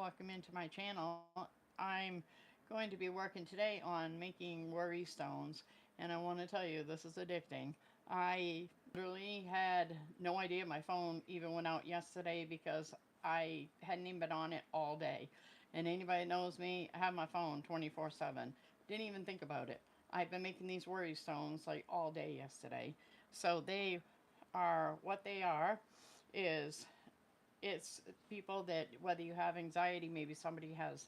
welcome into my channel. I'm going to be working today on making worry stones, and I want to tell you this is addicting. I literally had no idea my phone even went out yesterday because I hadn't even been on it all day. And anybody that knows me, I have my phone 24/7. Didn't even think about it. I've been making these worry stones like all day yesterday. So they are what they are is it's people that whether you have anxiety, maybe somebody has,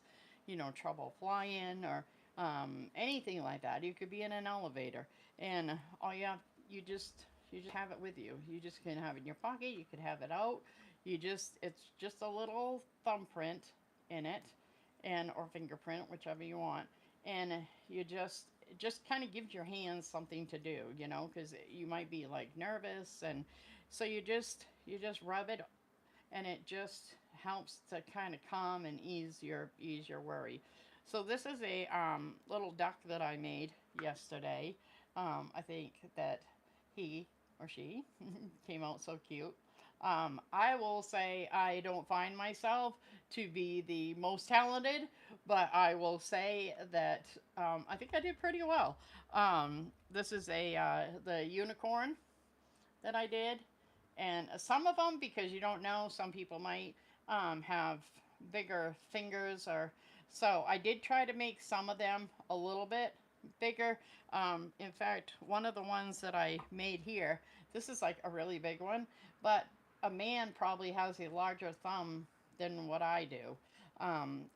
trouble flying or anything like that. You could be in an elevator, and all you just have it with you. You just can have it in your pocket. You could have it out. It's just a little thumbprint in it, and or fingerprint, whichever you want, and you just it just kind of gives your hands something to do, because you might be like nervous, and so you just rub it and it just helps to kind of calm and ease your worry. So this is a little duck that I made yesterday. I think that he or she came out so cute. I will say I don't find myself to be the most talented, but I will say that I think I did pretty well. This is the unicorn that I did, and some of them, because you don't know, some people might have bigger fingers, or so I did try to make some of them a little bit bigger. In fact, one of the ones that I made here, this is like a really big one, but a man probably has a larger thumb than what I do.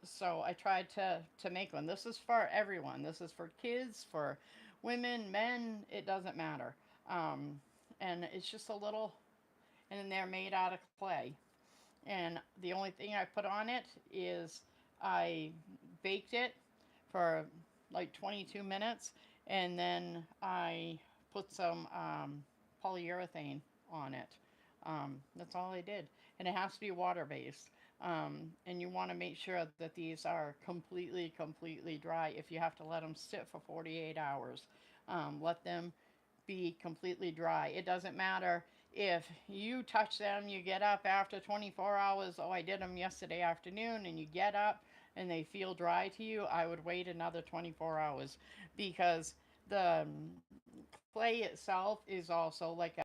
So I tried to make one. This is for everyone. This is for kids, for women, men. It doesn't matter. And it's just a little, and they're made out of clay. And the only thing I put on it is I baked it for like 22 minutes, and then I put some polyurethane on it. That's all I did, and it has to be water based. And you want to make sure that these are completely dry. If you have to let them sit for 48 hours, let them be completely dry. It doesn't matter if you touch them, you get up after 24 hours. Oh, I did them yesterday afternoon, and you get up and they feel dry to you. I would wait another 24 hours because the clay itself is also like a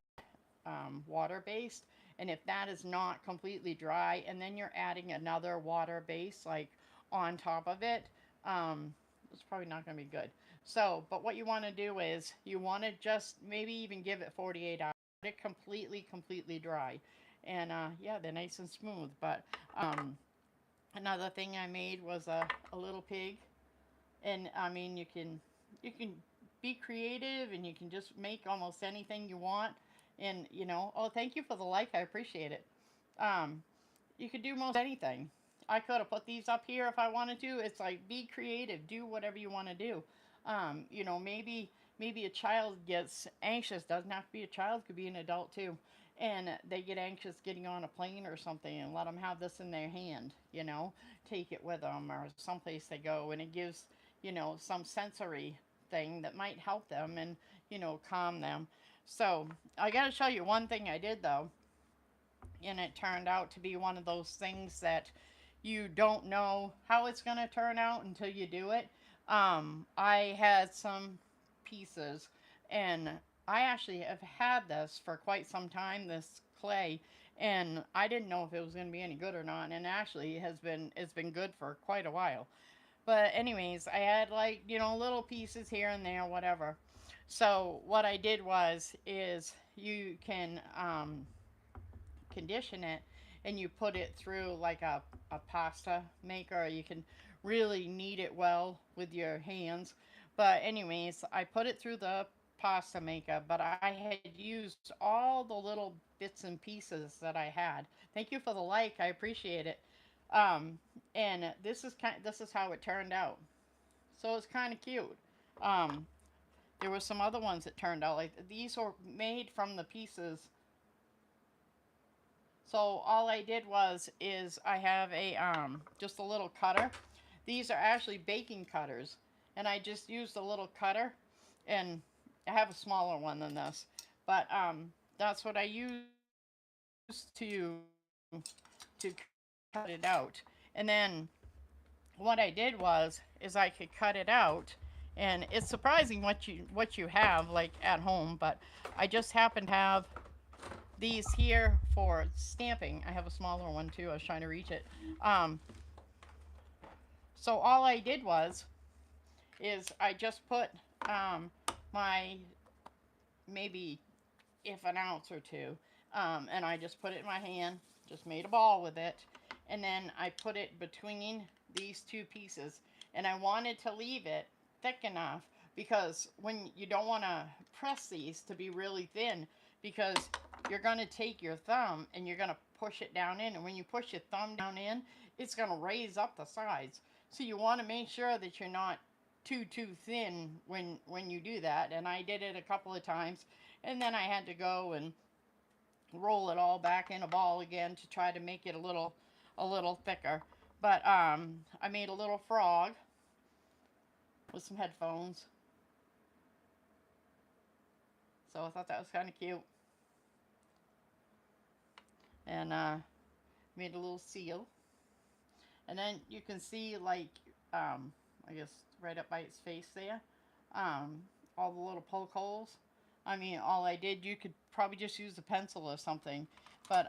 water based. And if that is not completely dry, and then you're adding another water base like on top of it, it's probably not going to be good. So, but what you want to do is you want to just maybe even give it 48 hours. Let it completely dry. And yeah, they're nice and smooth. But another thing I made was a little pig. And I mean, you can be creative, and you can just make almost anything you want. And oh, thank you for the like. I appreciate it. Um, you could do most anything. I could have put these up here if I wanted to. It's like be creative, do whatever you want to do. Maybe a child gets anxious. Doesn't have to be a child. Could be an adult too, and they get anxious getting on a plane or something, and let them have this in their hand. Take it with them or someplace they go, and it gives some sensory thing that might help them and calm them. So I got to show you one thing I did though, and it turned out to be one of those things that you don't know how it's going to turn out until you do it. I had some pieces, and I actually have had this for quite some time, this clay, and I didn't know if it was going to be any good or not, and actually it's been good for quite a while. But anyways, I had like, little pieces here and there, whatever. So what I did is you can condition it, and you put it through like a pasta maker. You can really knead it well with your hands. But anyways, I put it through the pasta maker, but I had used all the little bits and pieces that I had. Thank you for the like. I appreciate it. Um, and this is how it turned out. So it's kind of cute. Um, there were some other ones that turned out like these were made from the pieces. So all I did is I have a just a little cutter. These are actually baking cutters, and I just used a little cutter, and I have a smaller one than this, but that's what I used to cut it out. And And then what I did was is I could cut it out, and it's surprising what you have like at home. But I just happen to have these here for stamping. I have a smaller one too. I was trying to reach it. Um, so all I did was is I just put my maybe if an ounce or two, and I just put it in my hand, just made a ball with it, and then I put it between these two pieces, and I wanted to leave it thick enough because when you don't want to press these to be really thin, because you're going to take your thumb and you're going to push it down in, and when you push your thumb down in, it's going to raise up the sides. So you want to make sure that you're not too thin when you do that. And I did it a couple of times, and then I had to go and roll it all back in a ball again to try to make it a little thicker. But I made a little frog with some headphones, so I thought that was kind of cute. And made a little seal, and then you can see like I guess right up by its face there, um, all the little poke holes. I mean, all I did, you could probably just use a pencil or something, but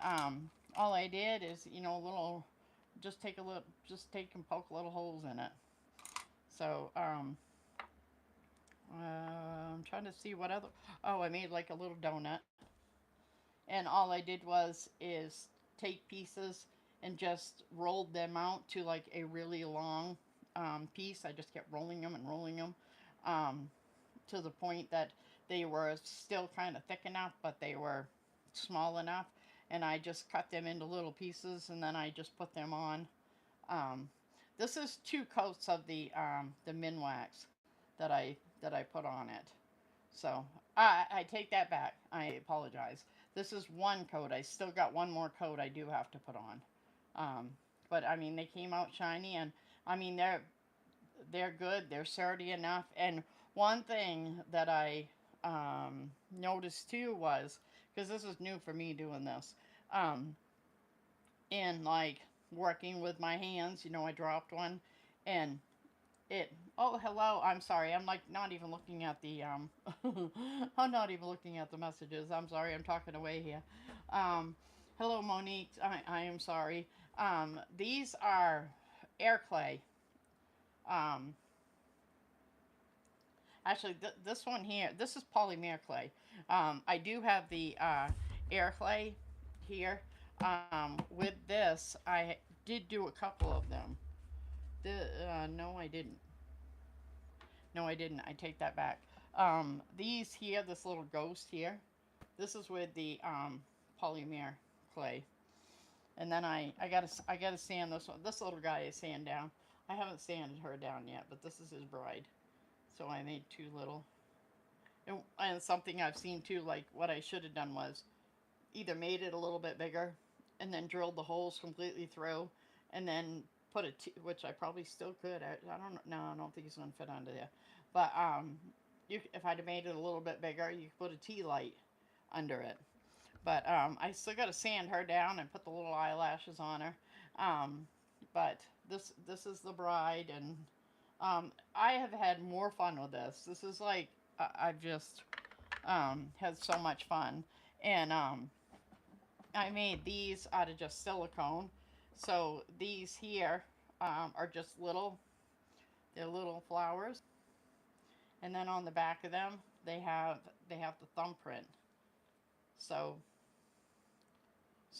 all I did is, a little, just take and poke little holes in it. So I'm trying to see what other. Oh, I made like a little donut, and all I did is take pieces and just rolled them out to like a really long piece. I just kept rolling them and rolling them. Um, to the point that they were still kind of thick enough, but they were small enough. And I just cut them into little pieces, and then I just put them on. Um, this is 2 coats of the Minwax that I put on it. So I take that back. I apologize. This is 1 coat. I still got one more coat I do have to put on. Um, but I mean, they came out shiny, and I mean they're good. They're sturdy enough. And one thing that I noticed too was, because this is new for me doing this, um, in like working with my hands, I dropped one, and it. Oh, hello. I'm sorry. I'm like not even looking at the I'm not even looking at the messages. I'm sorry. I'm talking away here. Um, hello, Monique. I am sorry. These are air clay. Um, Actually, this one here, this is polymer clay. I do have the air clay here. With this, I did do a couple of them. No, I didn't. No, I didn't. I take that back. These here, this little ghost here, this is with the polymer clay. And then I gotta sand this one. This little guy is sand down. I haven't sanded her down yet, but this is his bride. So I made 2 little. And something I've seen too, like what I should have done was either made it a little bit bigger and then drilled the holes completely through, and then put which I probably still could. I don't know. No, I don't think it's gonna fit under there. But if I'd have made it a little bit bigger, you could put a tea light under it. But I still got to sand her down and put the little eyelashes on her. Um, but this is the bride, and I have had more fun with this. This is like I've just had so much fun, and I made these out of just silicone. So these here are just they're little flowers, and then on the back of them they have the thumbprint. So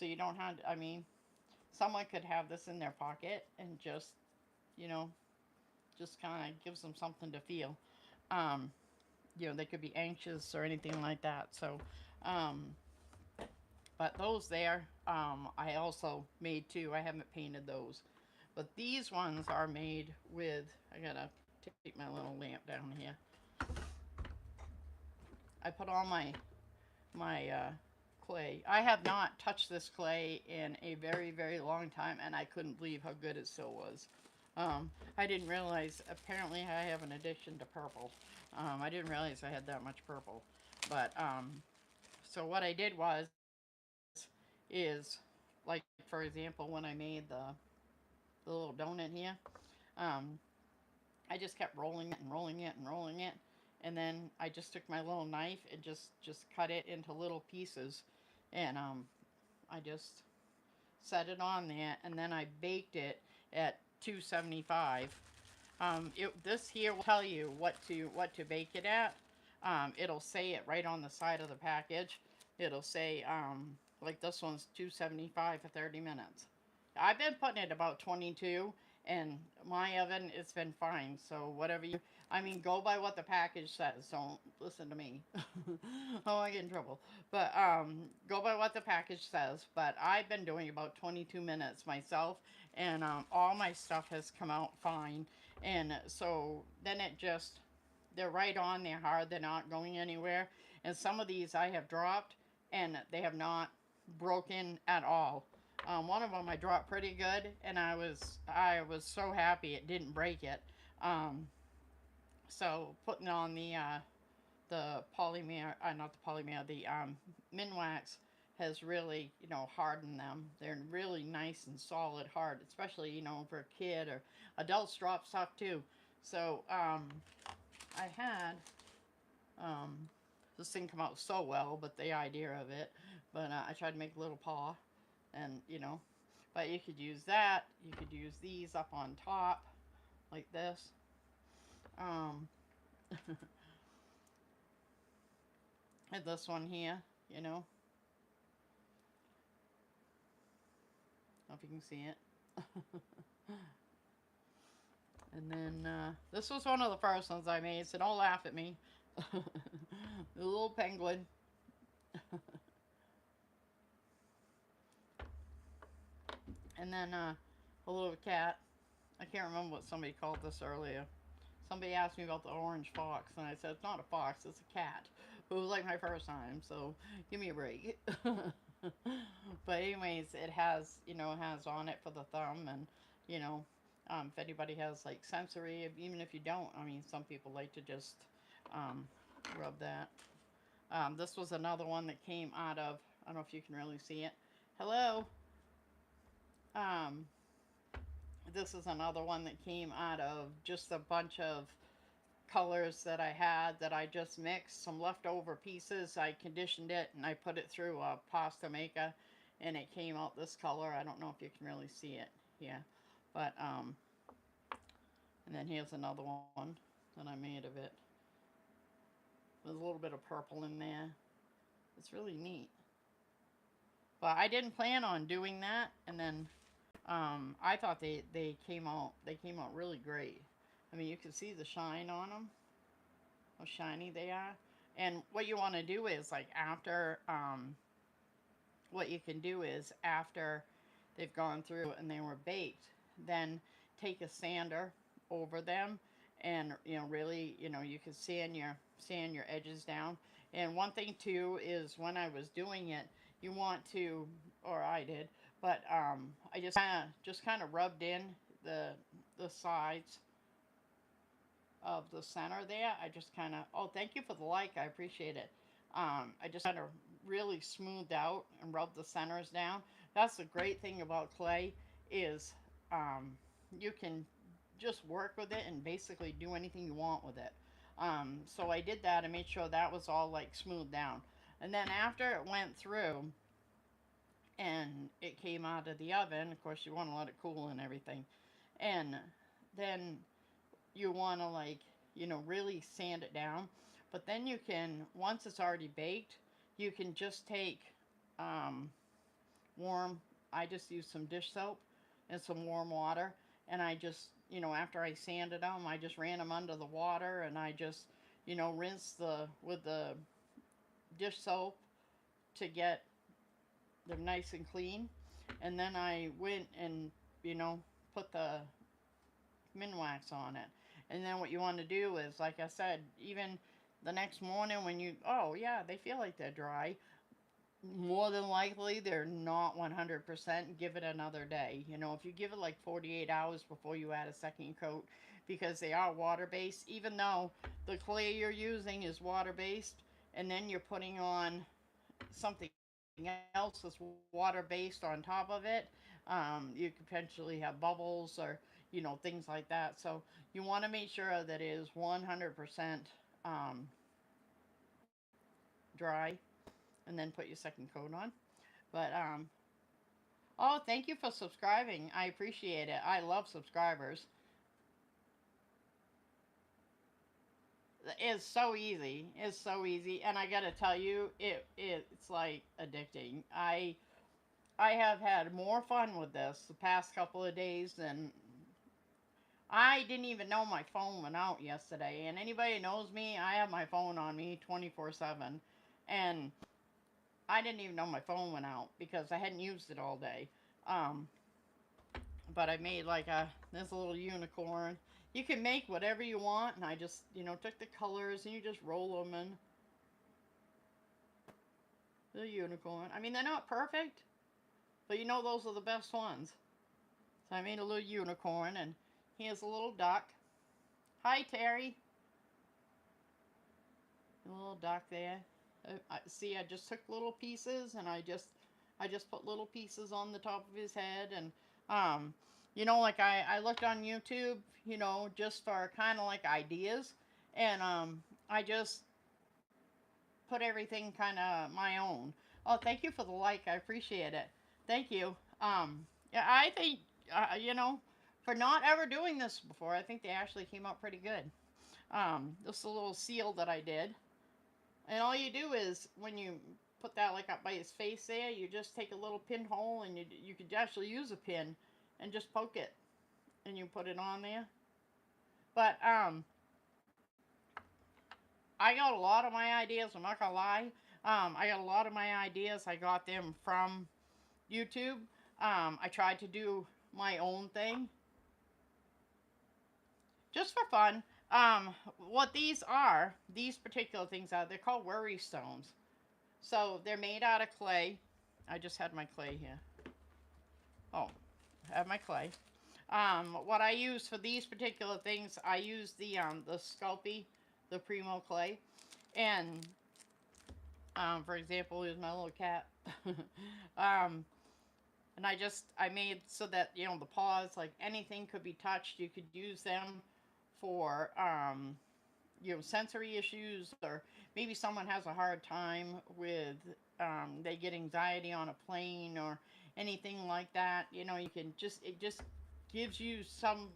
you don't have. I mean, someone could have this in their pocket and you know just kind of gives them something to feel. Um, they could be anxious or anything like that. So, um, but those there, I also made too. I haven't painted those, but these ones are made with. I gotta take my little lamp down here. I put all my clay. I have not touched this clay in a very very long time, and I couldn't believe how good it still was. I didn't realize. Apparently, I have an addiction to purple. I didn't realize I had that much purple, but so what I did is, like for example, when I made the little donut here. Um, I just kept rolling it and rolling it and rolling it, and then I just took my little knife and just cut it into little pieces, and I just set it on there, and then I baked it at 275. This here will tell you what to bake it at. It'll say it right on the side of the package. It'll say like this one's 275 for 30 minutes. I've been putting it about 22, and my oven it's been fine. So whatever you, I mean, go by what the package says. Don't listen to me. Oh, I get in trouble. But go by what the package says. But I've been doing about 22 minutes myself, and all my stuff has come out fine. And so then it just, they're right on, they're hard, they're not going anywhere. And some of these I have dropped and they have not broken at all. One of them I dropped pretty good, and I was so happy it didn't break it. Um, so putting on the polymer, not the polymer, the Minwax has really, hardened them. They're really nice and solid hard, especially, for a kid or adults drop stuff too. So I had um, this thing come out so well, but the idea of it, but I tried to make a little paw, and but you could use that. You could use these up on top like this. Um, and this one here, you know, I don't know if you can see it. And then this was one of the first ones I made, so don't laugh at me. The little penguin. And then a little cat. I can't remember what somebody called this earlier. Somebody asked me about the orange fox, and I said, it's not a fox, it's a cat. It was like my first time, so give me a break. But anyways, it has on it for the thumb, and, if anybody has, like, sensory, even if you don't, I mean, some people like to just um, rub that. This was another one that came out of, I don't know if you can really see it. Hello? Um, this is another one that came out of just a bunch of colors that I had that I just mixed. Some leftover pieces. I conditioned it and I put it through a pasta maker, and it came out this color. I don't know if you can really see it here. But, and then here's another one that I made of it. There's a little bit of purple in there. It's really neat. But I didn't plan on doing that, and then I thought they came out really great. I mean, you can see the shine on them, how shiny they are. And what you want to do is, like, after what you can do is after they've gone through and they were baked, then take a sander over them, and really, you can sand your edges down. And one thing too is, when I was doing it, you want to, or I did, but I just kind of rubbed in the sides of the center there. I just kind of, oh, thank you for the like, I appreciate it. I just kind of really smoothed out and rubbed the centers down. That's the great thing about clay is um, you can just work with it and basically do anything you want with it. So I did that and made sure that was all, like, smoothed down. And then after it went through and it came out of the oven, of course you want to let it cool and everything. And then you want to, like, really sand it down. But then you can, once it's already baked, you can just take um, warm, I just use some dish soap and some warm water, and I just, after I sanded them, I just ran them under the water, and I just, rinse with the dish soap to get them nice and clean. And then I went and, you know, put the Minwax on it. And then what you want to do is, like I said, even the next morning when you, oh yeah, they feel like they're dry. More than likely, they're not 100%. Give it another day. You know, if you give it like 48 hours before you add a second coat, because they are water based, even though the clay you're using is water based, and then you're putting on something else that's water based on top of it. You could potentially have bubbles or, things like that. So you want to make sure that it is 100% um, dry, and then put your second coat on. But oh, thank you for subscribing. I appreciate it. I love subscribers. It's so easy. It's so easy, and I gotta tell you, it's like addicting. I have had more fun with this the past couple of days than I didn't even know my phone went out yesterday. And anybody who knows me, I have my phone on me 24/7, and I didn't even know my phone went out because I hadn't used it all day. Um, but I made like this little unicorn. You can make whatever you want, and I just took the colors and you just roll them in the unicorn. I mean, they're not perfect, but those are the best ones. So I made a little unicorn, and here's a little duck. Hi, Terry. A little duck there. See, I just took little pieces, and I just put little pieces on the top of his head, and um, like I looked on YouTube, just for kind of like ideas, and I just put everything kind of my own. Oh, thank you for the like. I appreciate it. Thank you. Yeah, I think for not ever doing this before, I think they actually came out pretty good. This is a little seal that I did. And all you do is when you put that like up by his face there, you just take a little pinhole, and you could actually use a pin and just poke it, and you put it on there. But I got a lot of my ideas. I'm not gonna lie. I got a lot of my ideas. I got them from YouTube. I tried to do my own thing just for fun. What these particular things are, they're called worry stones. So they're made out of clay. I just had my clay here. Oh, I have my clay. What I use for these particular things, I use the Sculpey, the Primo clay, and for example, here's my little cat. um, and I made so that the paws, like anything could be touched. You could use them for sensory issues, or maybe someone has a hard time with they get anxiety on a plane or anything like that. You can just it just gives you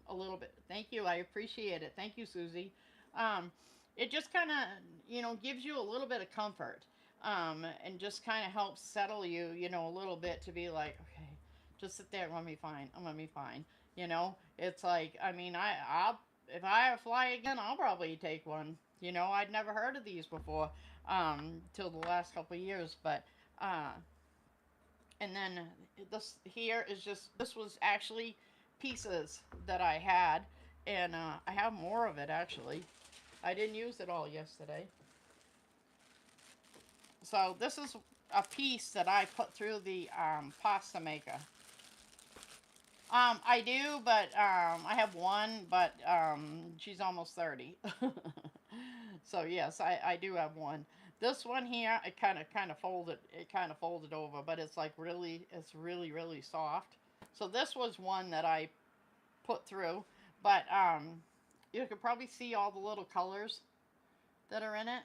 a little bit. Thank you, I appreciate it. Thank you, Susie. um, it just kind of gives you a little bit of comfort, and just kind of helps settle you a little bit, to be like, okay, just sit there, I'm gonna be fine. It's like, I mean, I'll if I fly again, I'll probably take one. I'd never heard of these before, till the last couple of years. But and then this here is just this was actually pieces that I had, and I have more of it actually. I didn't use it all yesterday. So this is a piece that I put through the pasta maker. I do, but I have one, but she's almost 30. So yes, I do have one. This one here, it kind of folded over, but it's really soft. So this was one that I put through, but you could probably see all the little colors that are in it.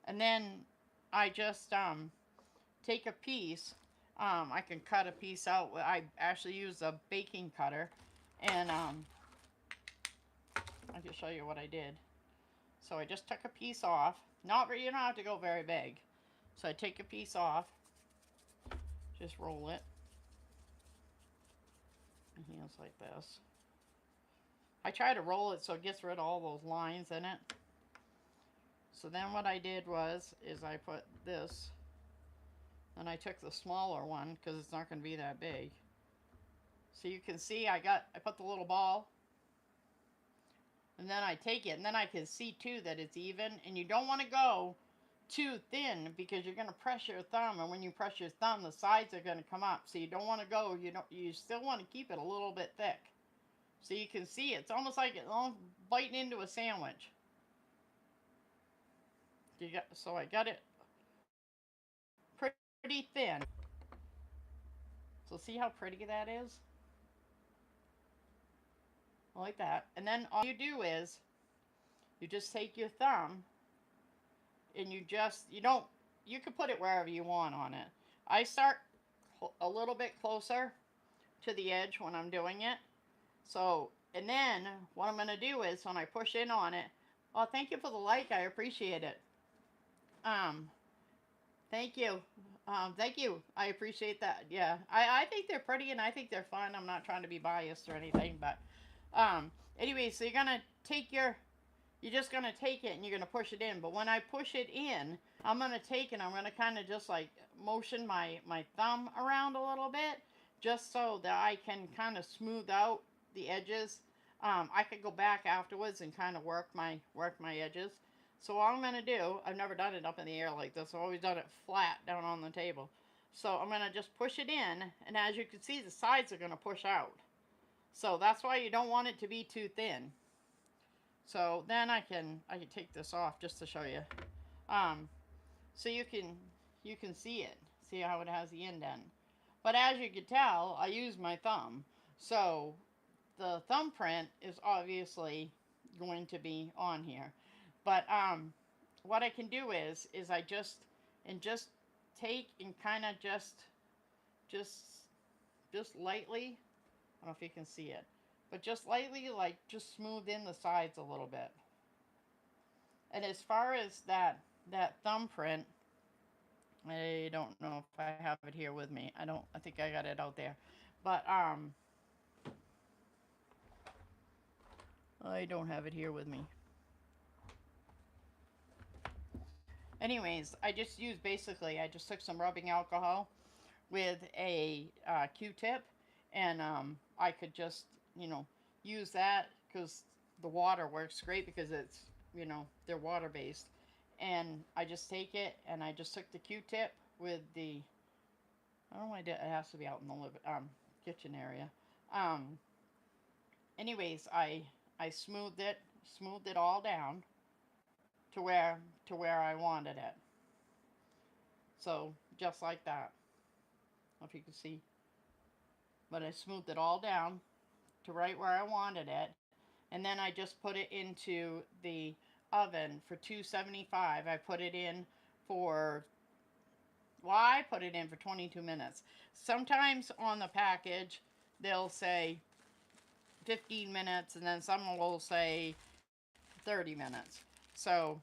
And then I just take a piece. I can cut a piece out. I actually use a baking cutter, and I can show you what I did. So I just took a piece off. You don't have to go very big. So I take a piece off, just roll it, and it's like this. I try to roll it so it gets rid of all those lines in it. So then what I did is I put this, and I took the smaller one because it's not going to be that big. So you can see I put the little ball, and then I take it, and then I can see too that it's even. And you don't want to go too thin because you're going to press your thumb, and when you press your thumb, the sides are going to come up. So you don't want to go. You still want to keep it a little bit thick. So you can see it's almost like it's biting into a sandwich. So I got it pretty thin. So see how pretty that is? Like that. And then all you do is you just take your thumb and you don't, you can put it wherever you want on it. I start a little bit closer to the edge when I'm doing it. So, and then what I'm going to do is when I push in on it, oh, thank you for the like. I appreciate it. Um, Thank you. Thank you. I appreciate that. Yeah, I think they're pretty and I think they're fun. I'm not trying to be biased or anything, but um, anyway, so you're just gonna take it and you're gonna push it in. But when I push it in, I'm gonna take and I'm gonna kind of just like motion my thumb around a little bit, just so that I can kind of smooth out the edges. I could go back afterwards and kind of work my edges. So all I'm gonna do, I've never done it up in the air like this. I've always done it flat down on the table. So I'm gonna just push it in, and as you can see, the sides are gonna push out. So that's why you don't want it to be too thin. So then I can take this off just to show you. Um, so you can see it. See how it has the indent. But as you can tell, I use my thumb. So the thumbprint is obviously going to be on here. But what I can do is I just take and kind of just just lightly. I don't know if you can see it, but just lightly, like just smooth in the sides a little bit. And as far as that thumbprint, I don't know if I have it here with me. I don't. I think I got it out there, but I don't have it here with me. Anyways, I just took some rubbing alcohol with a Q-tip, and I could just use that because the water works great because it's they're water based, and I just take it and I just took the Q-tip with the I don't know why it has to be out in the kitchen area. Um, anyways, I smoothed it all down to where I wanted it. So just like that. I don't know if you can see, but I smoothed it all down to right where I wanted it, and then I just put it into the oven for 275. I put it in for I put it in for 22 minutes. Sometimes on the package they'll say 15 minutes, and then some will say 30 minutes. So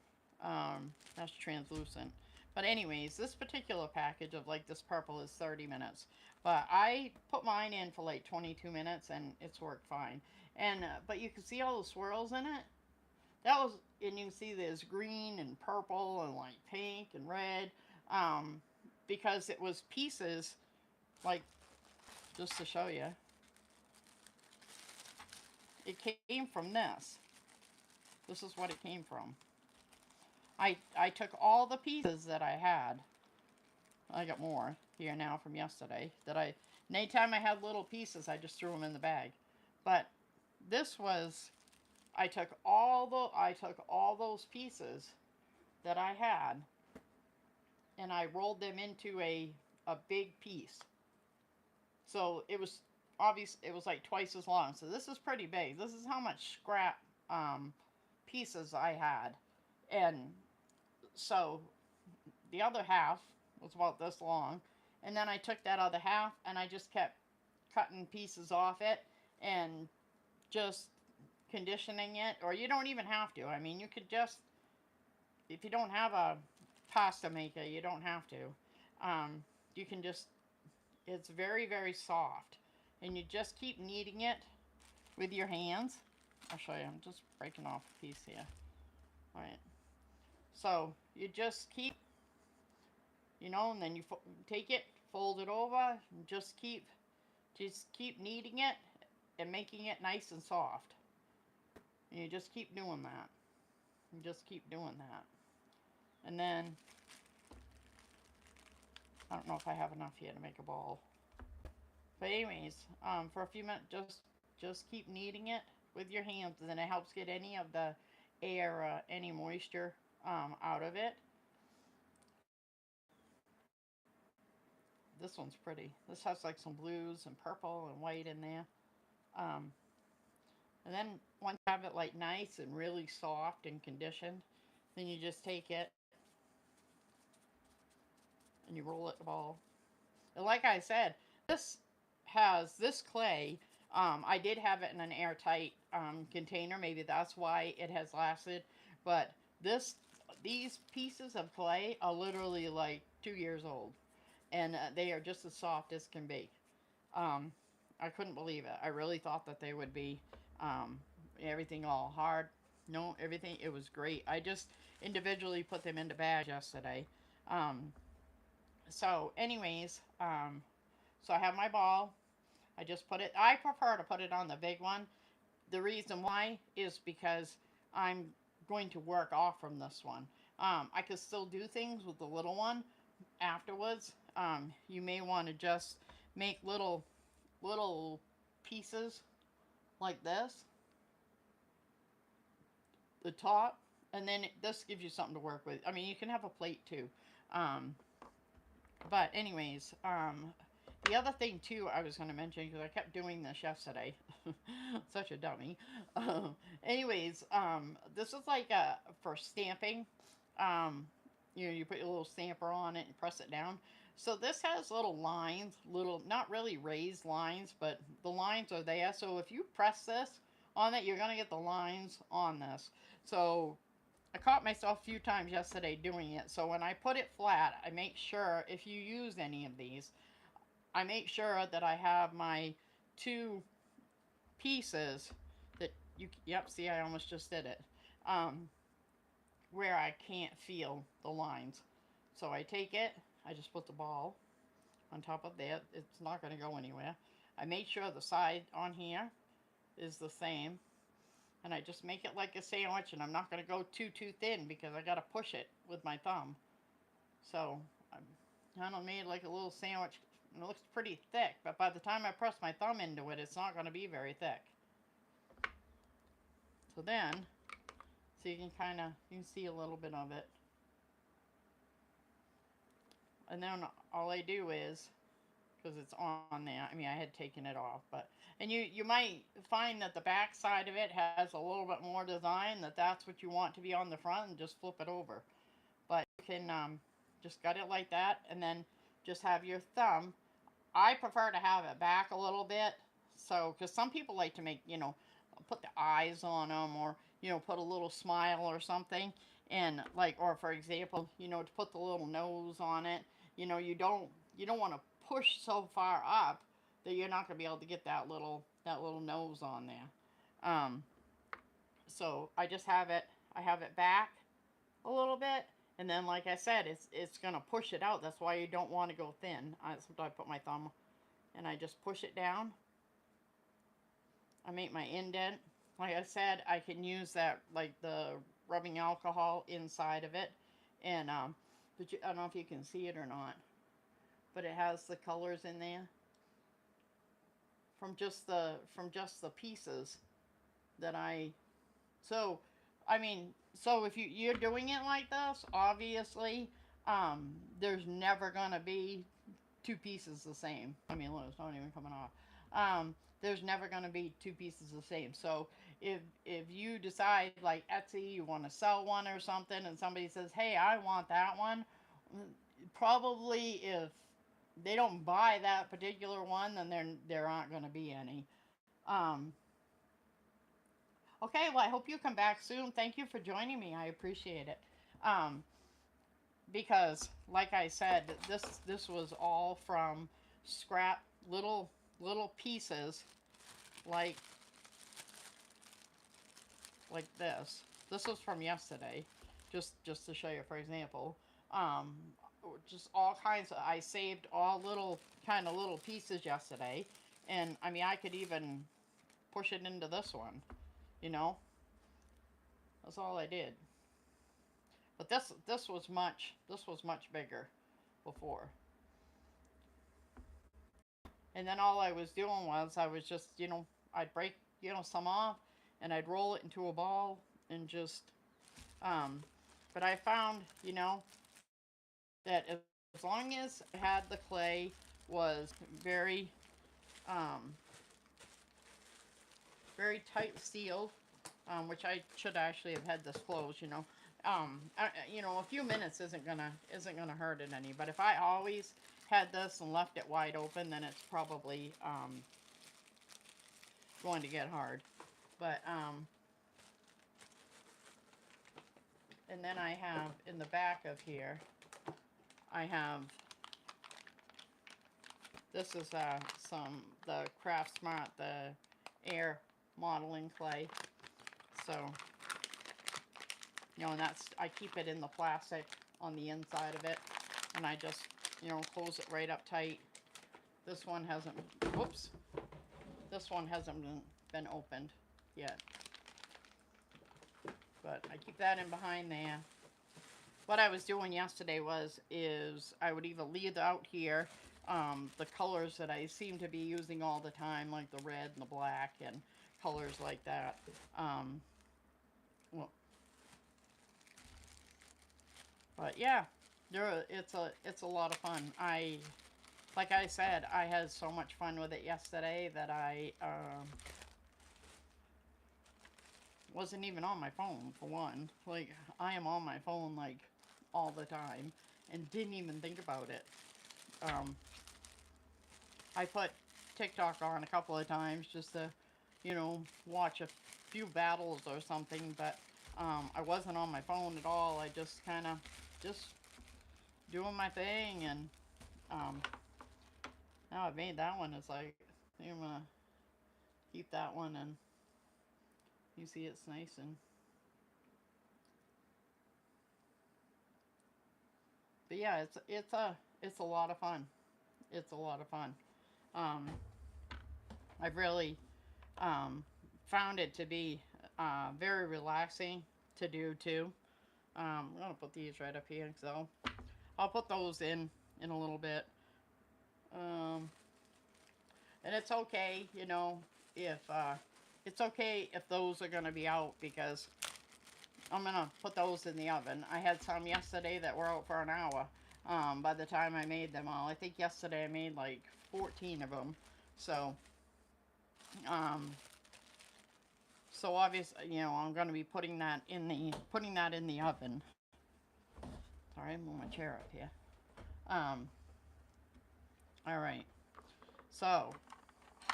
that's translucent. But anyways, this particular package of like this purple is 30 minutes. But I put mine in for like 22 minutes and it's worked fine. And but you can see all the swirls in it. That was, and you can see there's green and purple and like pink and red, um, because it was pieces like, just to show you, it came from this. This is what it came from. I took all the pieces that I had. I got more here now from yesterday that and anytime I had little pieces, I just threw them in the bag. But this was, I took all those pieces that I had and I rolled them into a big piece. So it was obvious, it was like twice as long. So this is pretty big. This is how much scrap pieces I had. And so the other half was about this long. And then I took that other half and I just kept cutting pieces off it and just conditioning it. Or you don't even have to. I mean, you could just, if you don't have a pasta maker, you don't have to. You can just, it's very, very soft. And you just keep kneading it with your hands. I'll show you. I'm just breaking off a piece here. All right. So you just keep, and then you take it, fold it over, and just keep kneading it and making it nice and soft. And you just keep doing that. You just keep doing that. And then, I don't know if I have enough here to make a ball. But anyways, for a few minutes, just keep kneading it with your hands, and then it helps get any of the air, any moisture out of it. This one's pretty. This has like some blues and purple and white in there. Um, and then once you have it like nice and really soft and conditioned, then you just take it and you roll it in a ball. And like I said, this has this clay. I did have it in an airtight container. Maybe that's why it has lasted. But this, these pieces of clay are literally like 2 years old, and they are just as soft as can be. Um, I couldn't believe it. I really thought that they would be um, everything all hard. No, everything. It was great. I just individually put them into bags yesterday. Um, so I have my ball. I just put it. I prefer to put it on the big one. The reason why is because I'm going to work off from this one. I could still do things with the little one afterwards. You may want to just make little pieces like this, the top, and then this gives you something to work with. I mean, you can have a plate too. Um, but anyways, the other thing too I was going to mention, because I kept doing this yesterday, such a dummy. Anyways, this is like for stamping. Um, you put your little stamper on it and press it down. So this has little lines, little, not really raised lines, but the lines are there. So if you press this on it, you're going to get the lines on this. So I caught myself a few times yesterday doing it. So when I put it flat, I make sure, if you use any of these, I make sure that I have my two pieces that yep, see, I almost just did it, um, where I can't feel the lines. So I take it, I just put the ball on top of that. It's not going to go anywhere. I make sure the side on here is the same, and I just make it like a sandwich, and I'm not going to go too thin because I got to push it with my thumb. So I kind of made like a little sandwich. It looks pretty thick, but by the time I press my thumb into it, it's not going to be very thick. So then, so you can you can see a little bit of it. And then all I do is, because it's on there, I mean, I had taken it off, but, and you might find that the back side of it has a little bit more design, that's what you want to be on the front, and just flip it over. But you can just gut it like that, and then just have your thumb. I prefer to have it back a little bit, so, because some people like to make, put the eyes on them, or, put a little smile or something, and like, or for example, to put the little nose on it, you don't want to push so far up that you're not going to be able to get that little nose on there. So I have it back a little bit, and then like I said, it's gonna push it out. That's why you don't want to go thin. Sometimes I put my thumb and I just push it down. I make my indent. Like I said, I can use that, like the rubbing alcohol inside of it, and but I don't know if you can see it or not, but it has the colors in there from just the pieces that I. So, I mean, so if you're doing it like this, obviously, there's never gonna be two pieces the same. I mean, look, it's not even coming off. There's never gonna be two pieces the same. So if you decide, like Etsy, you want to sell one or something, and somebody says, "Hey, I want that one," probably if they don't buy that particular one, then there aren't gonna be any. Um, Okay, well, I hope you come back soon. Thank you for joining me. I appreciate it. Um, because, like I said, this was all from scrap little pieces, like this. This was from yesterday, just to show you, for example. Um, just all kinds of. I saved all little pieces yesterday, and I mean I could even push it into this one. You know, that's all I did. But this was much bigger before. And then all I was doing was I was just, I'd break, some off, and I'd roll it into a ball and just um but I found, that as long as I had the clay was very, um, very tight sealed, which I should actually have had this closed. A few minutes isn't gonna hurt it any. But if I always had this and left it wide open, then it's probably going to get hard. But and then I have in the back of here, I have this is the Craft Smart, the air modeling clay. So, and that's, I keep it in the plastic on the inside of it, and I just, close it right up tight. This one hasn't, whoops, this one hasn't been opened yet. But I keep that in behind there. What I was doing yesterday is I would either leave out here the colors that I seem to be using all the time, like the red and the black and colors like that. Well, but yeah, it's a lot of fun. Like I said, I had so much fun with it yesterday that I wasn't even on my phone for one. Like, I am on my phone like all the time and didn't even think about it. I put TikTok on a couple of times just to, watch a few battles or something, but I wasn't on my phone at all. I just kind of just doing my thing, and now I've made that one. It's like, I think I'm gonna keep that one, and you see it's nice, and but yeah, it's a lot of fun. It's a lot of fun. Um, I've really found it to be very relaxing to do too. I'm gonna put these right up here, so I'll put those in a little bit. Um, and it's okay, if it's okay if those are gonna be out, because I'm gonna put those in the oven. I had some yesterday that were out for an hour. By the time I made them all, I think yesterday I made like 14 of them. So, um, so obviously, I'm gonna be putting that in the oven. Sorry, I'm on my chair up here. Um, all right. So,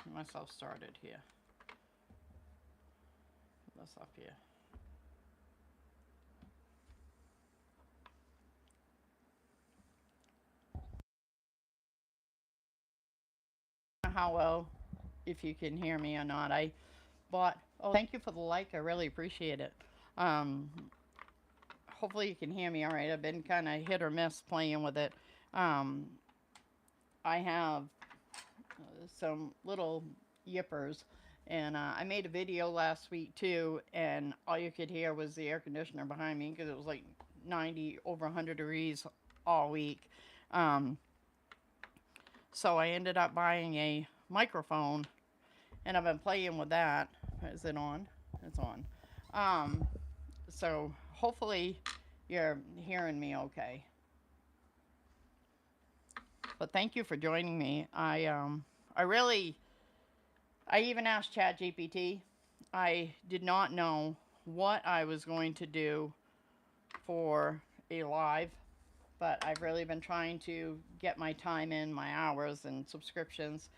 get myself started here. Put this up here. How well, if you can hear me or not. I bought. Oh, thank you for the like. I really appreciate it. Um, Hopefully you can hear me all right. I've been kind of hit or miss playing with it. Um, I have some little yippers, and I made a video last week too, and all you could hear was the air conditioner behind me because it was like 90 over 100 degrees all week. Um, so I ended up buying a microphone, and I've been playing with that. Is it on? It's on. Um, so hopefully you're hearing me okay. But thank you for joining me. I even asked ChatGPT. I did not know what I was going to do for a live, but I've really been trying to get my time in, my hours and subscriptions,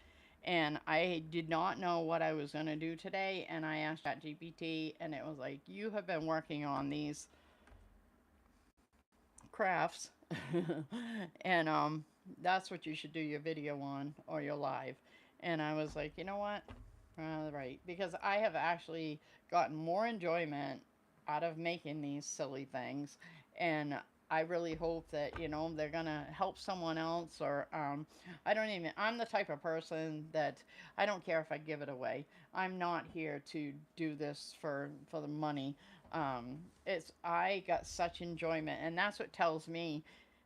and I did not know what I was going to do today, and I asked ChatGPT, and it was like, you have been working on these crafts and that's what you should do your video on, or your live. And I was like, you know what, right, because I have actually gotten more enjoyment out of making these silly things, and I really hope that they're gonna help someone else, or I'm the type of person that I don't care if I give it away. I'm not here to do this for the money. It's I got such enjoyment, and that's what tells me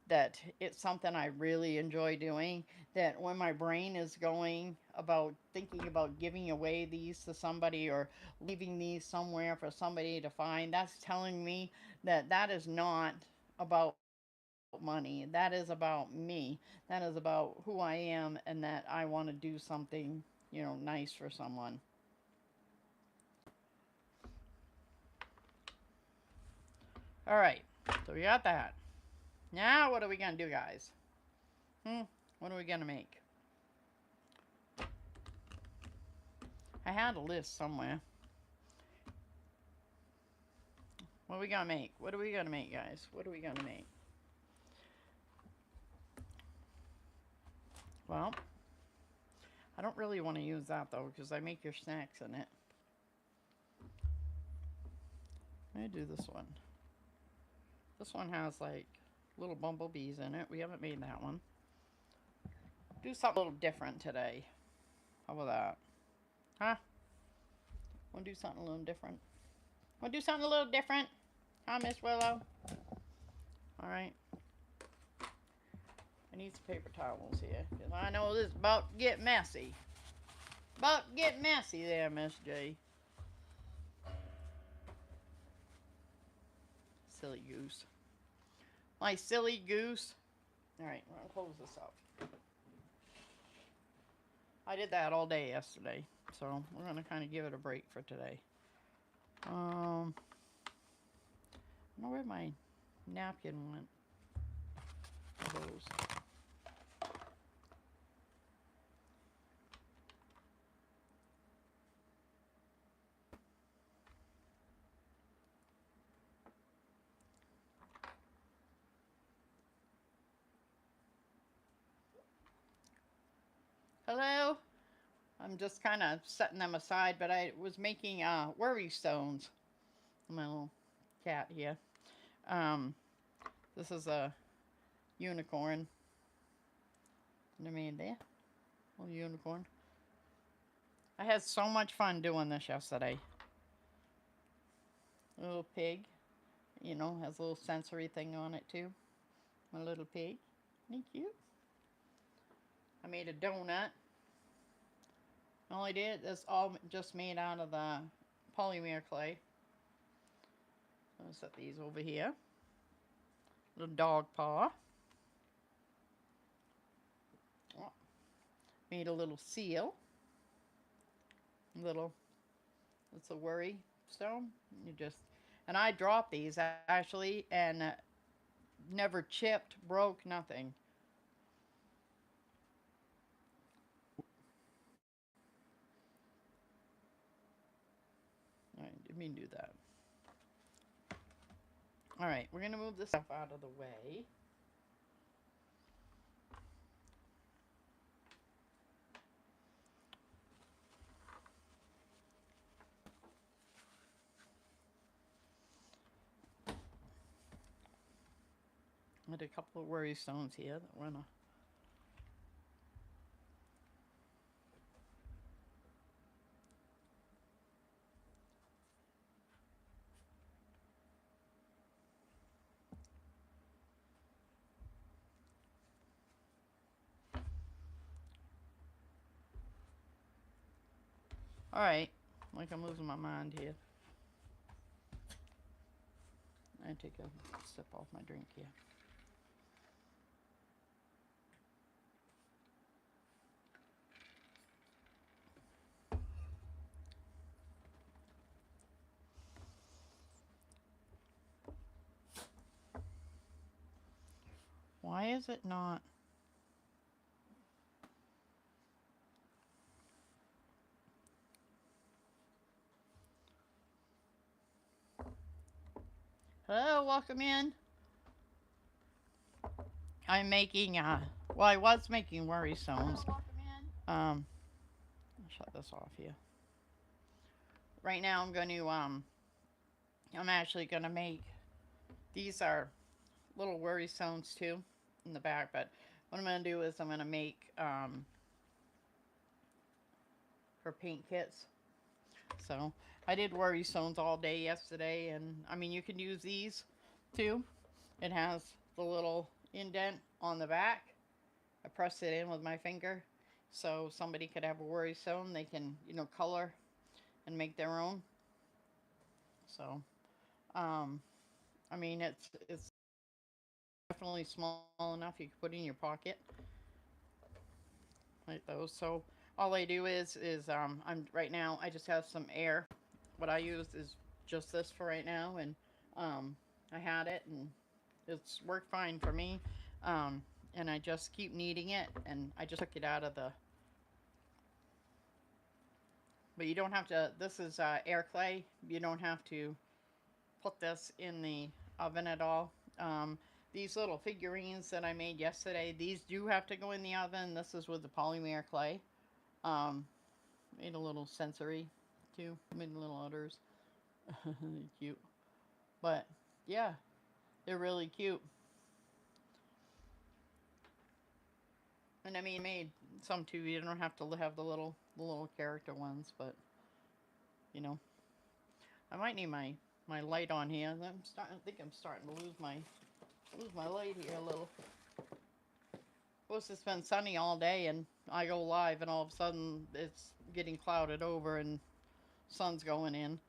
that it's something I really enjoy doing. That when my brain is going about thinking about giving away these to somebody, or leaving these somewhere for somebody to find, that's telling me that that is not about money. That is about me. That is about who I am and that I want to do something, nice for someone. All right. So we got that. Now what are we going to do, guys? What are we going to make? I had a list somewhere. What are we going to make? What are we going to make, guys? What are we going to make? Well, I don't really want to use that though because I make your snacks in it. Let me do this one. This one has like little bumblebees in it. We haven't made that one. Do something a little different today. How about that? Huh? Want to do something a little different? Want to do something a little different? Huh, Miss Willow? All right. I need some paper towels here because I know this is about to get messy. About to get messy there, Miss J. Silly goose. My silly goose. All right, we're going to close this up. I did that all day yesterday, so we're going to kind of give it a break for today. I don't know where my napkin went. Those. Hello? I'm just kind of setting them aside, but I was making worry stones. My little cat here. Um, this is a unicorn. I mean, there, little unicorn. I had so much fun doing this yesterday. A little pig, has a little sensory thing on it too. My little pig. Ain't cute? I made a donut. All I did is all just made out of the polymer clay. I'll set these over here. Little dog paw. Oh, made a little seal. It's a worry stone. And I dropped these actually and never chipped, broke, nothing. All right, didn't mean to do that. All right, we're gonna move this stuff out of the way. I did a couple of worry stones here that we're gonna. All right, like I'm losing my mind here. I take a sip off my drink here. Why is it not? Hello, welcome in. I'm making, well, I was making worry stones. Hello, welcome in. I'll shut this off here. Right now I'm going to, I'm actually going to make, these are little worry stones too in the back, but what I'm going to do is I'm going to make, her paint kits. So I did worry stones all day yesterday, and I mean, you can use these too. It has the little indent on the back. I pressed it in with my finger, so somebody could have a worry stone. They can, color and make their own. So, I mean, it's definitely small enough you can put in your pocket, like those. So all I do is I'm right now I just have some air. What I use is just this for right now, and I had it and it's worked fine for me. Um, and I just keep kneading it, and I just took it out of the. But you don't have to. This is air clay. You don't have to put this in the oven at all. Um, these little figurines that I made yesterday, these do have to go in the oven. This is with the polymer clay. Um, Made a little sensory too. Made little udders. Cute. But yeah, they're really cute. And I mean, made some too. You don't have to have the little character ones, but you know, I might need my light on here. I think I'm starting to lose my light here a little. Supposed to been sunny all day, and I go live, and all of a sudden it's getting clouded over, and sun's going in.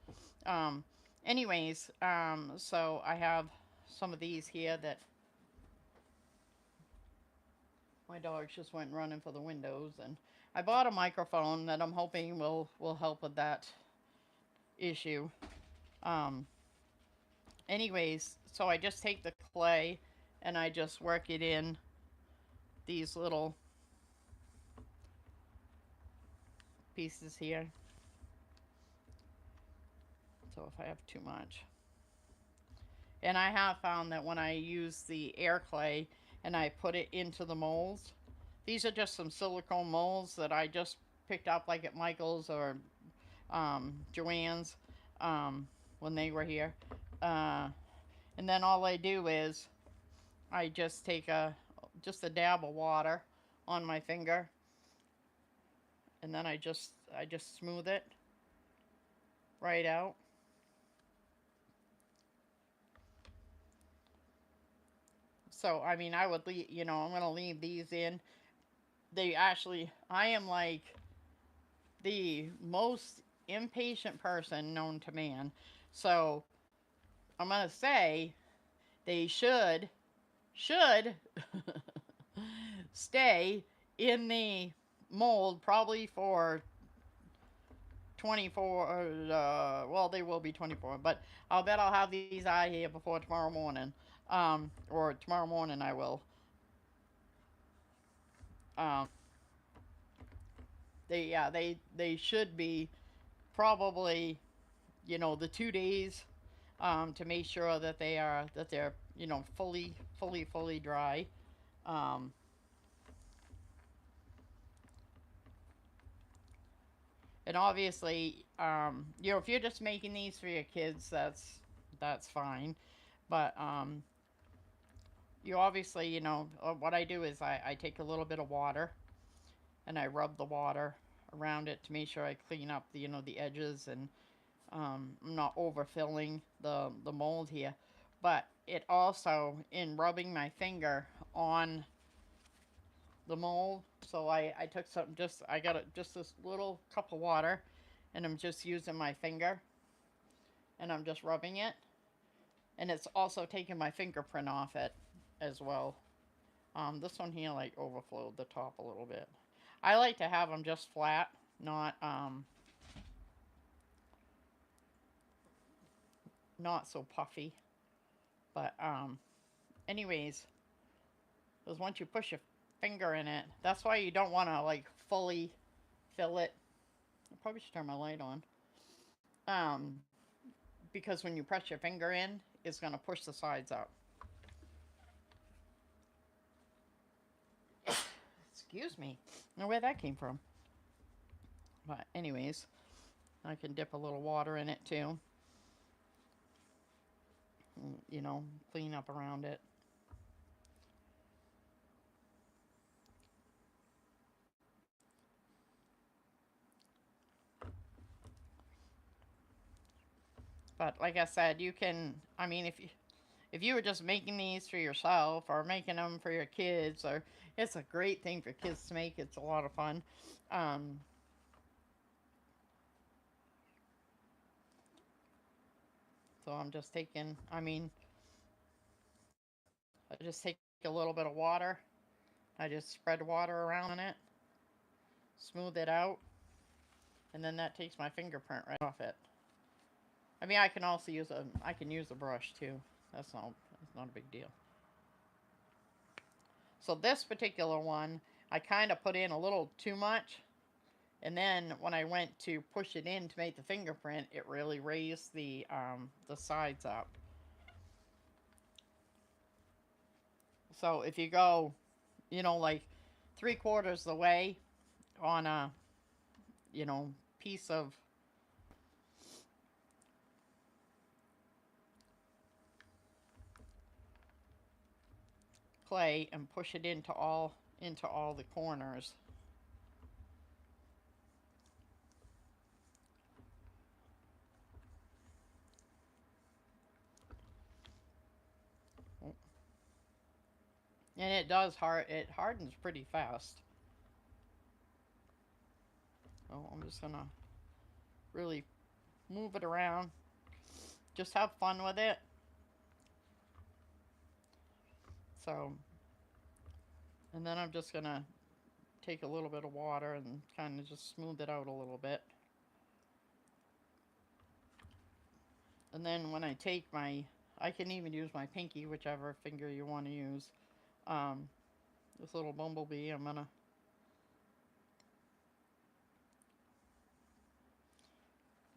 Um, anyways, so I have some of these here that my dogs just went running for the windows, and I bought a microphone that I'm hoping will help with that issue. Um, anyways, so I just take the clay and I just work it in these little pieces here. So if I have too much, and I have found that when I use the air clay and I put it into the molds, these are just some silicone molds that I just picked up like at Michael's or Joann's when they were here. Uh, and then all I do is I just take a dab of water on my finger, and then I just smooth it right out. So I mean, I would leave. I'm gonna leave these in. I am like the most impatient person known to man. So I'm gonna say they should stay in the mold probably for 24. Well, they will be 24, but I'll bet I'll have these out here before tomorrow morning. Or tomorrow morning I will. Um, they should be probably the 2 days to make sure that they're fully dry. Um, and obviously, if you're just making these for your kids, that's fine. But you obviously, what I do is I take a little bit of water and I rub the water around it to make sure I clean up the edges, and I'm not overfilling the mold here. But it also, in rubbing my finger on the mold, so I took some, I got just this little cup of water, and I'm just using my finger, and I'm just rubbing it, and it's also taking my fingerprint off it as well. This one here like overflowed the top a little bit. I like to have them just flat, not so puffy. But anyways, because once you push your finger in it, that's why you don't want to like fully fill it. I probably should turn my light on. Um, because when you press your finger in, it's gonna push the sides up. Excuse me. I don't know where that came from. But anyways, I can dip a little water in it too. Clean up around it. But like I said, you can. I mean, if you were just making these for yourself or making them for your kids, or it's a great thing for kids to make. It's a lot of fun. Um, so I'm just taking. I mean, I just take a little bit of water. I just spread water around on it, smooth it out, and then that takes my fingerprint right off it. I mean, I can use a brush too. That's not a big deal. So this particular one, I kind of put in a little too much, and then when I went to push it in to make the fingerprint, it really raised the sides up. So if you go, like 3/4 the way on a piece of clay and push it into all the corners. And it hardens pretty fast. So I'm just gonna really move it around. Just have fun with it. So, and then I'm just gonna take a little bit of water and kind of just smooth it out a little bit. And then when I take I can even use my pinky, whichever finger you want to use. Um, this little bumblebee,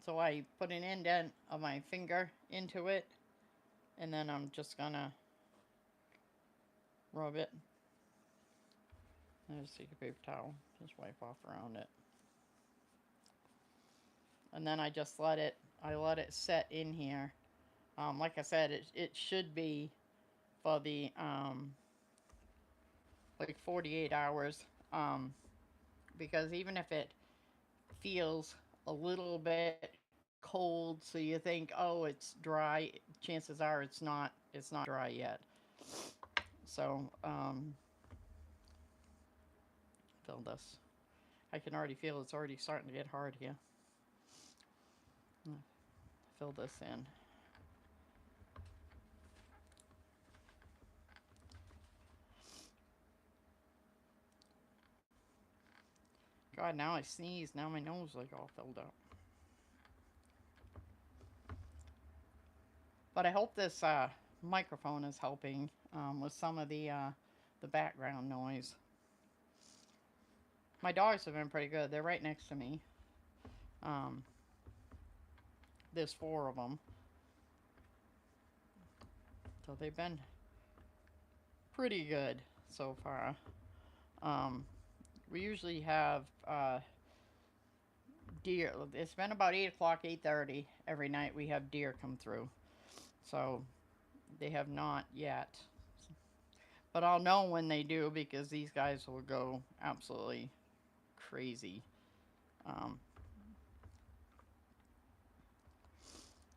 so I put an indent of my finger into it, and then I'm just gonna rub it. I just take a paper towel, just wipe off around it. And then I let it set in here. Like I said, it should be for the like 48 hours. Um, because even if it feels a little bit cold, so you think, oh, it's dry, chances are it's not dry yet. So, fill this. I can already feel it's already starting to get hard here. Fill this in. God, now I sneeze. Now my nose like all filled up. But I hope this microphone is helping with some of the background noise. My dogs have been pretty good. They're right next to me. Um, there's four of them, so they've been pretty good so far. Um, we usually have deer. It's been about 8 o'clock, 8:30 every night. We have deer come through, so they have not yet. But I'll know when they do because these guys will go absolutely crazy. Um,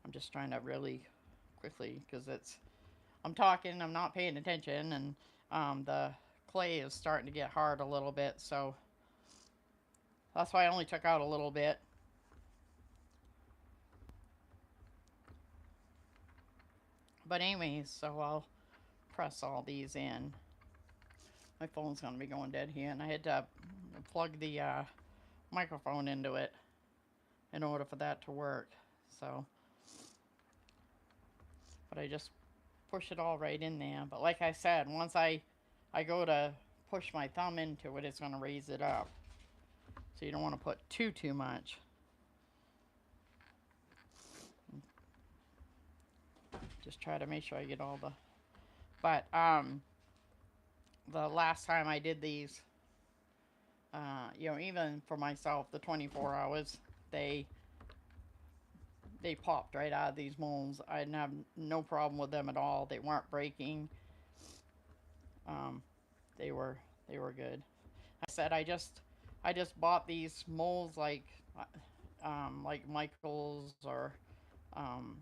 I'm just trying to really quickly because I'm talking, I'm not paying attention, and the clay is starting to get hard a little bit, so that's why I only took out a little bit. But anyways, so I'll press all these in. My phone's gonna be going dead here, and I had to plug the microphone into it in order for that to work. So, but I just push it all right in there. But like I said, once I go to push my thumb into it, it's gonna raise it up. So you don't want to put too much. Just try to make sure I get all the. But the last time I did these, even for myself, the 24 hours, they they popped right out of these molds. I didn't have no problem with them at all. They weren't breaking. Um, they were they were good. I said I just bought these molds like Michaels or um,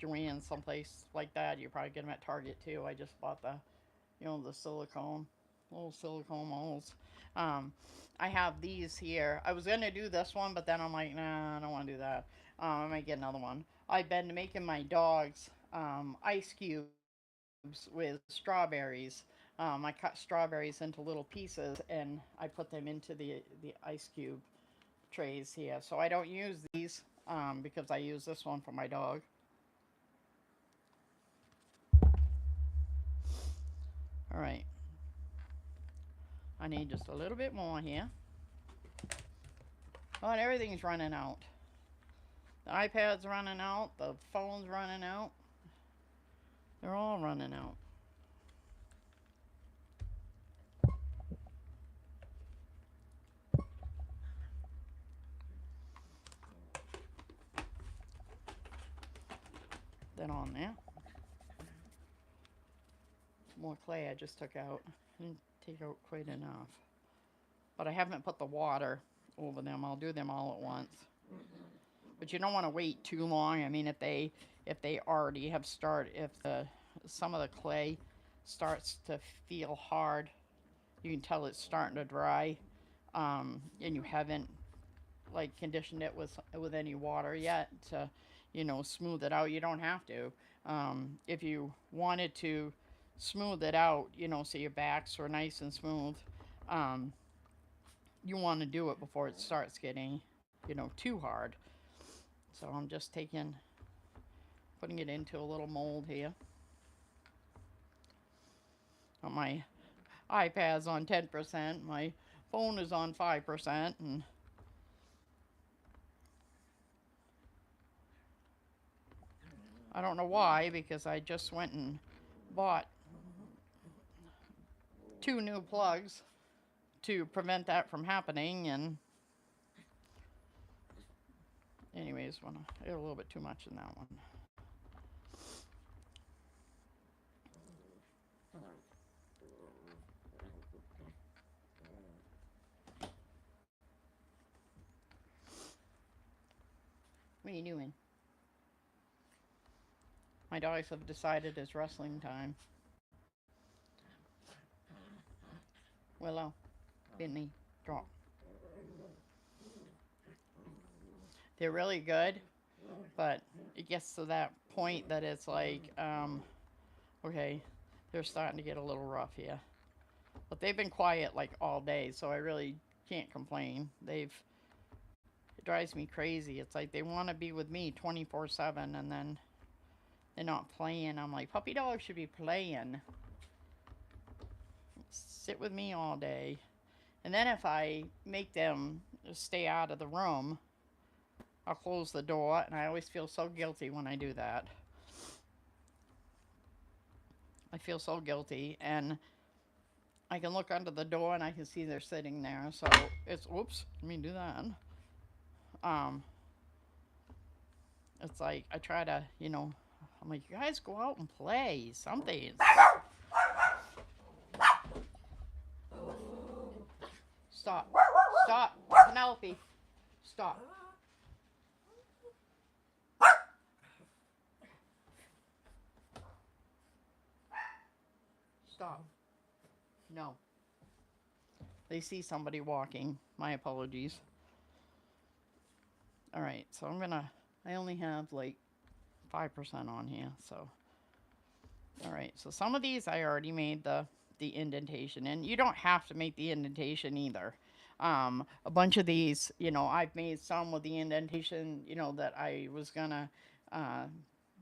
Joann someplace like that. You probably get them at Target too. I just bought the silicone, little silicone molds. Um, I have these here. I was gonna do this one, but then I'm like, nah, I don't want to do that. I might get another one. I've been making my dogs ice cubes with strawberries. I cut strawberries into little pieces and I put them into the ice cube trays here. So I don't use these because I use this one for my dog. All right, I need just a little bit more here. Oh, and everything's running out. The iPad's running out. The phone's running out. They're all running out. Then on there. More clay I just took out. I didn't take out quite enough. But I haven't put the water over them. I'll do them all at once. But you don't want to wait too long. I mean, if they already have started, if the some of the clay starts to feel hard, you can tell it's starting to dry, and you haven't like conditioned it with any water yet to, smooth it out. You don't have to. If you wanted to smooth it out, so your backs are nice and smooth, um, you want to do it before it starts getting, too hard. So I'm just putting it into a little mold here. My iPad's on 10%, my phone is on 5%, and I don't know why, because I just went and bought 2 new plugs to prevent that from happening. And anyways, I got a little bit too much in that one. What are you doing? My dogs have decided it's wrestling time. Willow, Bentley, drop. They're really good, but it gets to that point that it's like, okay, they're starting to get a little rough here. But they've been quiet like all day, so I really can't complain. It drives me crazy. It's like they want to be with me 24/7, and then they're not playing. I'm like, puppy dogs should be playing. Sit with me all day. And then if I make them stay out of the room, I'll close the door, and I always feel so guilty when I do that. I feel so guilty, and I can look under the door and I can see they're sitting there. So it's, oops, let me do that. Um, it's like I try to, I'm like, you guys go out and play something. Stop. Stop. Penelope. Stop. Stop. No. They see somebody walking. My apologies. Alright, so I only have like 5% on here, so. Alright, so some of these I already made the indentation, and you don't have to make the indentation either. A bunch of these, I've made some with the indentation, that I was gonna uh,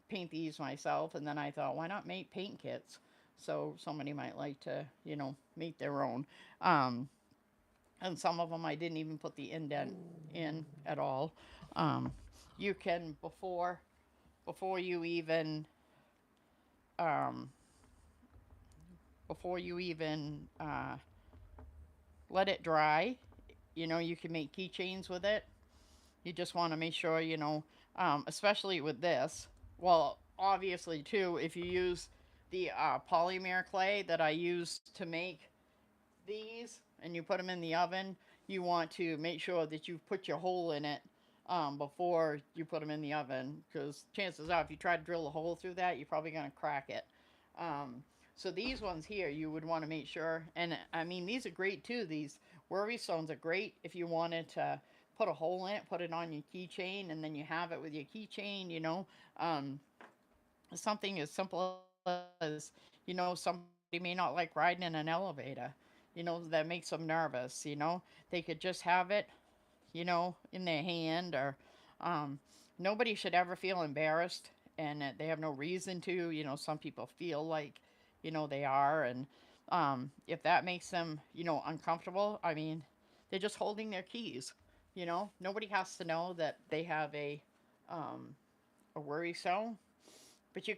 paint these myself, and then I thought, why not make paint kits? So somebody might like to, make their own. And some of them I didn't even put the indent in at all. Um, you can before you even um, before you even let it dry, you can make keychains with it. You just want to make sure, especially with this. Well, obviously too, if you use the polymer clay that I used to make these and you put them in the oven, you want to make sure that you put your hole in it before you put them in the oven, because chances are if you try to drill a hole through that, you're probably going to crack it. So these ones here, you would want to make sure, and I mean, these are great too. These worry stones are great if you wanted to put a hole in it, put it on your keychain, and then you have it with your keychain, um, something as simple because somebody may not like riding in an elevator, that makes them nervous. They could just have it, in their hand, or nobody should ever feel embarrassed, and they have no reason to. Some people feel like, they are, and if that makes them, uncomfortable, I mean, they're just holding their keys. Nobody has to know that they have um, a worry stone, but you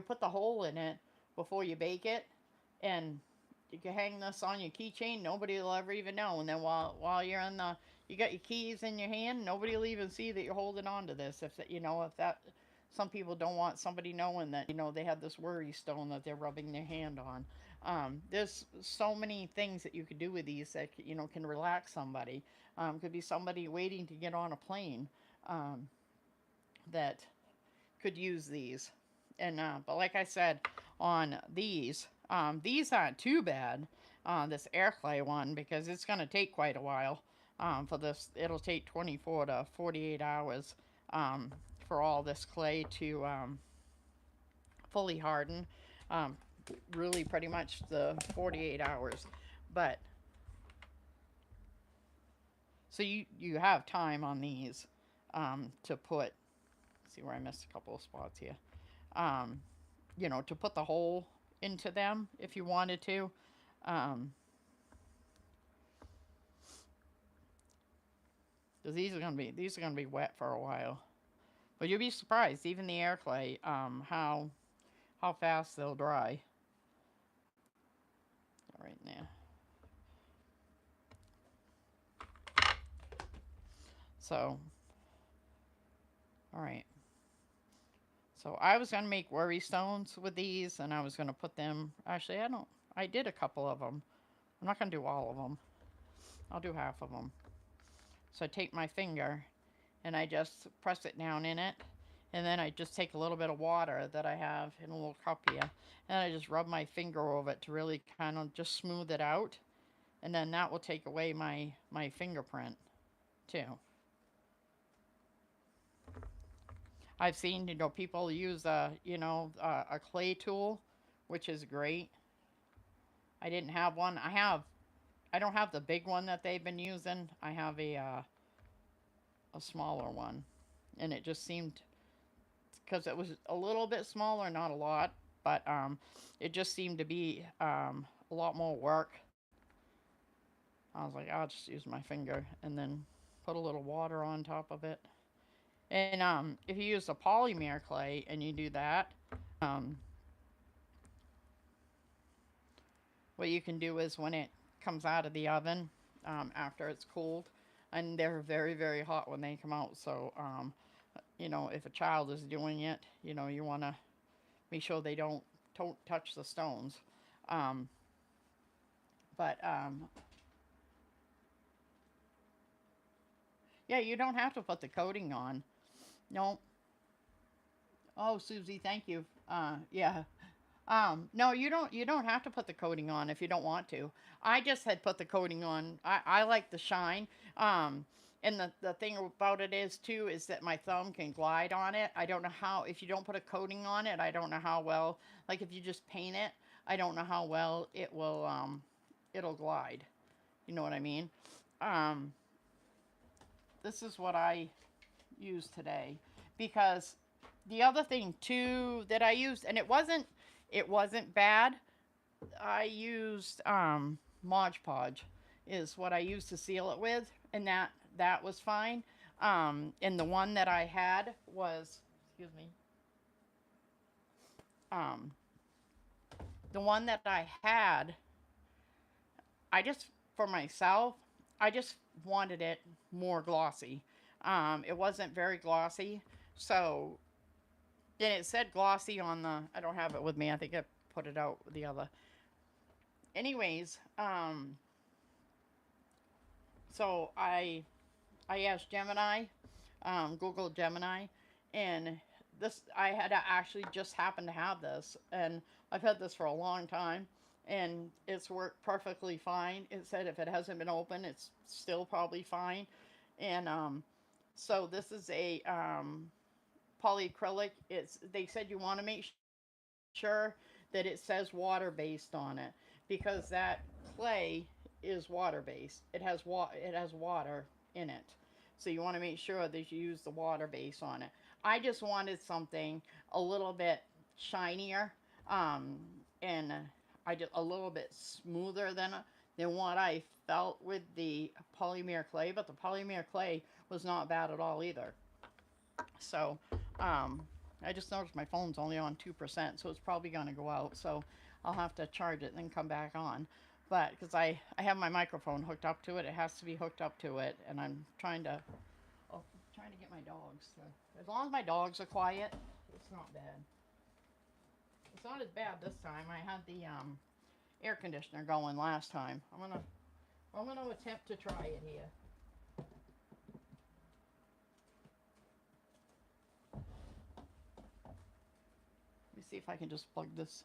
put the hole in it before you bake it, and you can hang this on your keychain. Nobody will ever even know. And then while you're in you got your keys in your hand. Nobody will even see that you're holding on to this. If that, some people don't want somebody knowing that they have this worry stone that they're rubbing their hand on. There's so many things that you could do with these that can relax somebody. Could be somebody waiting to get on a plane. Um, that could use these. And but like I said, on these aren't too bad on this air clay one, because it's going to take quite a while. For this, it'll take 24 to 48 hours um, for all this clay to fully harden. Um, really, pretty much the 48 hours. But so you have time on these to put. See where I missed a couple of spots here. Um, to put the hole into them if you wanted to. Um, because these are gonna be wet for a while. But you'll be surprised, even the air clay, how fast they'll dry. Right in there. So, all right. So I was gonna make worry stones with these, and I was gonna put them. Actually, I don't. I did a couple of them. I'm not gonna do all of them. I'll do half of them. So I take my finger and I just press it down in it. And then I just take a little bit of water that I have in a little cup here, and I just rub my finger over it to really kind of just smooth it out. And then that will take away my fingerprint too. I've seen people use a clay tool, which is great. I didn't have one. I don't have the big one that they've been using. I have a smaller one, and it just seemed, because it was a little bit smaller, not a lot, but it just seemed to be a lot more work. I was like, I'll just use my finger and then put a little water on top of it. And if you use a polymer clay and you do that, um, what you can do is when it comes out of the oven, after it's cooled, and they're very, very hot when they come out. So, if a child is doing it, you want to make sure they don't touch the stones. Um, but yeah, you don't have to put the coating on. No. Oh, Susie, thank you. Yeah. No, you don't have to put the coating on if you don't want to. I just had put the coating on. I like the shine. Um, and the thing about it is too is that my thumb can glide on it. I don't know how, if you don't put a coating on it, I don't know how well, like if you just paint it, I don't know how well it'll glide. You know what I mean? Um, this is what I used today, because the other thing too that I used, and it wasn't bad. I used Mod Podge is what I used to seal it with, and that was fine. And the one that I had was, excuse me, um, the one that I had, I just, for myself, I just wanted it more glossy. It wasn't very glossy, so, and it said glossy on the. I don't have it with me. I think I put it out with the other. Anyways, so I asked Gemini, Google Gemini, and this I had to actually just happen to have this, and I've had this for a long time, and it's worked perfectly fine. It said if it hasn't been open, it's still probably fine, and so this is a polyacrylic. It's, they said you want to make sure it's sure that it says water based on it, because that clay is water based. It has water in it. So you want to make sure that you use the water base on it. I just wanted something a little bit shinier, um, and I just a little bit smoother than what I felt with the polymer clay. But the polymer clay was not bad at all either. So, um, I just noticed my phone's only on 2%, so it's probably going to go out. So I'll have to charge it and then come back on. But because I have my microphone hooked up to it, it has to be hooked up to it, and I'm trying to get my dogs. To, as long as my dogs are quiet, it's not bad. It's not as bad this time. I had the air conditioner going last time. I'm gonna attempt to try it here. Let me see if I can just plug this.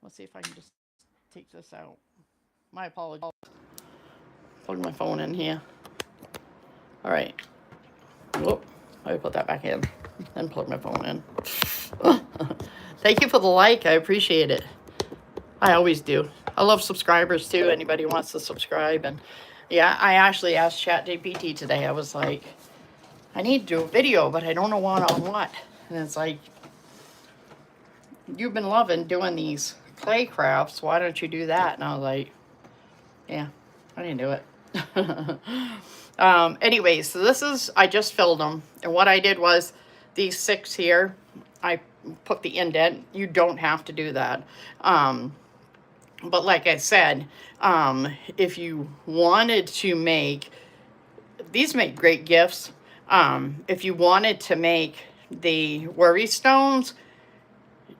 Let's see if I can just take this out. My apologies. Plug my phone in here. All right. Whoop. I put that back in. Then plug my phone in. Thank you for the like. I appreciate it. I always do. I love subscribers too. Anybody who wants to subscribe. And yeah, I actually asked ChatGPT today. I was like, I need to do a video, but I don't know what on what. And it's like, you've been loving doing these clay crafts. Why don't you do that? And I was like, yeah, I didn't do it. Anyway, so this is, I just filled them. And what I did was these 6 here, I put the indent. You don't have to do that. But like I said, if you wanted to make, these make great gifts. If you wanted to make the worry stones,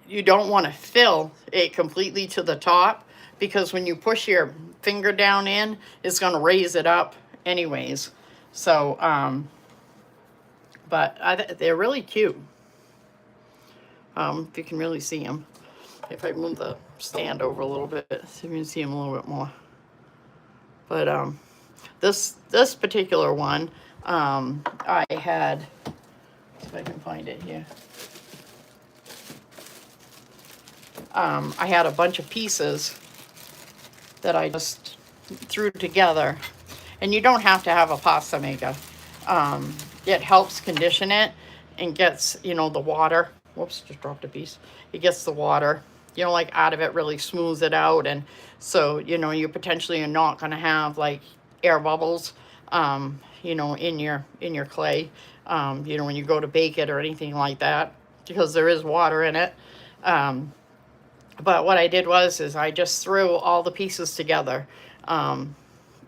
you don't want to fill it completely to the top, because when you push your finger down in, it's going to raise it up anyways. So, but they're really cute. If you can really see them. If I move the stand over a little bit, so you can see them a little bit more. But this particular one, I had, if I can find it here. I had a bunch of pieces that I just threw together. And you don't have to have a pasta maker. It helps condition it and gets, the water. Whoops, just dropped a piece. It gets the water, like out of it, really smooths it out. And so, you potentially are not going to have like air bubbles, in your clay, when you go to bake it or anything like that, because there is water in it. But what I did is I just threw all the pieces together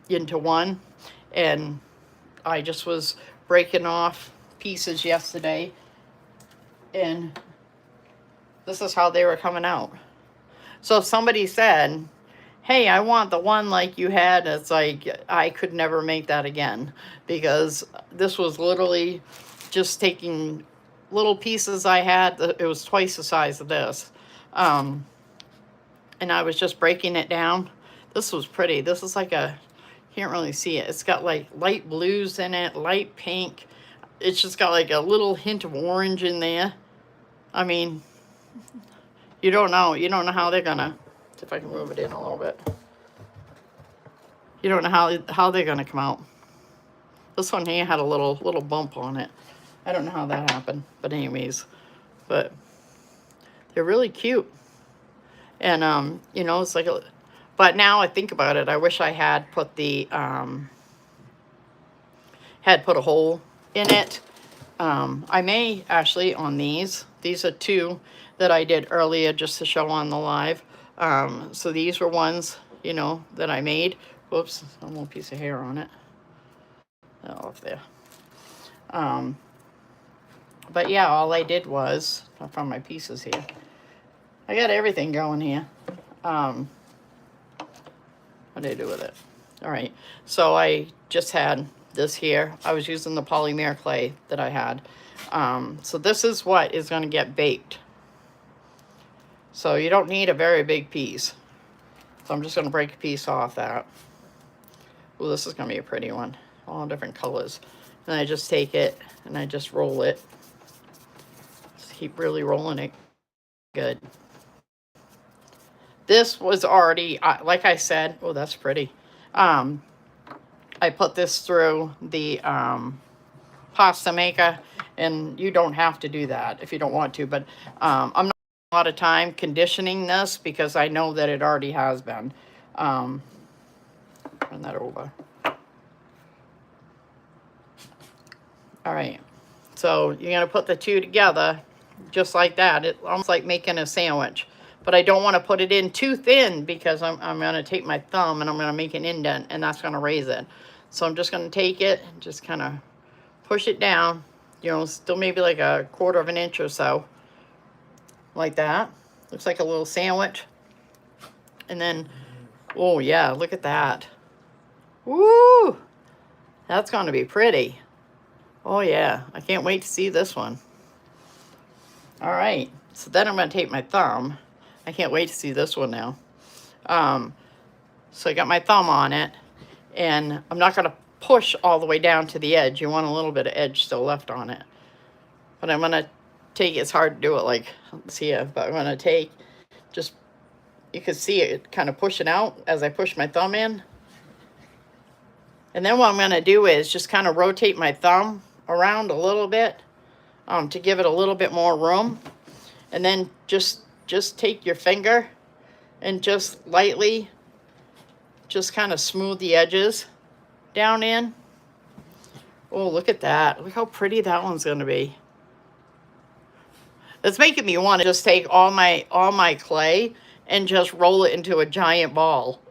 into one, and I just was breaking off pieces yesterday, and this is how they were coming out. So if somebody said, hey, I want the one like you had, it's like, I could never make that again, because this was literally just taking little pieces I had. It was twice the size of this. And I was just breaking it down. This was pretty. This is like can't really see it. It's got like light blues in it, light pink. It's just got like a little hint of orange in there. I mean, you don't know. You don't know how they're gonna, if I can move it in a little bit. You don't know how they're gonna come out. This one here had a little bump on it. I don't know how that happened, but anyways, but they're really cute. And it's like but now I think about it, I wish I had put the had put a hole in it. I may actually on these are 2 that I did earlier just to show on the live. So these were ones, that I made. Whoops, a little piece of hair on it. Off there. But yeah, all I did was, I found my pieces here. I got everything going here. What did I do with it? All right, so I just had this here. I was using the polymer clay that I had. So this is what is going to get baked. So you don't need a very big piece. So I'm just going to break a piece off that. Oh, this is going to be a pretty one. All different colors. And I just take it and I just roll it. Just keep really rolling it. good. This was already, like I said, oh, that's pretty. Um, I put this through the pasta maker, and you don't have to do that if you don't want to, but I'm not a lot of time conditioning this because I know that it already has been. Turn that over. All right, so you're gonna put the two together just like that. It's almost like making a sandwich, but I don't want to put it in too thin because I'm gonna take my thumb and I'm gonna make an indent, and that's gonna raise it. So I'm just gonna take it and just kind of push it down, you know, still maybe like a quarter of an inch or so, like that. Looks like a little sandwich. And then, oh yeah, look at that. Woo! That's gonna be pretty. Oh yeah, I can't wait to see this one. All right, so then I'm gonna take my thumb. I can't wait to see this one now. So I got my thumb on it, and I'm not gonna push all the way down to the edge. You want a little bit of edge still left on it. But I'm gonna take, it's hard to do it like here, but I'm gonna take, just, you can see it kind of pushing out as I push my thumb in. And then what I'm gonna do is just kind of rotate my thumb around a little bit to give it a little bit more room. And then just take your finger and just lightly just kind of smooth the edges down in. Oh, look at that. Look how pretty that one's going to be. It's making me want to just take all my clay and just roll it into a giant ball.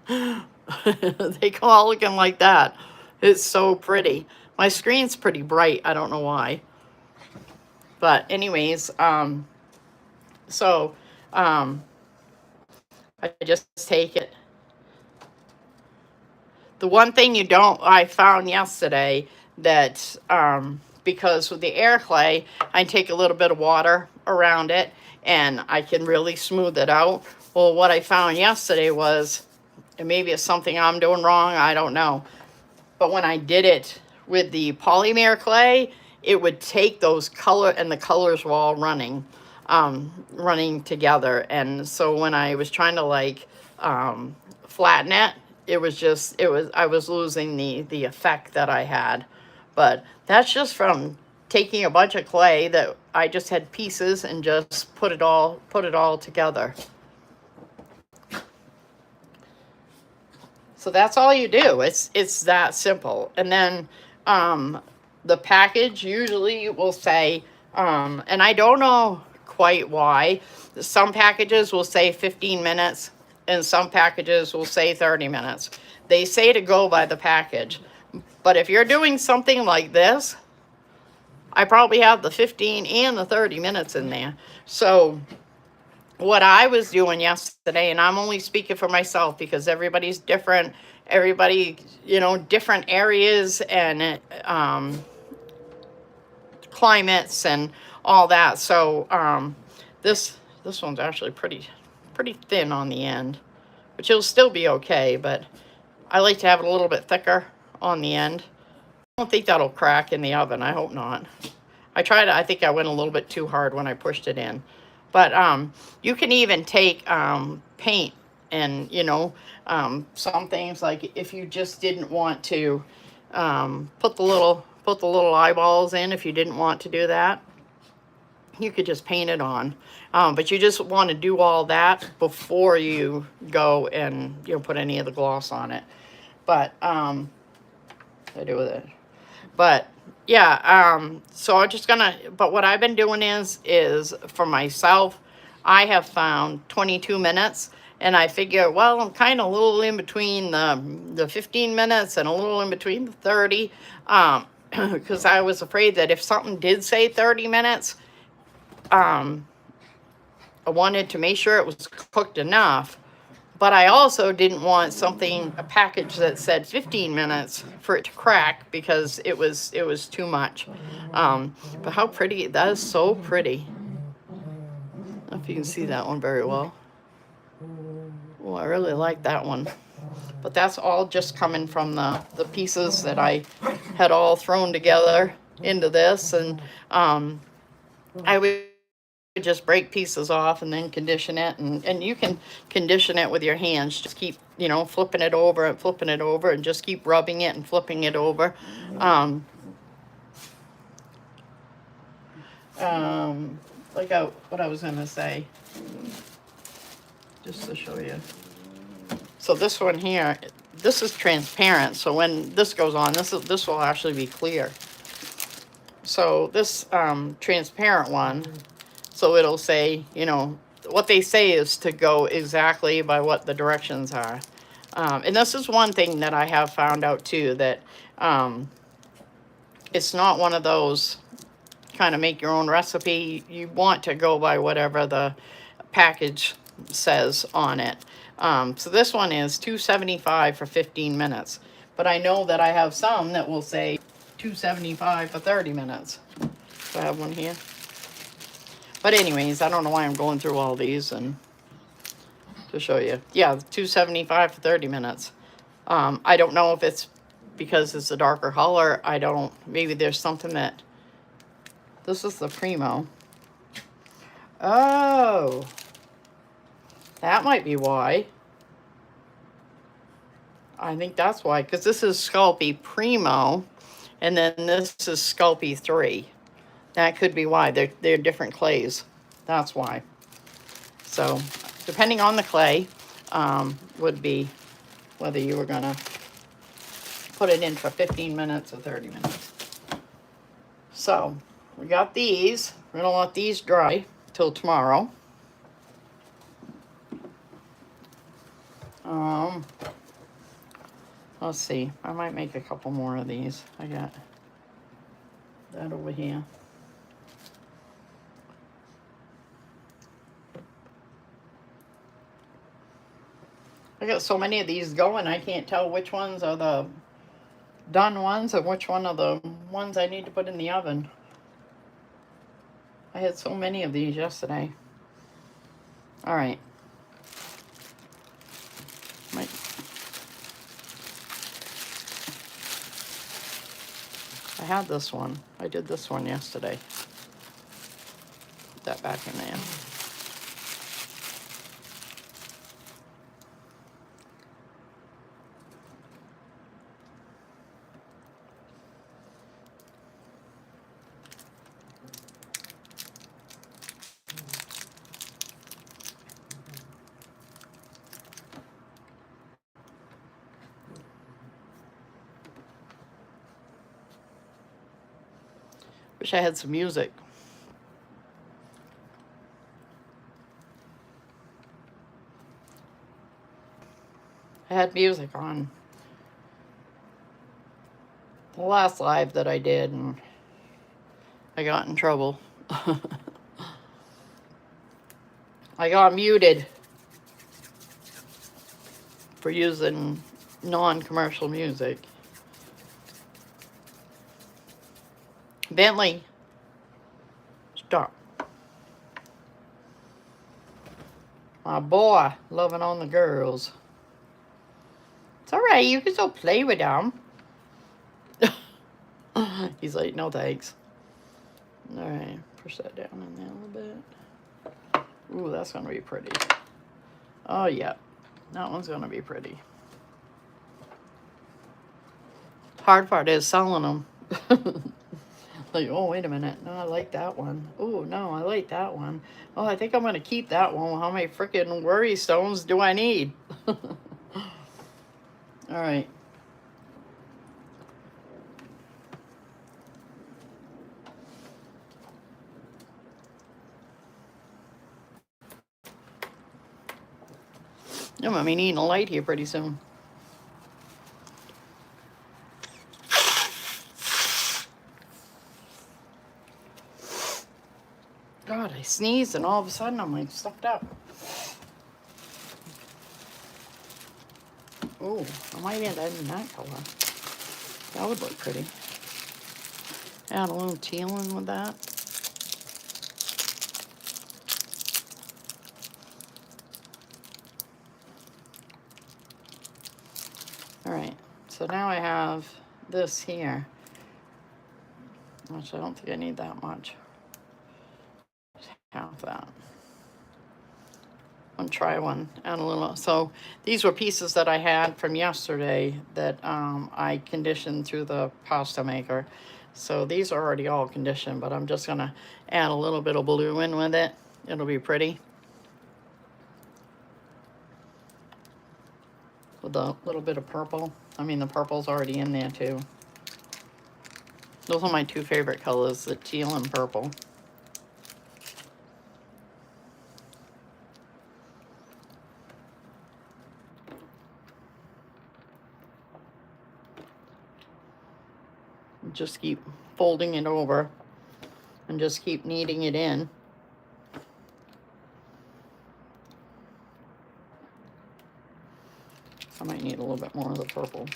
They come all looking like that. It's so pretty. My screen's pretty bright. I don't know why. But anyways, so I just take it. The one thing I found yesterday that, because with the air clay, I take a little bit of water around it and I can really smooth it out. Well, what I found yesterday was, and maybe it's something I'm doing wrong, I don't know. But when I did it with the polymer clay, it would take those and the colors were all running together. And so when I was trying to like flatten it, I was losing the effect that I had. But that's just from taking a bunch of clay that I just had pieces and just put it all together. So that's all you do. It's that simple. And then the package usually will say, and I don't know quite why, some packages will say 15 minutes and some packages will say 30 minutes. They say to go by the package. But if you're doing something like this, I probably have the 15 and the 30 minutes in there. So what I was doing yesterday, and I'm only speaking for myself because everybody's different, everybody, different areas and climates and all that. So this one's actually pretty thin on the end, which it'll still be okay, but I like to have it a little bit thicker on the end. I don't think that'll crack in the oven. I hope not. I think I went a little bit too hard when I pushed it in. But you can even take paint and, some things, like if you just didn't want to put the little eyeballs in, if you didn't want to do that, you could just paint it on. But you just want to do all that before you go and put any of the gloss on it. But I do with it. But yeah, so I'm just gonna, but what I've been doing is for myself, I have found 22 minutes, and I figure, well, I'm kind of a little in between the 15 minutes and a little in between the 30, because I was afraid that if something did say 30 minutes, I wanted to make sure it was cooked enough. But I also didn't want a package that said 15 minutes for it to crack, because it was too much. But how pretty, that is so pretty. I don't know if you can see that one very well. Oh, I really like that one. But that's all just coming from the pieces that I had all thrown together into this. And I would just break pieces off and then condition it, and you can condition it with your hands. Just keep, you know, flipping it over and flipping it over, and just keep rubbing it and flipping it over. Um, like what I was gonna say, just to show you. So this one here, this is transparent. So when this goes on, this will actually be clear. So this transparent one, so it'll say, you know, what they say is to go exactly by what the directions are. And this is one thing that I have found out too, that it's not one of those kind of make your own recipe. You want to go by whatever the package says on it. So this one is $2.75 for 15 minutes. But I know that I have some that will say $2.75 for 30 minutes. So I have one here. But anyways, I don't know why I'm going through all these and to show you. Yeah, $2.75 for 30 minutes. I don't know if it's because it's a darker color. I don't, maybe there's something that, this is the Primo. Oh, that might be why. I think that's why, because this is Sculpey Primo, and then this is Sculpey 3. That could be why. They're different clays. That's why. So, depending on the clay, would be whether you were going to put it in for 15 minutes or 30 minutes. So, we got these. We're going to let these dry till tomorrow. Let's see. I might make a couple more of these. I got that over here. I got so many of these going, I can't tell which ones are the done ones and which one are the ones I need to put in the oven. I had so many of these yesterday. All right. I had this one. I did this one yesterday. Put that back in there. Wish I had some music. I had music on the last live that I did, and I got in trouble. I got muted for using non-commercial music. Bentley, stop. My boy, loving on the girls. It's all right, you can still play with them. He's like, no thanks. All right, push that down in there a little bit. Ooh, that's gonna be pretty. Oh yeah, that one's gonna be pretty. Hard part is selling them. Like, oh, wait a minute. No, I like that one. Oh, no, I like that one. Oh, I think I'm going to keep that one. How many freaking worry stones do I need? All right. I'm going to be needing a light here pretty soon. God, I sneezed and all of a sudden I'm like stuffed up. Oh, I might end up in that color. That would look pretty. Add a little teal in with that. All right, so now I have this here, which I don't think I need that much. half that. One try one, add a little. So these were pieces that I had from yesterday that I conditioned through the pasta maker. So these are already all conditioned, but I'm just gonna add a little bit of blue in with it. It'll be pretty. With a little bit of purple. I mean, the purple's already in there too. Those are my two favorite colors, the teal and purple. Just keep folding it over and just keep kneading it in. I might need a little bit more of the purple.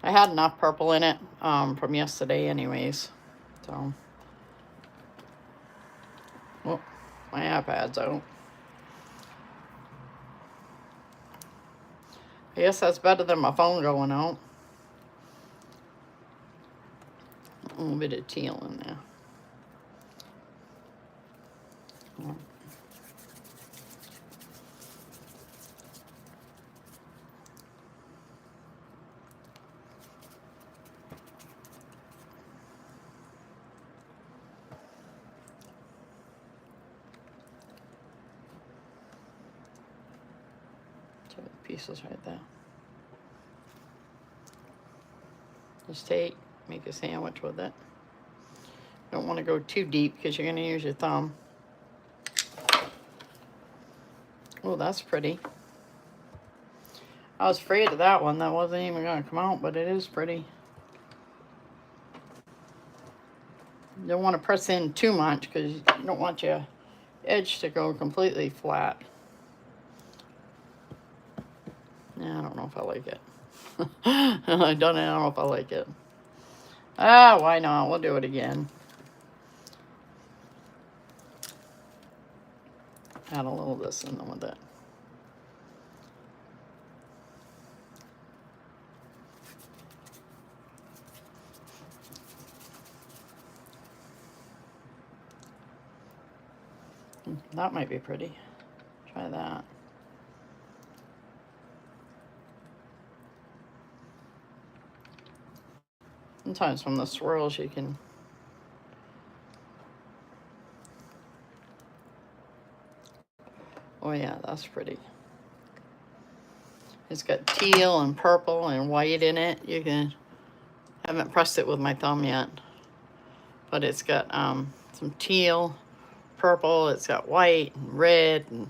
I had enough purple in it from yesterday anyways. So, oh, my iPad's out. I guess that's better than my phone going out. A little bit of teal in there. Oh. Pieces right there. Just make a sandwich with it. Don't want to go too deep because you're going to use your thumb. Oh, that's pretty. I was afraid of that one. That wasn't even going to come out, but it is pretty. You don't want to press in too much because you don't want your edge to go completely flat. Yeah, I don't know if I like it. I don't know if I like it. Ah, why not? We'll do it again. Add a little of this in with it. That might be pretty. Try that. Sometimes from the swirls you can... Oh yeah, that's pretty. It's got teal and purple and white in it. You can... haven't pressed it with my thumb yet. But it's got some teal, purple, it's got white and red and...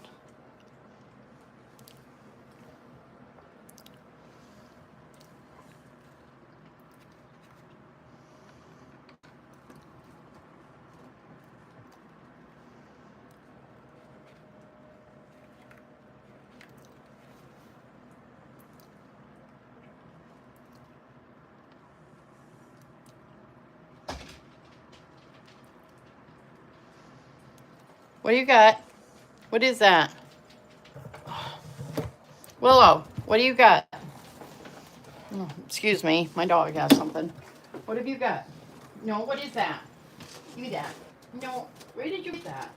What do you got? What is that? Willow, what do you got? Oh, excuse me, my dog has something. What have you got? No, what is that? Give me that. No, where did you get that?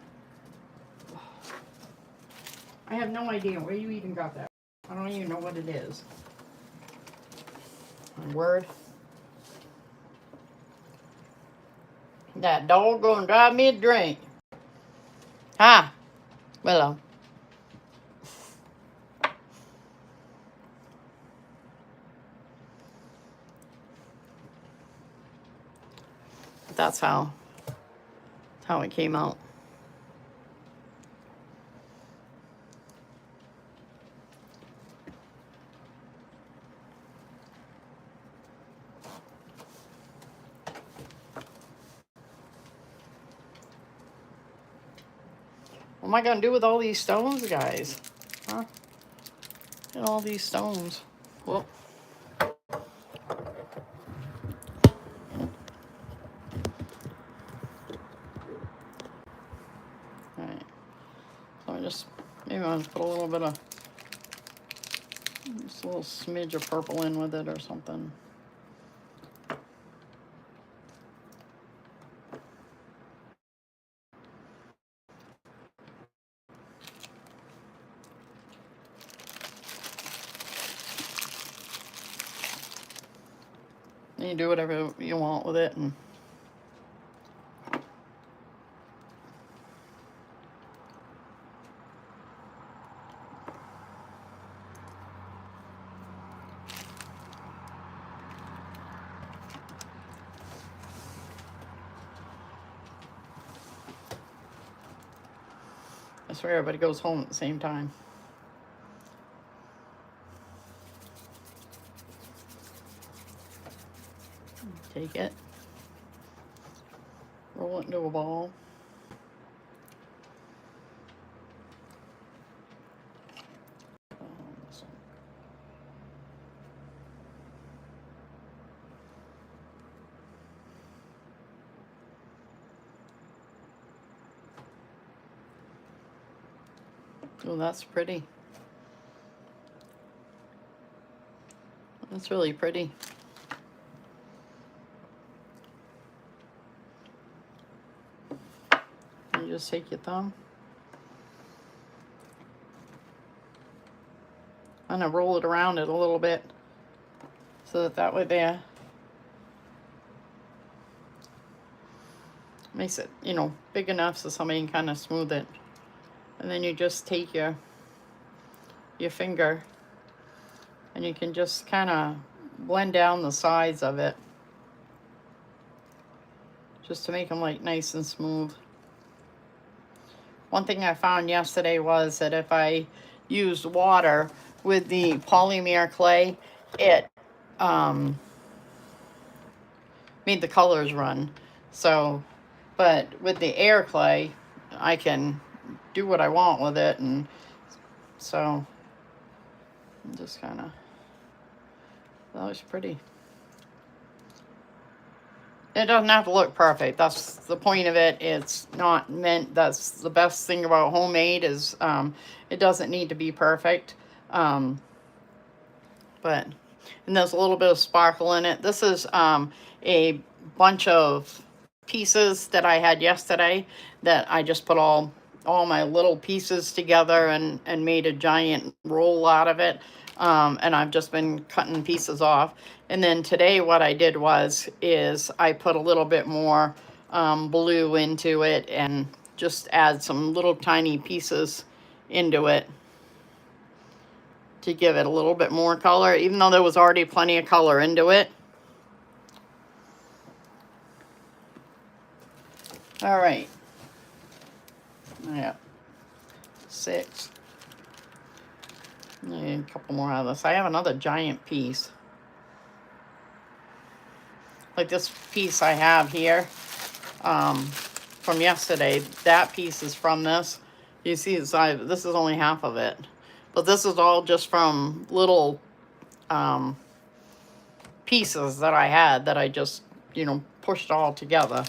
I have no idea where you even got that. I don't even know what it is. My word. That dog gonna drive me a drink. Hi, Willow. That's how it came out. What am I gonna do with all these stones, guys? Huh? Look at all these stones. Whoop. Alright. So I just, maybe I'll put a little bit of, just a little smidge of purple in with it or something. You do whatever you want with it, and I swear everybody goes home at the same time. Take it, roll it into a ball. Oh, that's pretty. That's really pretty. You just take your thumb and I roll it around it a little bit so that way there makes it, you know, big enough so somebody can kind of smooth it. And then you just take your finger and you can just kind of blend down the sides of it just to make them like nice and smooth. One thing I found yesterday was that if I used water with the polymer clay, it made the colors run. So, but with the air clay, I can do what I want with it, and so just kind of, that was pretty. It doesn't have to look perfect. That's the point of it. It's not meant, that's the best thing about homemade is it doesn't need to be perfect. But, and there's a little bit of sparkle in it. This is a bunch of pieces that I had yesterday that I just put all my little pieces together and made a giant roll out of it. And I've just been cutting pieces off. And then today what I did is I put a little bit more blue into it and just add some little tiny pieces into it to give it a little bit more color, even though there was already plenty of color into it. All right. Yeah. 6. Need a couple more out of this. I have another giant piece. Like this piece I have here from yesterday. That piece is from this. You see the size. This is only half of it. But this is all just from little pieces that I had that I just, you know, pushed all together.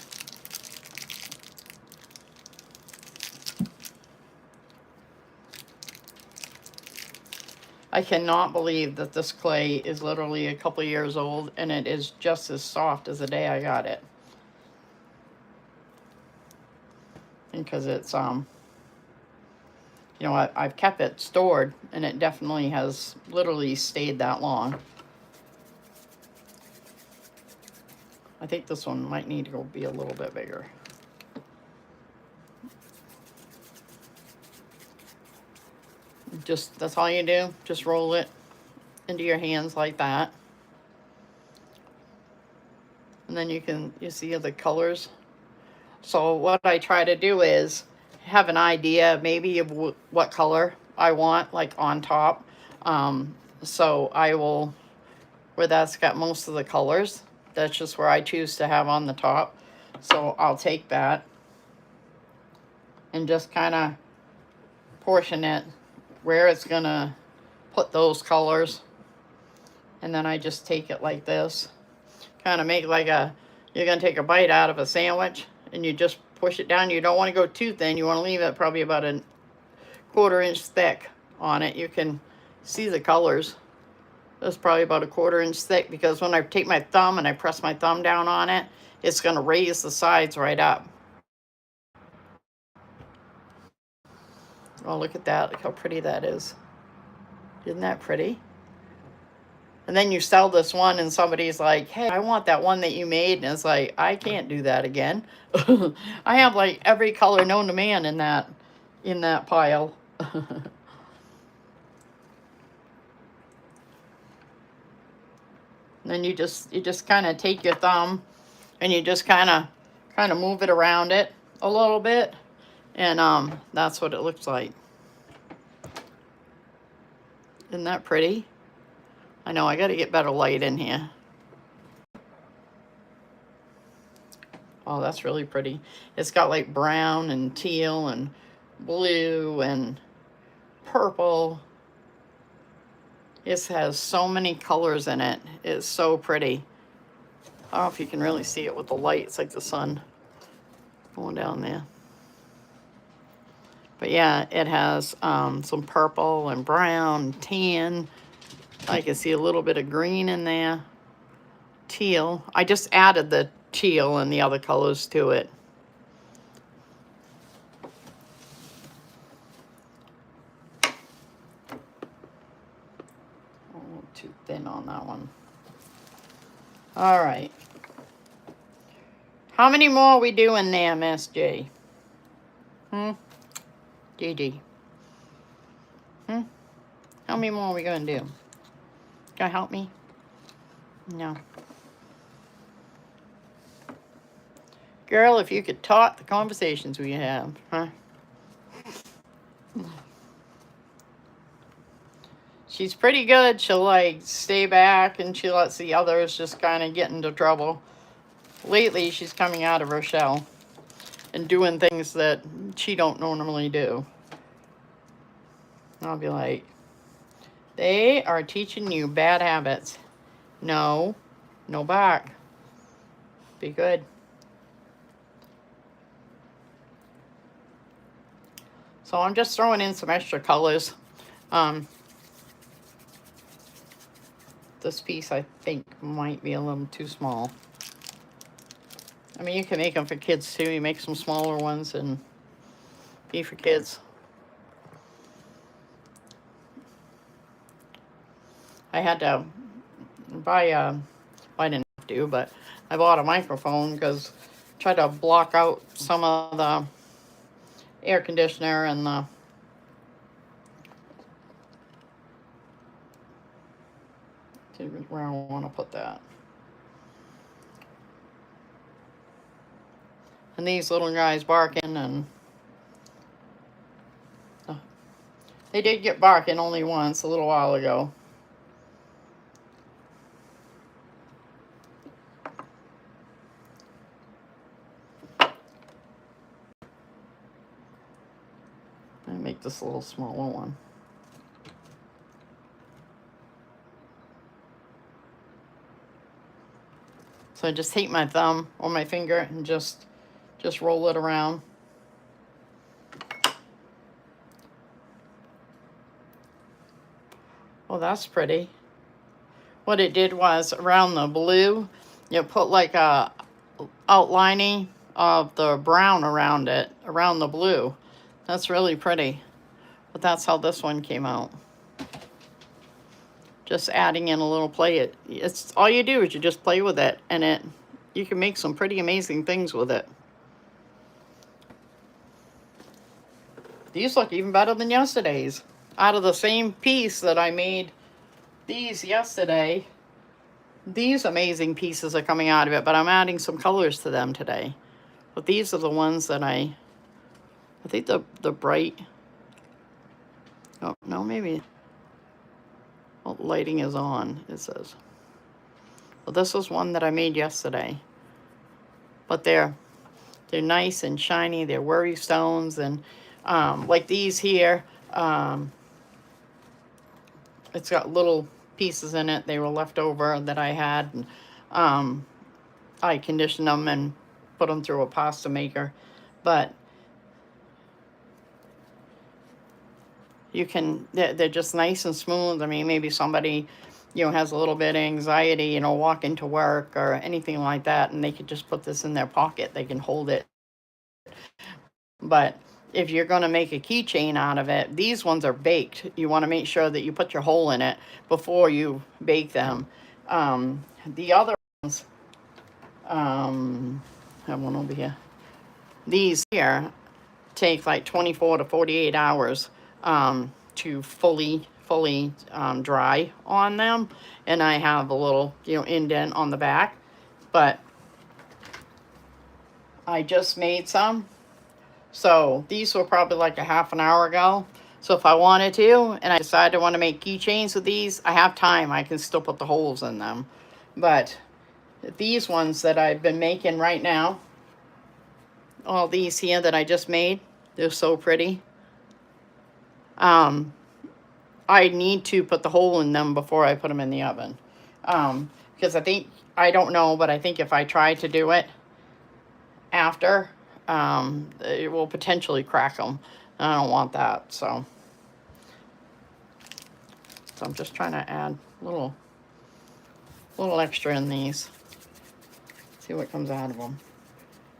I cannot believe that this clay is literally a couple years old and it is just as soft as the day I got it. Because it's, you know, I've kept it stored and it definitely has literally stayed that long. I think this one might need to go be a little bit bigger. Just, that's all you do. Just roll it into your hands like that. And then you see the colors. So what I try to do is have an idea maybe of what color I want, like on top. So I will, where that's got most of the colors, that's just where I choose to have on the top. So I'll take that and just kind of portion it where it's gonna put those colors. And then I just take it like this. Kind of make like you're gonna take a bite out of a sandwich and you just push it down. You don't want to go too thin. You want to leave it probably about a 1/4 inch thick on it. You can see the colors. That's probably about a 1/4 inch thick, because when I take my thumb and I press my thumb down on it, it's going to raise the sides right up. Oh, look at that. Look how pretty that is. Isn't that pretty? And then you sell this one and somebody's like, hey, I want that one that you made. And it's like, I can't do that again. I have like every color known to man in that pile. Then you just kind of take your thumb and you just kind of move it around it a little bit, and that's what it looks like. Isn't that pretty? I know I got to get better light in here. Oh, that's really pretty. It's got like brown and teal and blue and purple. It has so many colors in it. It's so pretty. I don't know if you can really see it with the light. It's like the sun going down there. But yeah, it has some purple and brown, tan. I can see a little bit of green in there. Teal. I just added the teal and the other colors to it. A little too thin on that one. All right. How many more are we doing there, Miss J? GG. How many more are we going to do? Can you help me? No. Girl, if you could talk the conversations we have, huh? She's pretty good. She'll like stay back and she lets the others just kind of get into trouble. Lately, she's coming out of her shell and doing things that she don't normally do. I'll be like, they are teaching you bad habits. No, no back. Be good. So I'm just throwing in some extra colors. This piece I think might be a little too small. I mean, you can make them for kids too. You make some smaller ones and be for kids. I had to buy I didn't have to, but I bought a microphone because I tried to block out some of the air conditioner and the where I want to put that. And these little guys barking, and they did get barking only once a little while ago. I make this a little smaller one. So I just take my thumb or my finger and just roll it around. Oh, that's pretty. What it did was around the blue, you put like a outlining of the brown around it, around the blue. That's really pretty. But that's how this one came out. Just adding in a little play. It's all you do is you just play with it, and you can make some pretty amazing things with it. These look even better than yesterday's. Out of the same piece that I made these yesterday, these amazing pieces are coming out of it, but I'm adding some colors to them today. But these are the ones that I think the bright, oh, no, maybe, well, lighting is on, it says. Well, this was one that I made yesterday. But they're nice and shiny. They're worry stones, and like these here, it's got little pieces in it. They were left over that I had, and I conditioned them and put them through a pasta maker. But you can, they're just nice and smooth. I mean, maybe somebody, has a little bit of anxiety, walking to work or anything like that, and they could just put this in their pocket. They can hold it. But if you're going to make a keychain out of it, these ones are baked. You want to make sure that you put your hole in it before you bake them. The other ones, I have one over here. These here take like 24 to 48 hours to fully dry on them. And I have a little, indent on the back. But I just made some. So these were probably like a half an hour ago. So if I wanted to, and I decided I want to make keychains with these, I have time. I can still put the holes in them. But these ones that I've been making right now, all these here that I just made, they're so pretty. I need to put the hole in them before I put them in the oven. Because I don't know, but I think if I try to do it after, it will potentially crack them. I don't want that, so I'm just trying to add a little extra in these. See what comes out of them.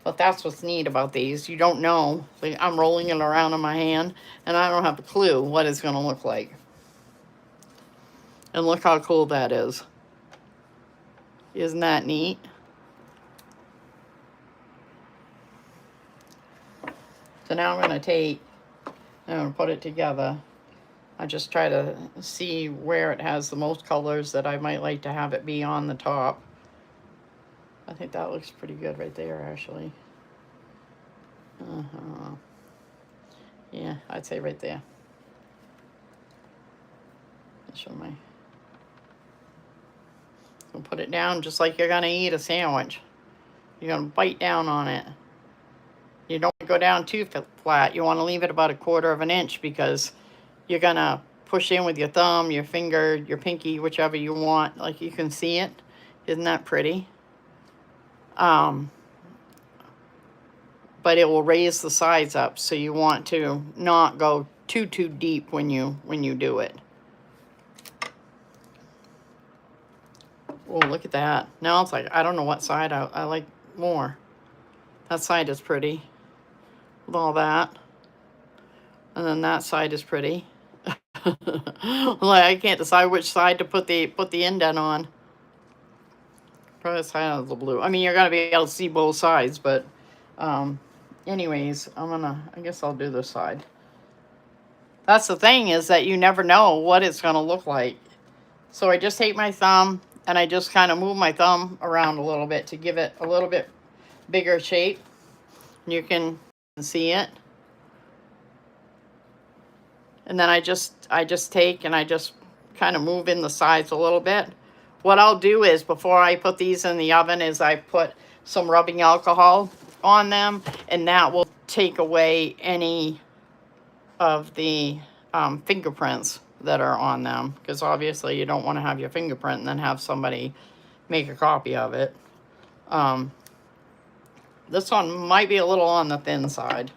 But that's what's neat about these. You don't know. Like, I'm rolling it around in my hand, and I don't have a clue what it's going to look like. And look how cool that is. Isn't that neat? So now I'm going to put it together. I just try to see where it has the most colors that I might like to have it be on the top. I think that looks pretty good right there, actually. Yeah, I'd say right there. Show my... I'll put it down just like you're going to eat a sandwich. You're going to bite down on it. You don't go down too flat. You want to leave it about 1/4 of an inch because you're going to push in with your thumb, your finger, your pinky, whichever you want. Like you can see it. Isn't that pretty? But it will raise the sides up. So you want to not go too deep when you do it. Oh, look at that. Now it's like, I don't know what side I like more. That side is pretty. With all that. And then that side is pretty. Like, I can't decide which side to put the indent on. Probably the side of the blue. I mean, you're going to be able to see both sides, but anyways, I guess I'll do this side. That's the thing, is that you never know what it's going to look like. So I just take my thumb and I just kind of move my thumb around a little bit to give it a little bit bigger shape. You can see it. And then I just take and I just kind of move in the sides a little bit. What I'll do is, before I put these in the oven, is I put some rubbing alcohol on them, and that will take away any of the fingerprints that are on them, because obviously you don't want to have your fingerprint and then have somebody make a copy of it. This one might be a little on the thin side,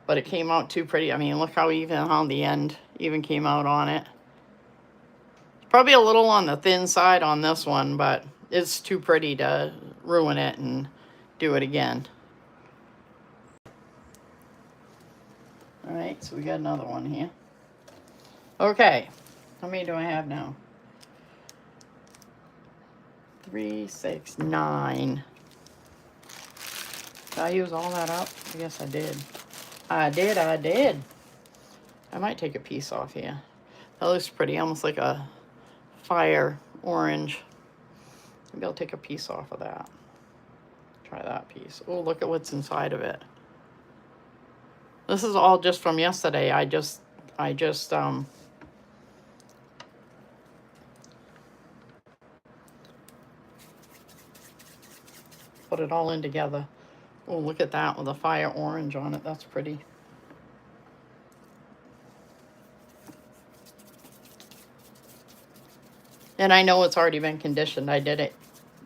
but it came out too pretty. I mean, look how the end even came out on it. Probably a little on the thin side on this one, but it's too pretty to ruin it and do it again. All right, so we got another one here. Okay, how many do I have now? 3, 6, 9. Did I use all that up? I guess I did. I did. I might take a piece off here. That looks pretty, almost like a fire orange. Maybe I'll take a piece off of that. Try that piece. Oh, look at what's inside of it. This is all just from yesterday. I just put it all in together. Oh, look at that with a fire orange on it. That's pretty. And I know it's already been conditioned. I did it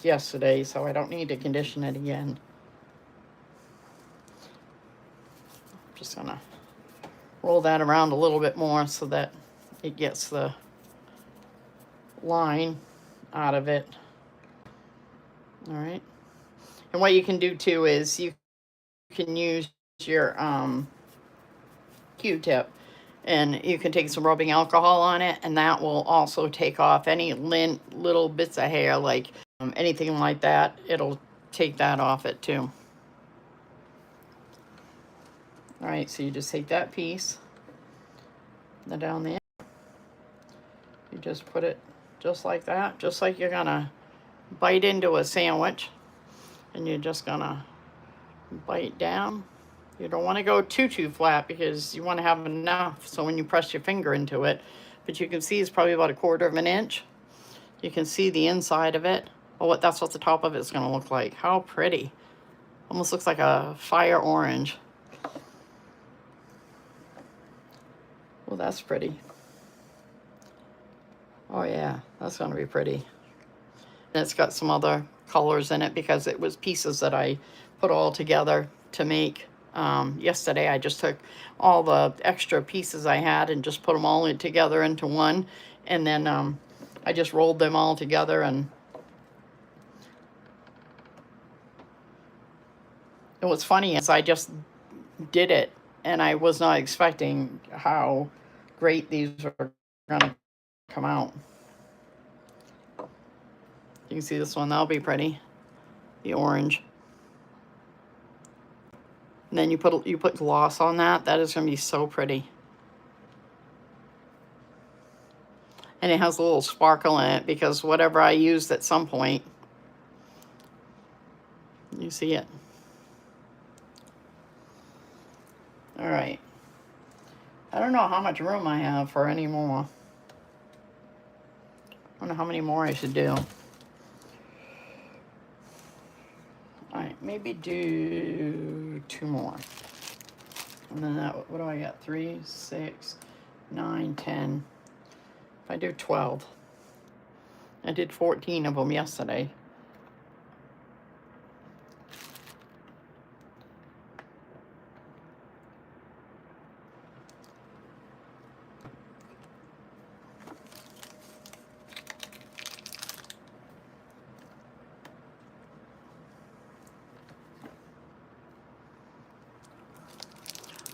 yesterday, so I don't need to condition it again. I'm just gonna roll that around a little bit more so that it gets the line out of it. All right. And what you can do too is you can use your Q-tip, and you can take some rubbing alcohol on it, and that will also take off any little bits of hair, like anything like that. It'll take that off it too. All right, so you just take that piece down there. You just put it just like that, just like you're gonna bite into a sandwich, and you're just gonna bite down. You don't want to go too flat because you want to have enough so when you press your finger into it, but you can see it's probably about 1/4 of an inch. You can see the inside of it. Oh, that's what the top of it's going to look like. How pretty. Almost looks like a fire orange. Well, that's pretty. Oh yeah, that's going to be pretty. And it's got some other colors in it because it was pieces that I put all together to make. Yesterday I just took all the extra pieces I had and just put them all together into one, and then I just rolled them all together, and what's funny is I just did it and I was not expecting how great these are gonna come out. You can see this one, that'll be pretty, the orange. And then you put gloss on that. That is going to be so pretty. And it has a little sparkle in it because whatever I used at some point, you see it. All right. I don't know how much room I have for any more. I don't know how many more I should do. All right, maybe do 2 more. And then that, what do I got? 3, 6, 9, 10. If I do 12. I did 14 of them yesterday.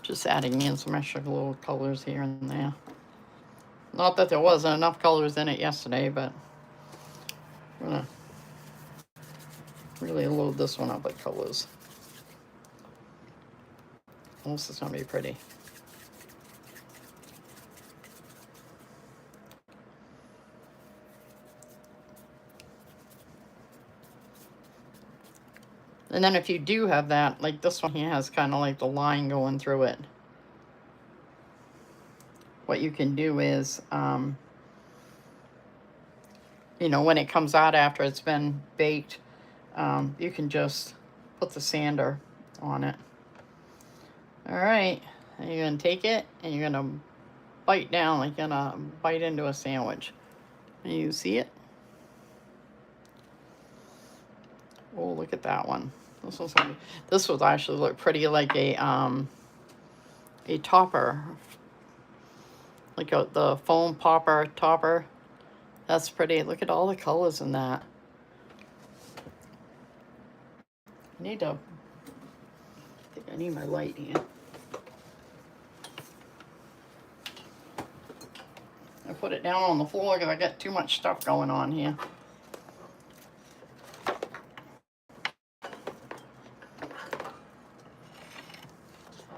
Just adding in some extra little colors here and there. Not that there wasn't enough colors in it yesterday, but I'm gonna really load this one up with colors. This is gonna be pretty. And then if you do have that, like this one here has kind of like the line going through it. What you can do is, you know, when it comes out after it's been baked, you can just put the sander on it. All right, and you're gonna take it and you're gonna bite down like you're gonna bite into a sandwich. And you see it? Oh, look at that one. This would actually look pretty like a topper, like the foam popper topper. That's pretty. Look at all the colors in that. I think I need my light here. I put it down on the floor because I got too much stuff going on here.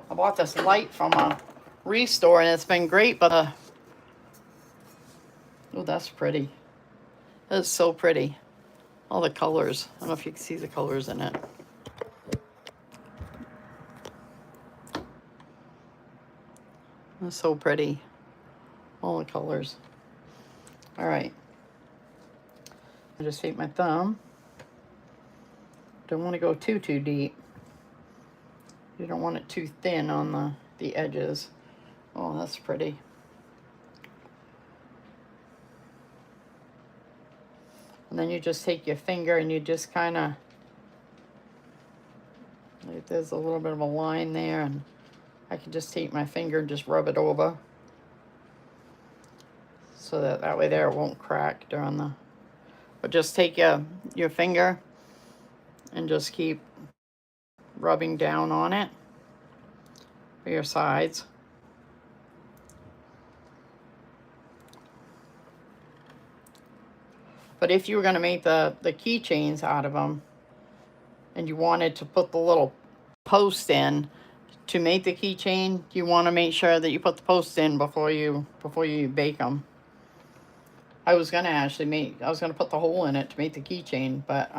I bought this light from a Restore and it's been great, but oh, that's pretty. That's so pretty. All the colors. I don't know if you can see the colors in it. That's so pretty. All the colors. All right. I just take my thumb. Don't want to go too deep. You don't want it too thin on the edges. Oh, that's pretty. And then you just take your finger and you just kind of, like there's a little bit of a line there, and I can just take my finger and just rub it over. So that way there it won't crack during the, but just take your finger and just keep rubbing down on it for your sides. But if you were going to make the keychains out of them, and you wanted to put the little post in to make the keychain, you want to make sure that you put the post in before you bake them. I was going to put the hole in it to make the keychain, but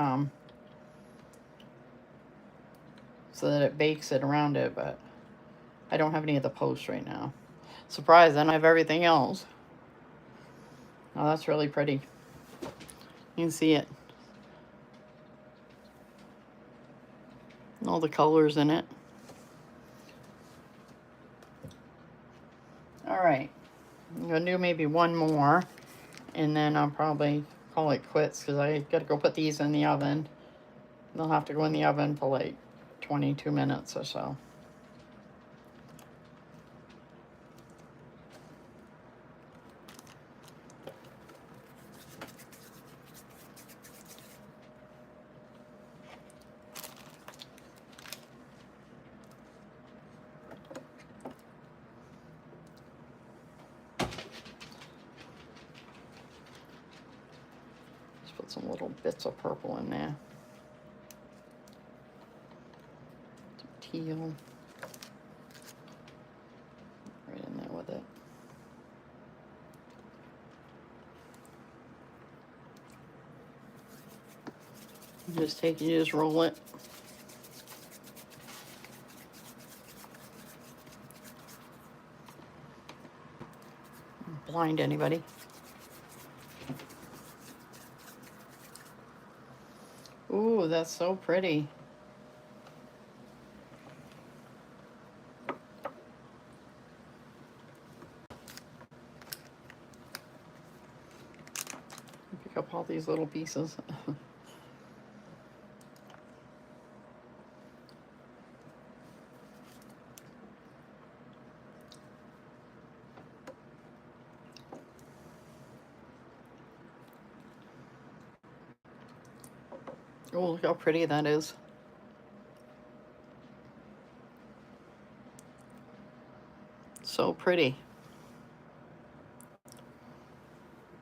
so that it bakes it around it, but I don't have any of the posts right now. Surprised, then I have everything else. Oh, that's really pretty. You can see it. All the colors in it. All right. I'm going to do maybe one more, and then I'll probably call it quits because I got to go put these in the oven. They'll have to go in the oven for like 22 minutes or so. Put some little bits of purple in there. Some teal. Right in there with it. You just roll it. Blind anybody. Ooh, that's so pretty. Pick up all these little pieces. Oh, look how pretty that is. So pretty.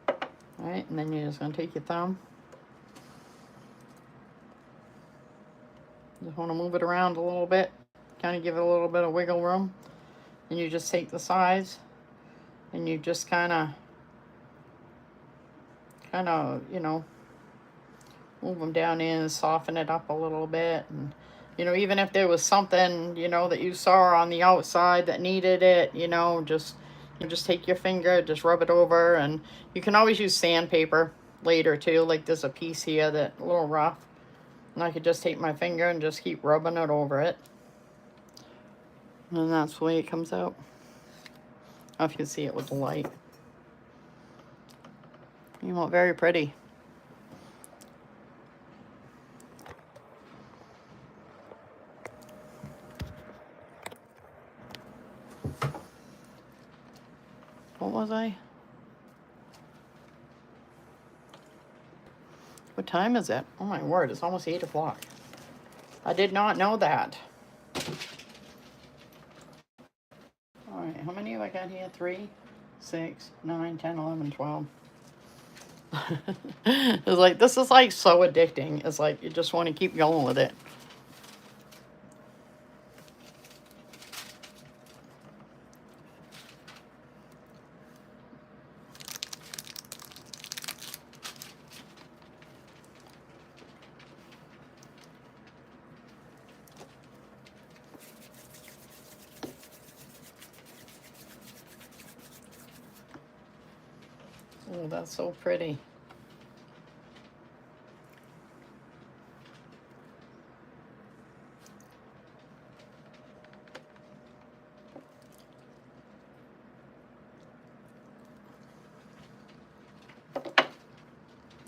All right, and then you're just going to take your thumb. Just want to move it around a little bit. Kind of give it a little bit of wiggle room. And you just take the sides and you just kind of, you know, move them down in and soften it up a little bit. And, you know, even if there was something, you know, that you saw on the outside that needed it, you know, just take your finger, just rub it over. And you can always use sandpaper later too. Like there's a piece here that's a little rough. And I could just take my finger and just keep rubbing it over it. And that's the way it comes out. I don't know if you can see it with the light. You know, very pretty. What was I? What time is it? Oh my word, it's almost 8 o'clock. I did not know that. All right, how many have I got here? 3, 6, 9, 10, 11, 12. It's like, this is like so addicting. It's like you just want to keep going with it. Oh, that's so pretty.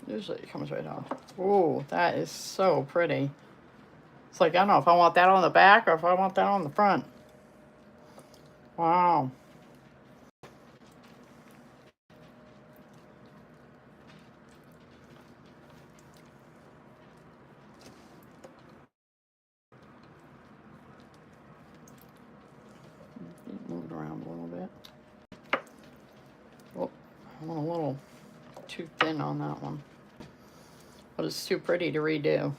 Usually it comes right off. Oh, that is so pretty. It's like, I don't know if I want that on the back or if I want that on the front. Wow. Move it around a little bit. Oh, I want a little too thin on that one. but it's too pretty to redo.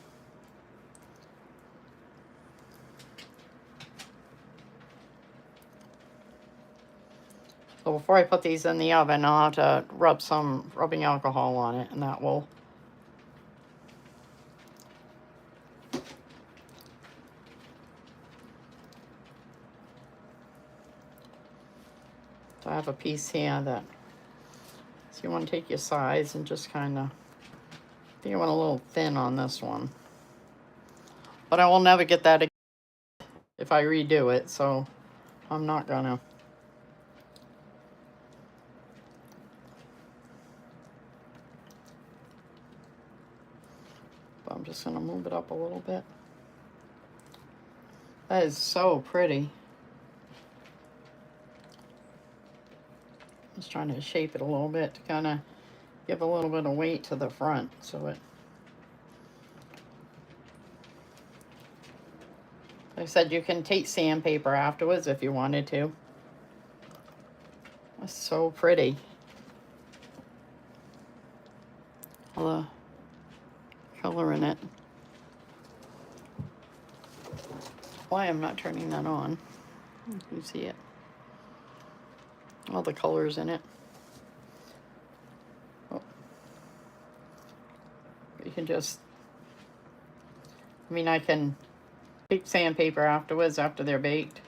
So before I put these in the oven, I'll have to rub some rubbing alcohol on it, and that will I have a piece here that, so you want to take your size and just kind of, I think I went a little thin on this one. But I will never get that again if I redo it, so I'm not gonna. But I'm just gonna move it up a little bit. That is so pretty. Just trying to shape it a little bit to kind of give a little bit of weight to the front, so it, like I said, you can take sandpaper afterwards if you wanted to. That's so pretty. All the color in it. Why I'm not turning that on? You see it. All the colors in it. Oh. You can just, I mean, I can take sandpaper afterwards after they're baked.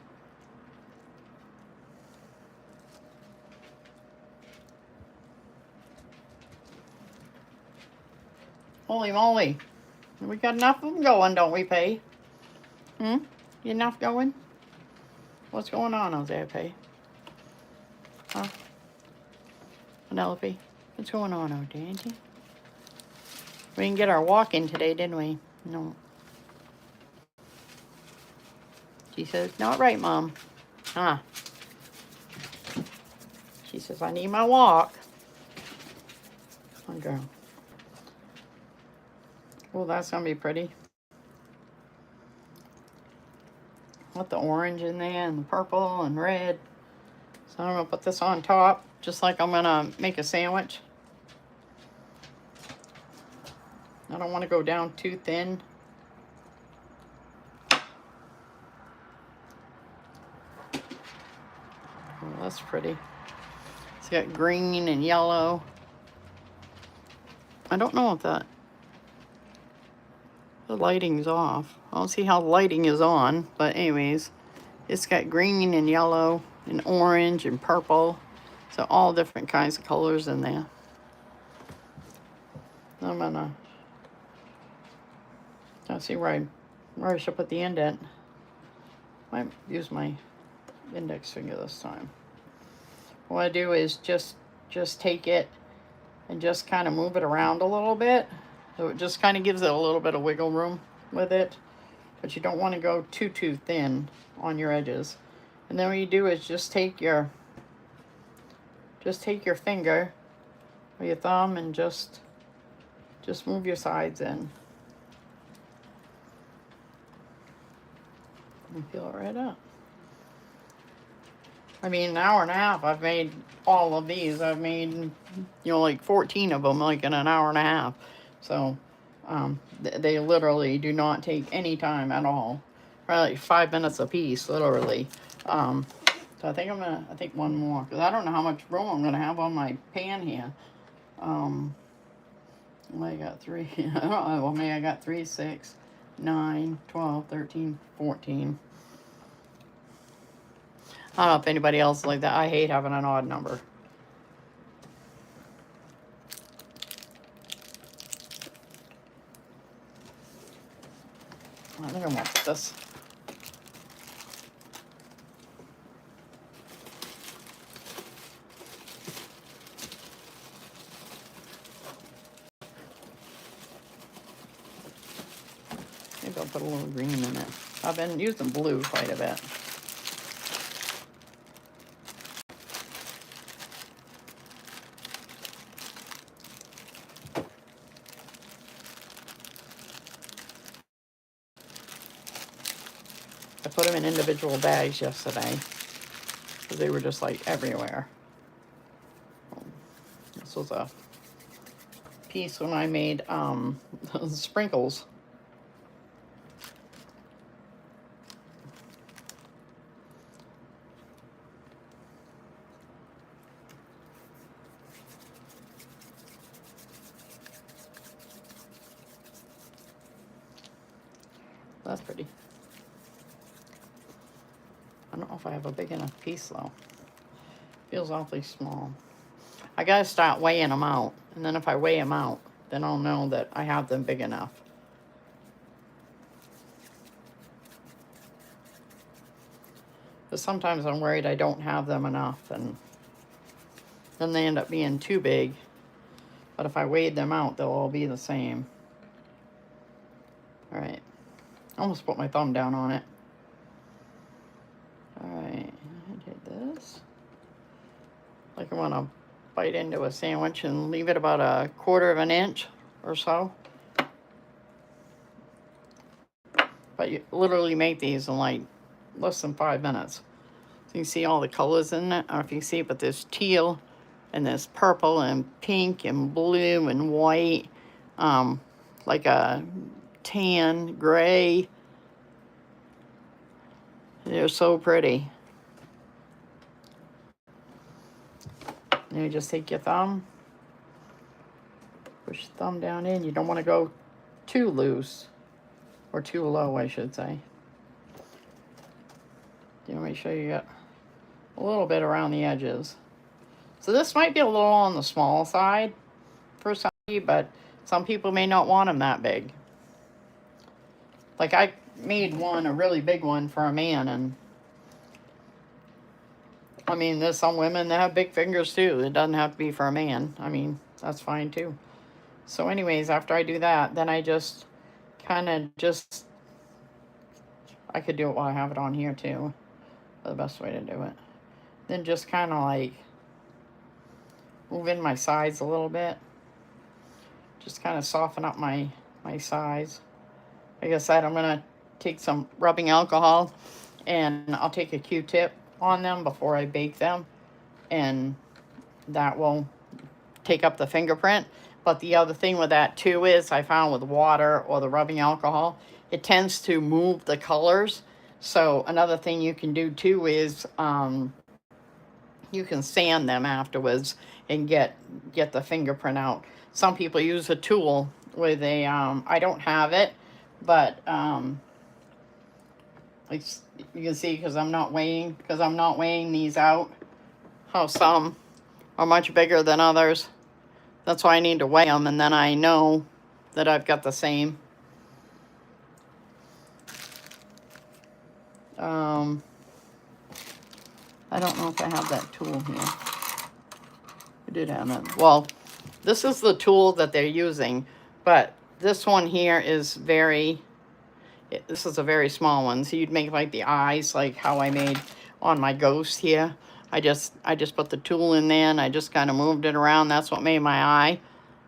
Holy moly. We got enough of them going, don't we, Pay? Enough going? What's going on out there, Pay? Huh? Penelope? What's going on out there, Auntie? We didn't get our walk in today, didn't we? No. She says, not right, Mom. Huh? She says, I need my walk. Oh, girl. Oh, that's going to be pretty. With the orange in there and the purple and red. So I'm going to put this on top, just like I'm going to make a sandwich. I don't want to go down too thin. Oh, that's pretty. It's got green and yellow. I don't know if the lighting's off. I don't see how the lighting is on, but anyways, it's got green and yellow and orange and purple. So all different kinds of colors in there. I'm gonna see where I should put the indent. Might use my index finger this time. What I do is just take it and just kind of move it around a little bit. So it just kind of gives it a little bit of wiggle room with it. But you don't want to go too thin on your edges. And then what you do is just take your finger or your thumb and just move your sides in. And peel it right up. I mean, an hour and a half, I've made all of these. I've made, like 14 of them, like in an hour and a half. So, they literally do not take any time at all. Probably like 5 minutes a piece, literally. So I think I'm gonna, one more, because I don't know how much room I'm gonna have on my pan here. I got 3, I don't know, well, maybe I got 3, 6, 9, 12, 13, 14. I don't know if anybody else is like that. I hate having an odd number. I think I'm gonna put this. Maybe I'll put a little green in it. I've been using blue quite a bit. I put them in individual bags yesterday because they were just like everywhere. This was a piece when I made sprinkles. That's pretty. I don't know if I have a big enough piece though. Feels awfully small. I gotta start weighing them out, and then if I weigh them out, then I'll know that I have them big enough. But sometimes I'm worried I don't have them enough, and then they end up being too big. But if I weighed them out, they'll all be the same. All right. I almost put my thumb down on it. All right. I did this. Like I want to bite into a sandwich and leave it about a 1/4 of an inch or so. But you literally make these in like less than 5 minutes. So you can see all the colors in it. I don't know if you can see it, but there's teal and there's purple and pink and blue and white, like a tan, gray. They're so pretty. And you just take your thumb, push the thumb down in. You don't want to go too loose, or too low, I should say. You want to make sure you get a little bit around the edges. So this might be a little on the small side for somebody, but some people may not want them that big. Like I made one, a really big one for a man, and I mean, there's some women that have big fingers too. It doesn't have to be for a man. I mean, that's fine too. So anyways, after I do that, then I just kind of just, I could do it while I have it on here too. The best way to do it. Then just kind of like move in my sides a little bit. Just kind of soften up my sides. Like I said, I'm going to take some rubbing alcohol and I'll take a Q-tip on them before I bake them. And that will take up the fingerprint. But the other thing with that too is I found with water or the rubbing alcohol, it tends to move the colors. So another thing you can do too is you can sand them afterwards and get the fingerprint out. Some people use a tool with a, I don't have it, but like you can see because I'm not weighing these out, how some are much bigger than others. That's why I need to weigh them, and then I know that I've got the same. I don't know if I have that tool here. I did have it. Well, this is the tool that they're using, but this one here is this is a very small one. So you'd make like the eyes, like how I made on my ghost here. I just put the tool in there and I just kind of moved it around. That's what made my eye.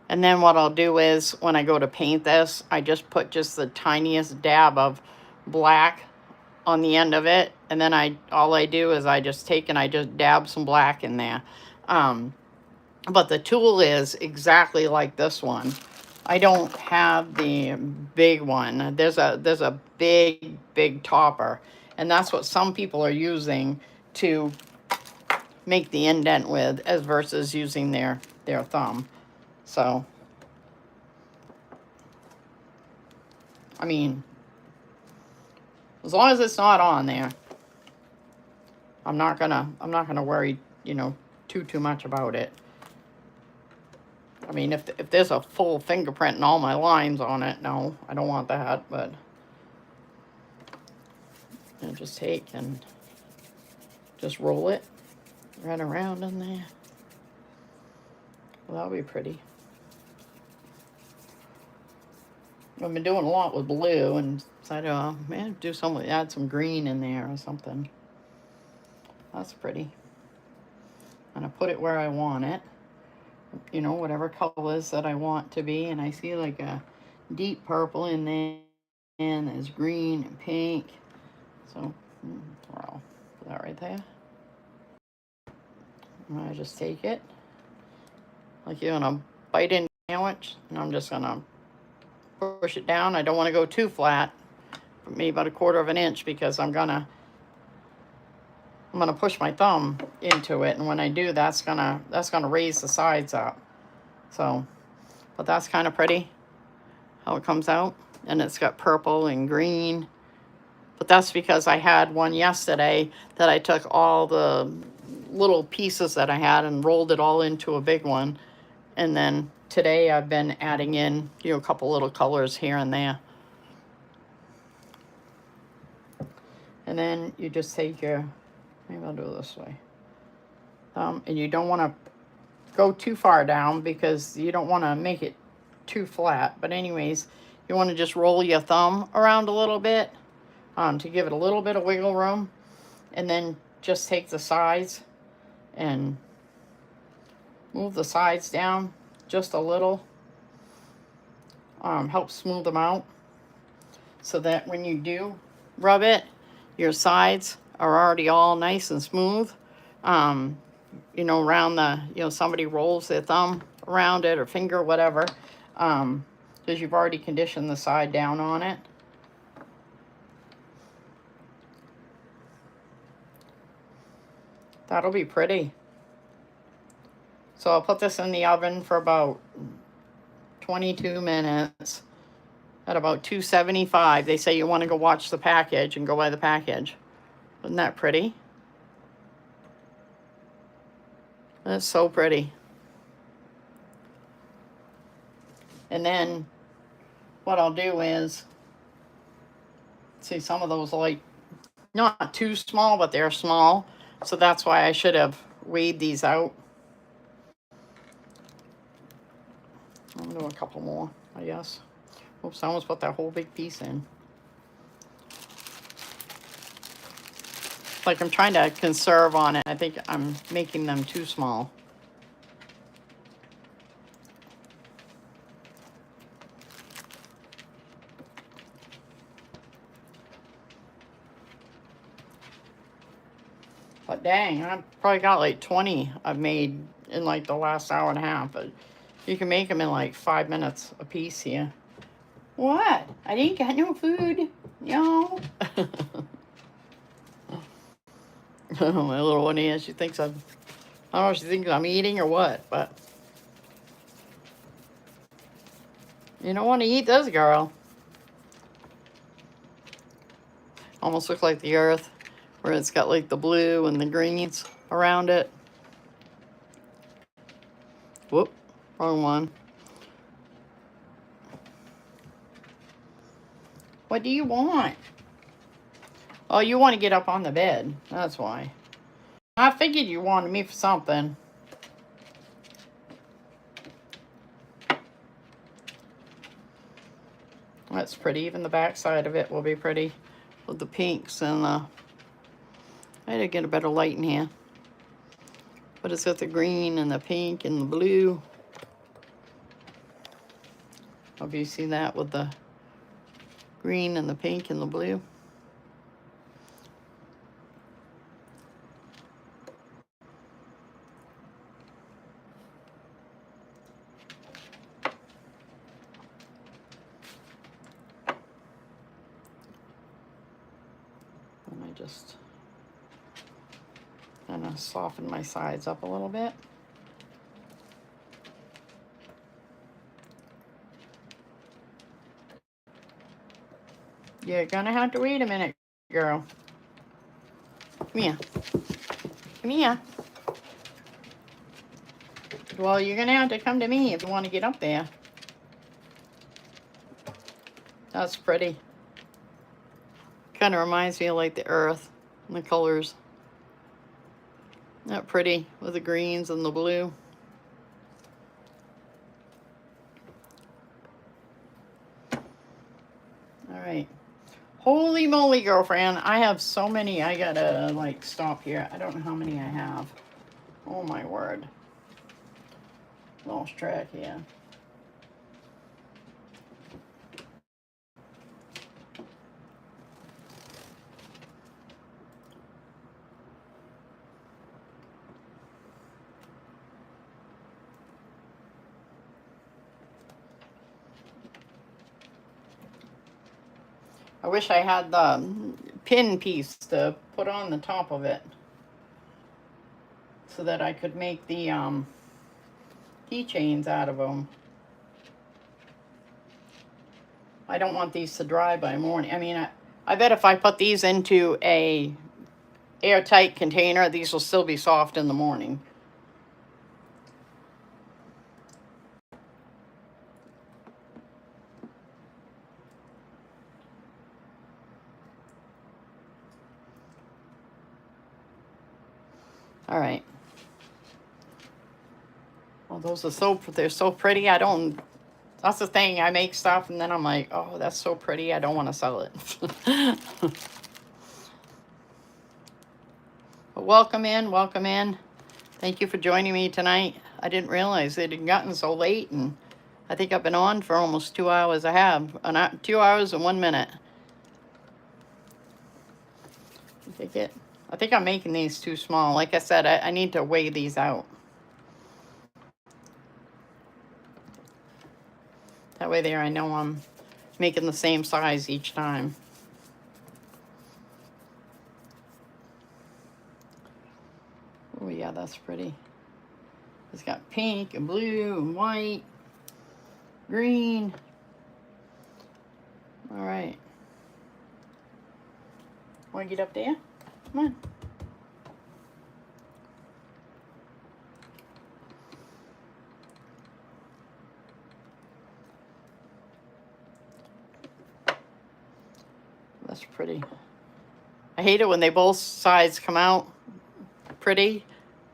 And then what I'll do is when I go to paint this, I just put just the tiniest dab of black on the end of it, and then all I do is I just take and I just dab some black in there. But the tool is exactly like this one. I don't have the big one. There's a big topper, and that's what some people are using to make the indent with, as versus using their thumb. So I mean, as long as it's not on there, I'm not gonna worry, too much about it. I mean, if there's a full fingerprint and all my lines on it, no, I don't want that. But I just take and just roll it right around in there. Well, that'll be pretty. I've been doing a lot with blue, and decided, man, add some green in there or something. That's pretty. And I put it where I want it. Whatever colors that I want to be. And I see like a deep purple in there, and there's green and pink. So, I'll put that right there. And I just take it. Like you're gonna bite into sandwich, and I'm just gonna push it down. I don't want to go too flat, maybe about 1/4 of an inch, because I'm gonna push my thumb into it, and when I do, that's gonna raise the sides up. So, but that's kind of pretty how it comes out, and it's got purple and green. But that's because I had one yesterday that I took all the little pieces that I had and rolled it all into a big one. And then today I've been adding in, a couple little colors here and there. And then you just take your, maybe I'll do it this way. And you don't want to go too far down because you don't want to make it too flat. But anyways, you want to just roll your thumb around a little bit to give it a little bit of wiggle room. And then just take the sides and move the sides down just a little. Help smooth them out so that when you do rub it, your sides are already all nice and smooth. Around the, somebody rolls their thumb around it or finger, whatever, because you've already conditioned the side down on it. That'll be pretty. So I'll put this in the oven for about 22 minutes at about 275. They say you want to go watch the package and go by the package. Isn't that pretty? That's so pretty. And then what I'll do is, see, some of those are like not too small, but they're small. So that's why I should have weighed these out. I'm gonna do a couple more, I guess. Oops, I almost put that whole big piece in. Like I'm trying to conserve on it. I think I'm making them too small. But dang, I've probably got like 20 I've made in like the last hour and a half. But you can make them in like 5 minutes a piece here. What? I didn't get no food. No. My little one here, she thinks I don't know if she thinks I'm eating or what, but you don't want to eat this, girl. Almost looks like the earth, where it's got like the blue and the greens around it. Whoop, wrong one. What do you want? Oh, you want to get up on the bed. That's why. I figured you wanted me for something. That's pretty. Even the back side of it will be pretty with the pinks and the... I had to get a better light in here. But it's got the green and the pink and the blue. Hope you see that with the green and the pink and the blue. And I just kind of soften my sides up a little bit. You're gonna have to wait a minute, girl. Come here. Come here. Well, you're gonna have to come to me if you want to get up there. That's pretty. Kind of reminds me of like the earth and the colors. Isn't that pretty with the greens and the blue? All right. Holy moly, girlfriend. I have so many. I gotta like stop here. I don't know how many I have. Oh my word. Lost track here. I wish I had the pin piece to put on the top of it so that I could make the keychains out of them. I don't want these to dry by morning. I mean, I bet if I put these into a airtight container, these will still be soft in the morning. All right. Well, they're so pretty. That's the thing. I make stuff and then I'm like, oh, that's so pretty. I don't want to sell it. But welcome in, welcome in. Thank you for joining me tonight. I didn't realize it had gotten so late, and I think I've been on for almost 2 hours. I have 2 hours and 1 minute. I think I'm making these too small. Like I said, I need to weigh these out. That way there I know I'm making the same size each time. Oh yeah, that's pretty. It's got pink and blue and white, green. All right. Want to get up there? Come on. That's pretty. I hate it when they both sides come out pretty.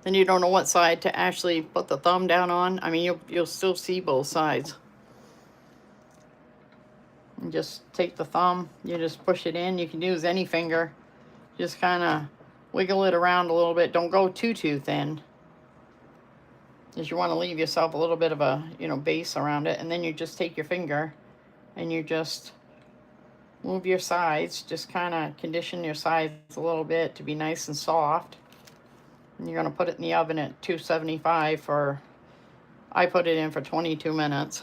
Then you don't know what side to actually put the thumb down on. I mean, you'll still see both sides. And just take the thumb, you just push it in. You can use any finger. Just kind of wiggle it around a little bit. Don't go too thin, because you want to leave yourself a little bit of a, base around it. And then you just take your finger and you just move your sides. Just kind of condition your sides a little bit to be nice and soft. And you're going to put it in the oven at 275 for, I put it in for 22 minutes.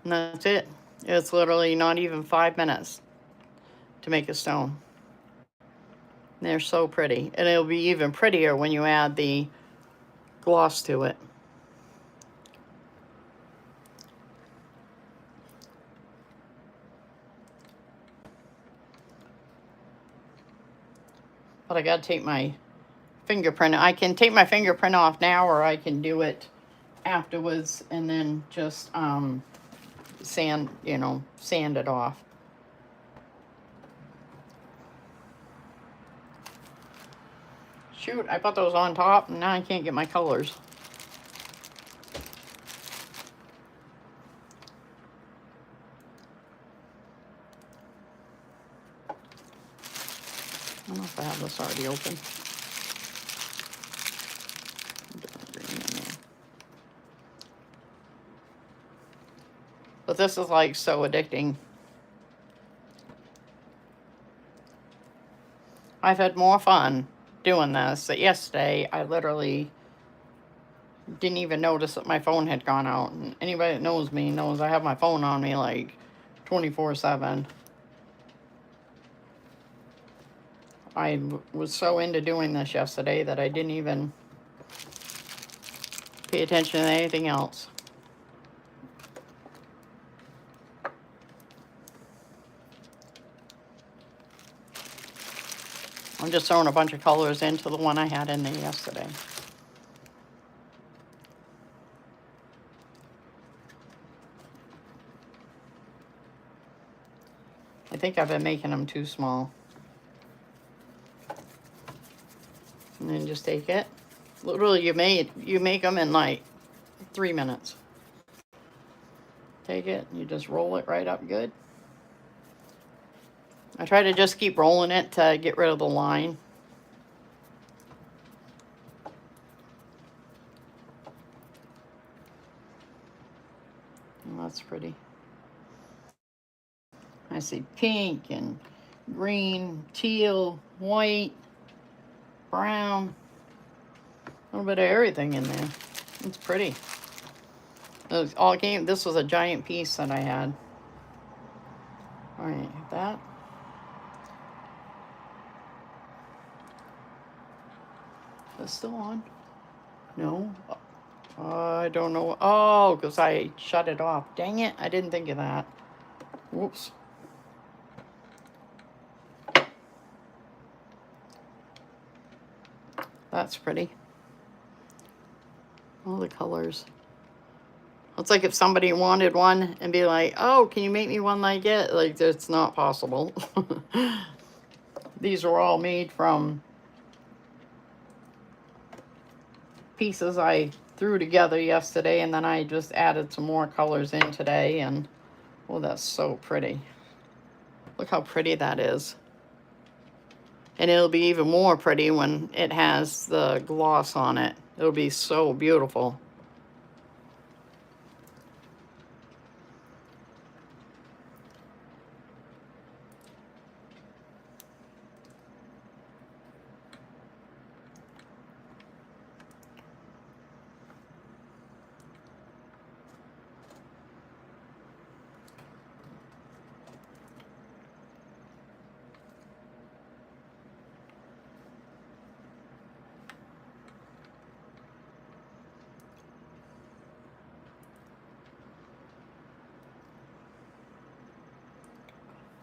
And that's it. It's literally not even 5 minutes to make a stone. They're so pretty. And it'll be even prettier when you add the gloss to it. But I gotta take my fingerprint. I can take my fingerprint off now, or I can do it afterwards and then just sand it off. Shoot, I put those on top and now I can't get my colors. I don't know if I have this already open. But this is like so addicting. I've had more fun doing this. Yesterday, I literally didn't even notice that my phone had gone out. And anybody that knows me knows I have my phone on me like 24/7. I was so into doing this yesterday that I didn't even pay attention to anything else. I'm just throwing a bunch of colors into the one I had in there yesterday. I think I've been making them too small. And then just take it. Literally, you make them in like 3 minutes. Take it, and you just roll it right up good. I try to just keep rolling it to get rid of the line. Oh, that's pretty. I see pink and green, teal, white, brown. A little bit of everything in there. It's pretty. This was a giant piece that I had. All right, that. Is it still on? No. I don't know. Oh, because I shut it off. Dang it, I didn't think of that. Whoops. That's pretty. All the colors. It's like if somebody wanted one and be like, oh, can you make me one like it? Like, it's not possible. These are all made from pieces I threw together yesterday, and then I just added some more colors in today, and oh, that's so pretty. Look how pretty that is. And it'll be even more pretty when it has the gloss on it. It'll be so beautiful.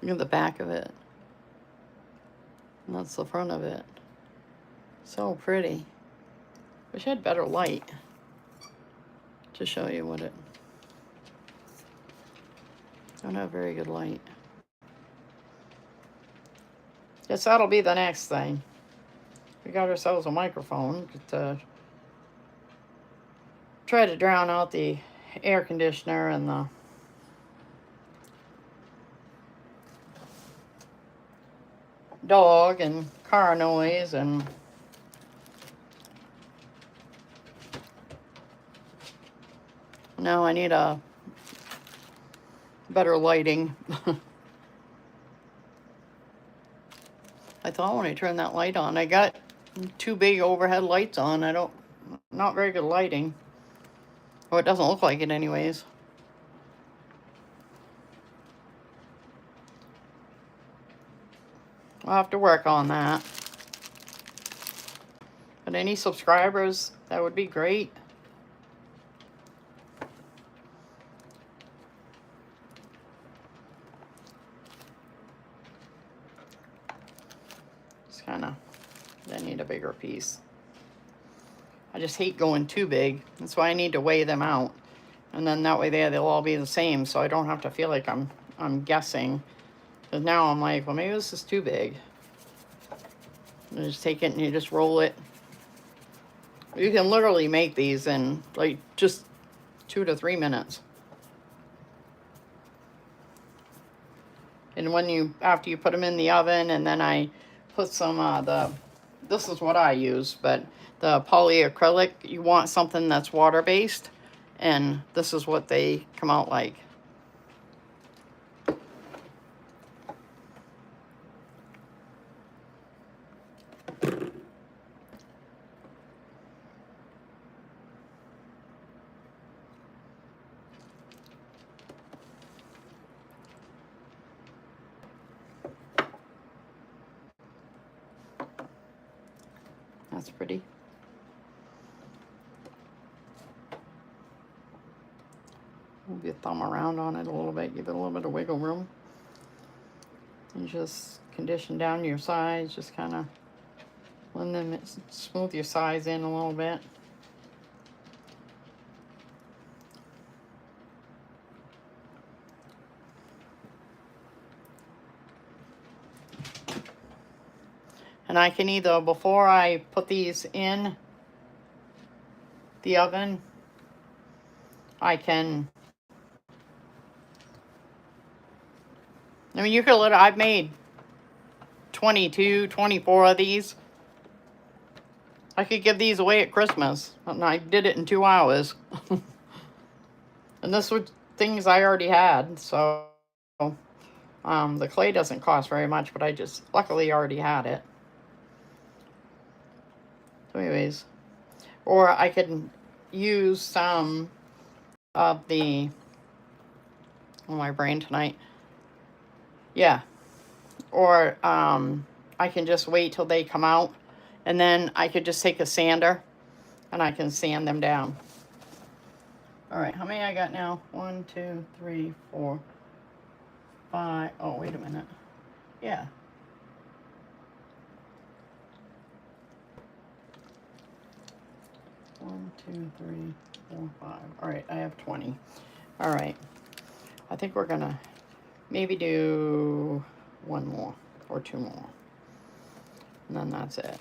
Look at the back of it. And that's the front of it. So pretty. Wish I had better light to show you what it... Don't have very good light. Guess that'll be the next thing. We got ourselves a microphone to try to drown out the air conditioner and the dog and car noise and now I need a better lighting. I thought when I turned that light on, I got two big overhead lights on. Not very good lighting. Well, it doesn't look like it anyways. I'll have to work on that. But any subscribers, that would be great. Just kind of, I need a bigger piece. I just hate going too big. That's why I need to weigh them out. And then that way they'll all be the same, so I don't have to feel like I'm guessing. Because now I'm like, well, maybe this is too big. You just take it and you just roll it. You can literally make these in like just 2 to 3 minutes. And when after you put them in the oven, and then I put some this is what I use, but the polyacrylic, you want something that's water-based, and this is what they come out like. That's pretty. Move your thumb around on it a little bit, give it a little bit of wiggle room. And just condition down your sides, just kind of blend them, smooth your sides in a little bit. And I can either, before I put these in the oven, I mean, you could I've made 22, 24 of these. I could give these away at Christmas. And I did it in 2 hours. And this was things I already had, so the clay doesn't cost very much, but I just luckily already had it. So anyways, or I could use some of the, oh, my brain tonight. Yeah. Or I can just wait till they come out And then I could just take a sander and I can sand them down. All right, how many I got now? 1, 2, 3, 4, 5. Oh, wait a minute. Yeah. One, 2, 3, 4, 5. All right, I have 20. All right. I think we're gonna maybe do one more or two more. And then that's it.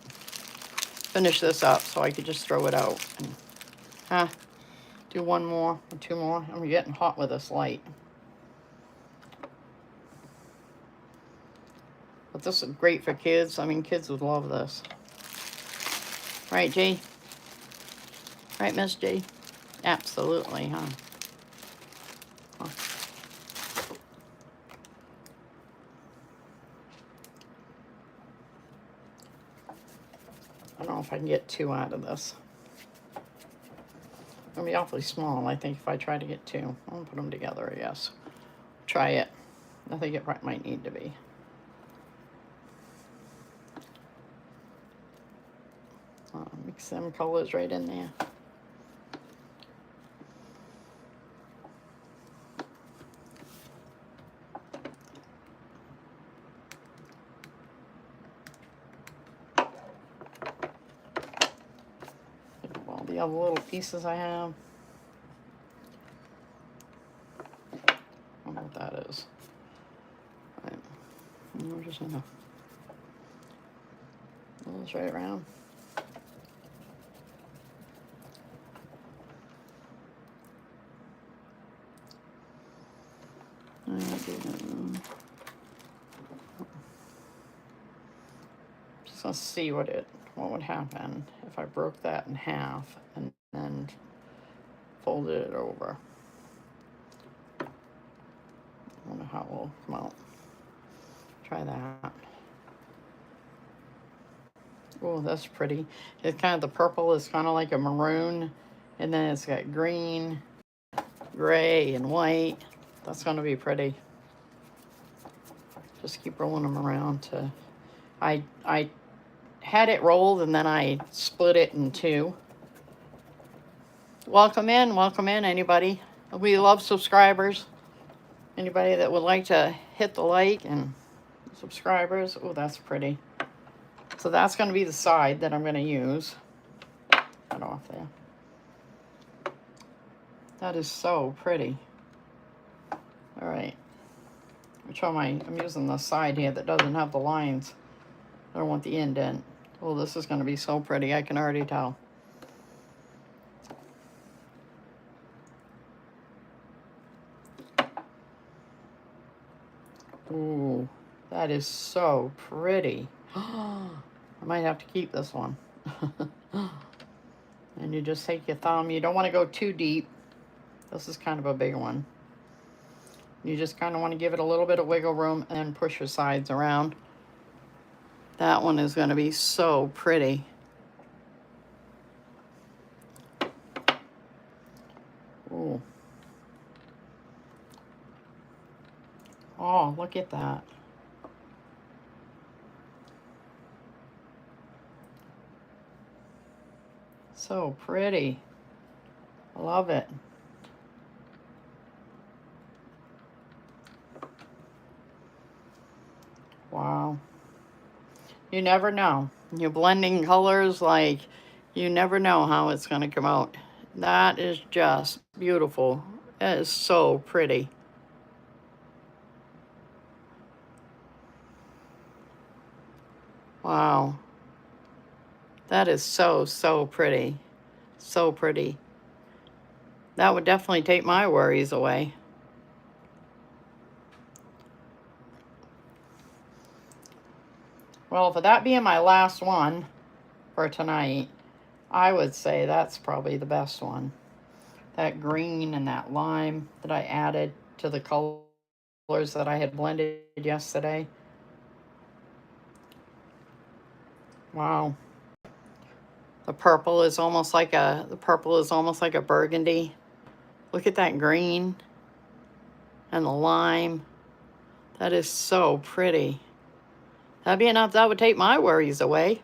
Finish this up so I could just throw it out. And, do one more or two more. I'm getting hot with this light. But this is great for kids. I mean, kids would love this. Right, Jay? Right, Miss J? Absolutely, huh? I don't know if I can get 2 out of this. It'll be awfully small, I think, if I try to get 2. I'll put them together, I guess. Try it. I think it might need to be. Mix them colors right in there. All the other little pieces I have. I don't know what that is. Right. We're just gonna roll this right around. Just let's see what would happen if I broke that in half and then folded it over. I wonder how it will come out. Try that. Oh, that's pretty. It's kind of, the purple is kind of like a maroon, and then it's got green, gray, and white. That's going to be pretty. Just keep rolling them around to... I had it rolled, and then I split it in 2. Welcome in, anybody. We love subscribers. Anybody that would like to hit the like and subscribers. Oh, that's pretty. So that's going to be the side that I'm going to use. Cut off there. That is so pretty. All right. Which one I'm using the side here that doesn't have the lines. I don't want the indent. Oh, this is going to be so pretty. I can already tell. Ooh, that is so pretty. I might have to keep this one. And you just take your thumb. You don't want to go too deep. This is kind of a big one. You just kind of want to give it a little bit of wiggle room and push your sides around. That one is going to be so pretty. Ooh. Oh, look at that. So pretty. I love it. Wow. You never know. You're blending colors, like, you never know how it's going to come out. That is just beautiful. It is so pretty. Wow. That is so, so pretty. So pretty. That would definitely take my worries away. Well, for that being my last one for tonight, I would say that's probably the best one. That green and that lime that I added to the colors that I had blended yesterday. Wow. The purple is almost like a burgundy. Look at that green and the lime. That is so pretty. That'd be enough. That would take my worries away.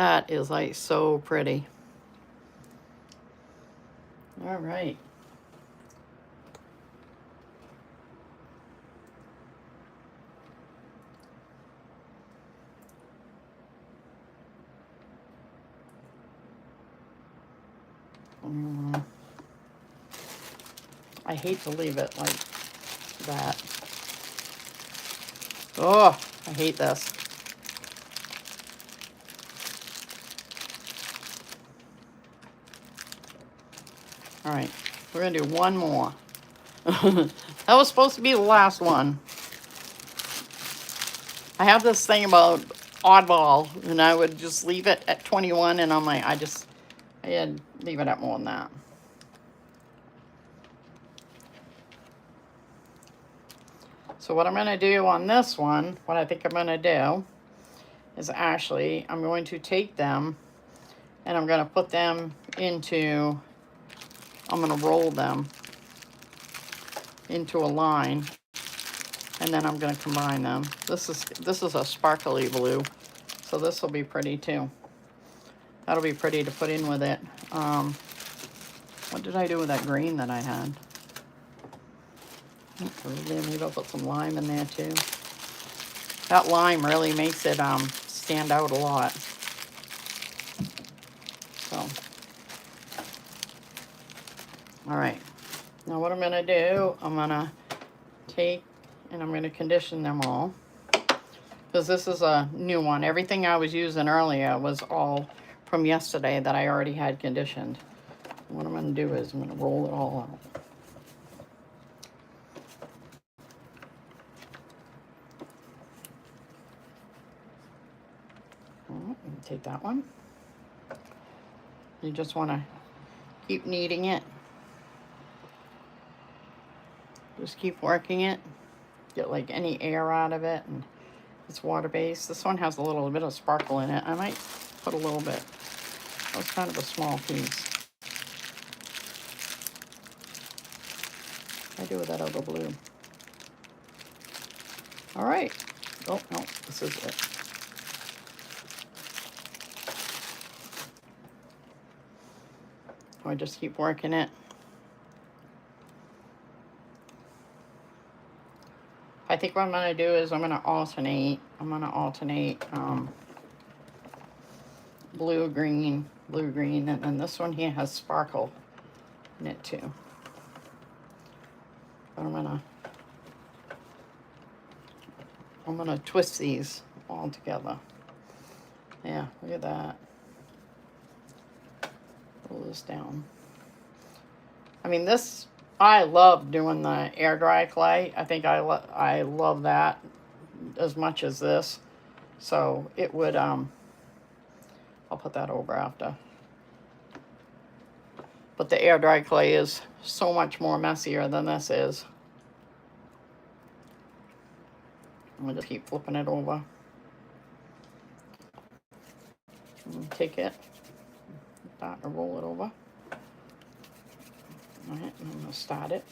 That is like so pretty. All right. I hate to leave it like that. Oh, I hate this. All right, we're gonna do one more. That was supposed to be the last one. I have this thing about oddball, and I would just leave it at 21, and I'm like, I had leave it at more than that. So what I'm going to do on this one, what I think I'm going to do, is actually, I'm going to take them, and I'm going to put them into, I'm going to roll them into a line, and then I'm going to combine them. This is a sparkly blue, so this will be pretty too. That'll be pretty to put in with it. What did I do with that green that I had? Maybe I'll put some lime in there too. That lime really makes it stand out a lot. So, all right. Now what I'm going to do, I'm going to take and I'm going to condition them all. Because this is a new one. Everything I was using earlier was all from yesterday that I already had conditioned. What I'm going to do is I'm going to roll it all out. Take that one. You just want to keep kneading it. Just keep working it. Get like any air out of it, and it's water-based. This one has a little bit of sparkle in it. I might put a little bit. That was kind of a small piece. I do with that other blue. All right. Oh, no, this is it. I just keep working it. I think what I'm going to do is I'm going to alternate. Blue, green, and then this one here has sparkle in it too. But I'm gonna twist these all together. Yeah, look at that. Pull this down. I mean, this, I love doing the air dry clay. I think I love that as much as this. So it would, I'll put that over after. But the air dry clay is so much more messier than this is. I'm gonna just keep flipping it over. Take it, start to roll it over. All right, and I'm gonna start it.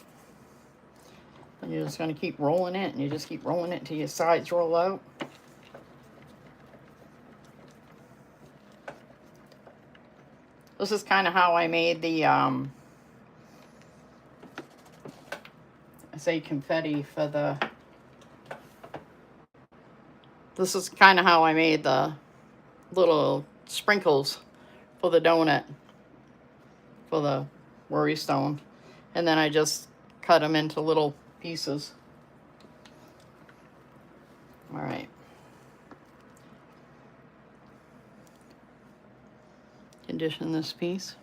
And you're just gonna keep rolling it, and you just keep rolling it until your sides roll out. This is kind of how I made the, I say confetti for the, this is kind of how I made the little sprinkles for the donut, for the worry stone. And then I just cut them into little pieces. All right. Condition this piece.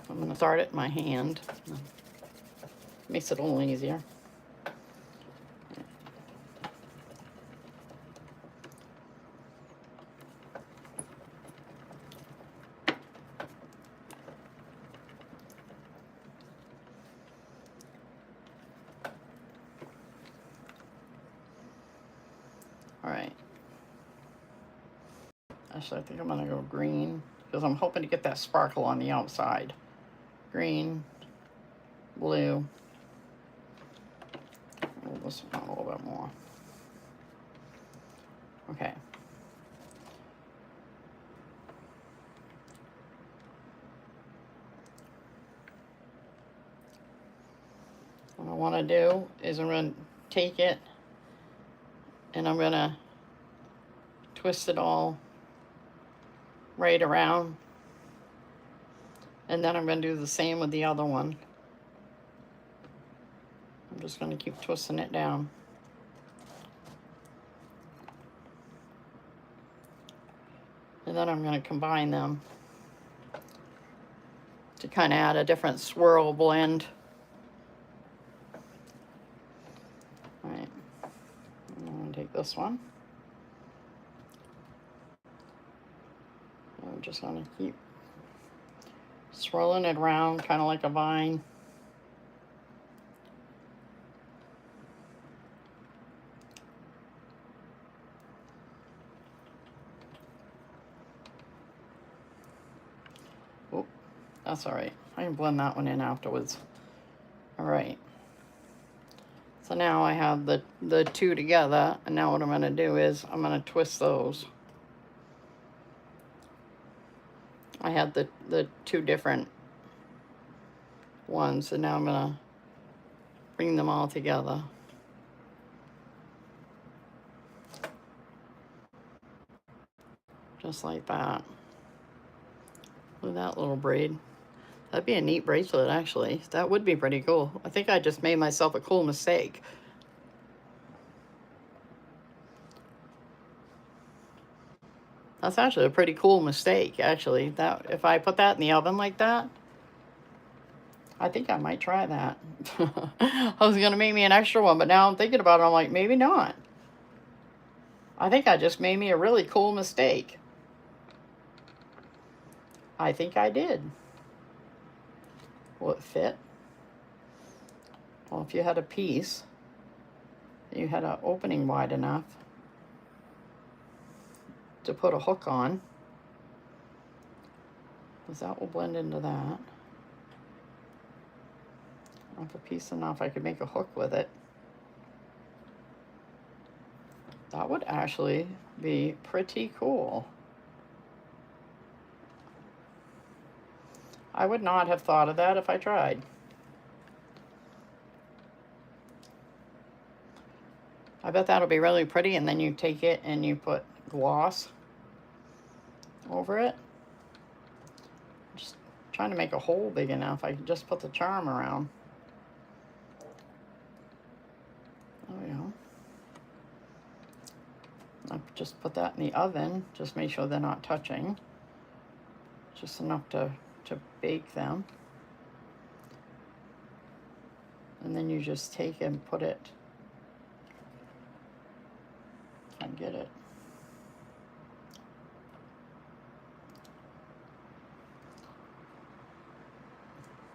I'm going to start it in my hand. Makes it a little easier. Actually, I think I'm going to go green because I'm hoping to get that sparkle on the outside. Green, blue. Roll this one a little bit more. Okay. What I want to do is I'm going to take it and I'm going to twist it all right around. And then I'm going to do the same with the other one. I'm just going to keep twisting it down. And then I'm going to combine them to kind of add a different swirl blend. All right, I'm going to take this one. I'm just going to keep swirling it around, kind of like a vine. Oh, that's all right. I can blend that one in afterwards. All right. So now I have the two together, and now what I'm going to do is I'm going to twist those. I had the two different ones, and now I'm going to bring them all together. Just like that. Look at that little braid. That'd be a neat bracelet, actually. That would be pretty cool. I think I just made myself a cool mistake. That's actually a pretty cool mistake, actually. That if I put that in the oven like that, I think I might try that. I was going to make me an extra one, but now I'm thinking about it, I'm like, maybe not. I think I just made me a really cool mistake. I think I did. Will it fit? Well, if you had a piece, you had an opening wide enough to put a hook on, because that will blend into that. If a piece enough, I could make a hook with it. That would actually be pretty cool. I would not have thought of that if I tried. I bet that'll be really pretty, and then you take it and you put gloss over it. Just trying to make a hole big enough. I can just put the charm around. There we go. I just put that in the oven. Just make sure they're not touching. Just enough to bake them. And then you just take and put it, and get it.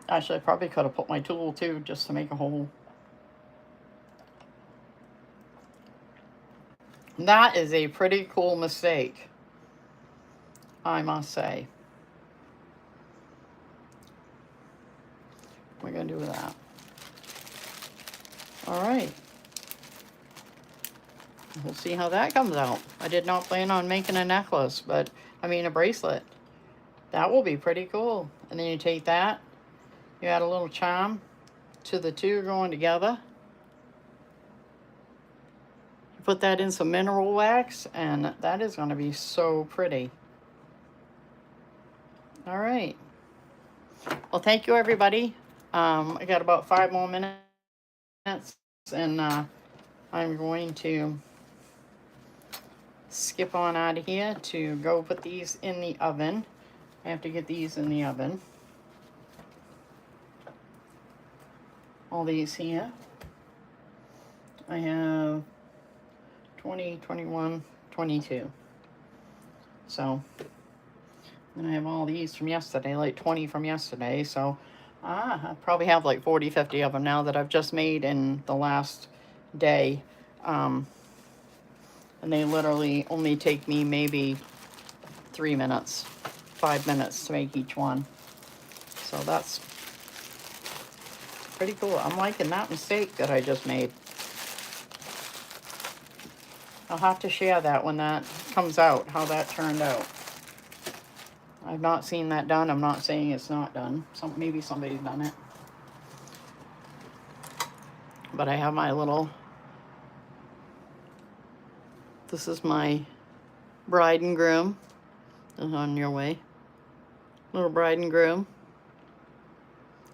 Actually, I probably could have put my tool too, just to make a hole. That is a pretty cool mistake, I must say. We're going to do that. All right. We'll see how that comes out. I did not plan on making a necklace, but I mean a bracelet. That will be pretty cool. And then you take that, you add a little charm to the two going together. You put that in some mineral wax, and that is going to be so pretty. All right. Well, thank you, everybody. I got about 5 more minutes, and I'm going to skip on out of here to go put these in the oven. I have to get these in the oven. All these here. I have 20, 21, 22. So, and I have all these from yesterday, like 20 from yesterday. So, I probably have like 40, 50 of them now that I've just made in the last day. And they literally only take me maybe 3 minutes, 5 minutes to make each one. So that's pretty cool. I'm liking that mistake that I just made. I'll have to share that when that comes out, how that turned out. I've not seen that done. I'm not saying it's not done. Maybe somebody's done it. But I have my little, this is my bride and groom. Is on your way. Little bride and groom.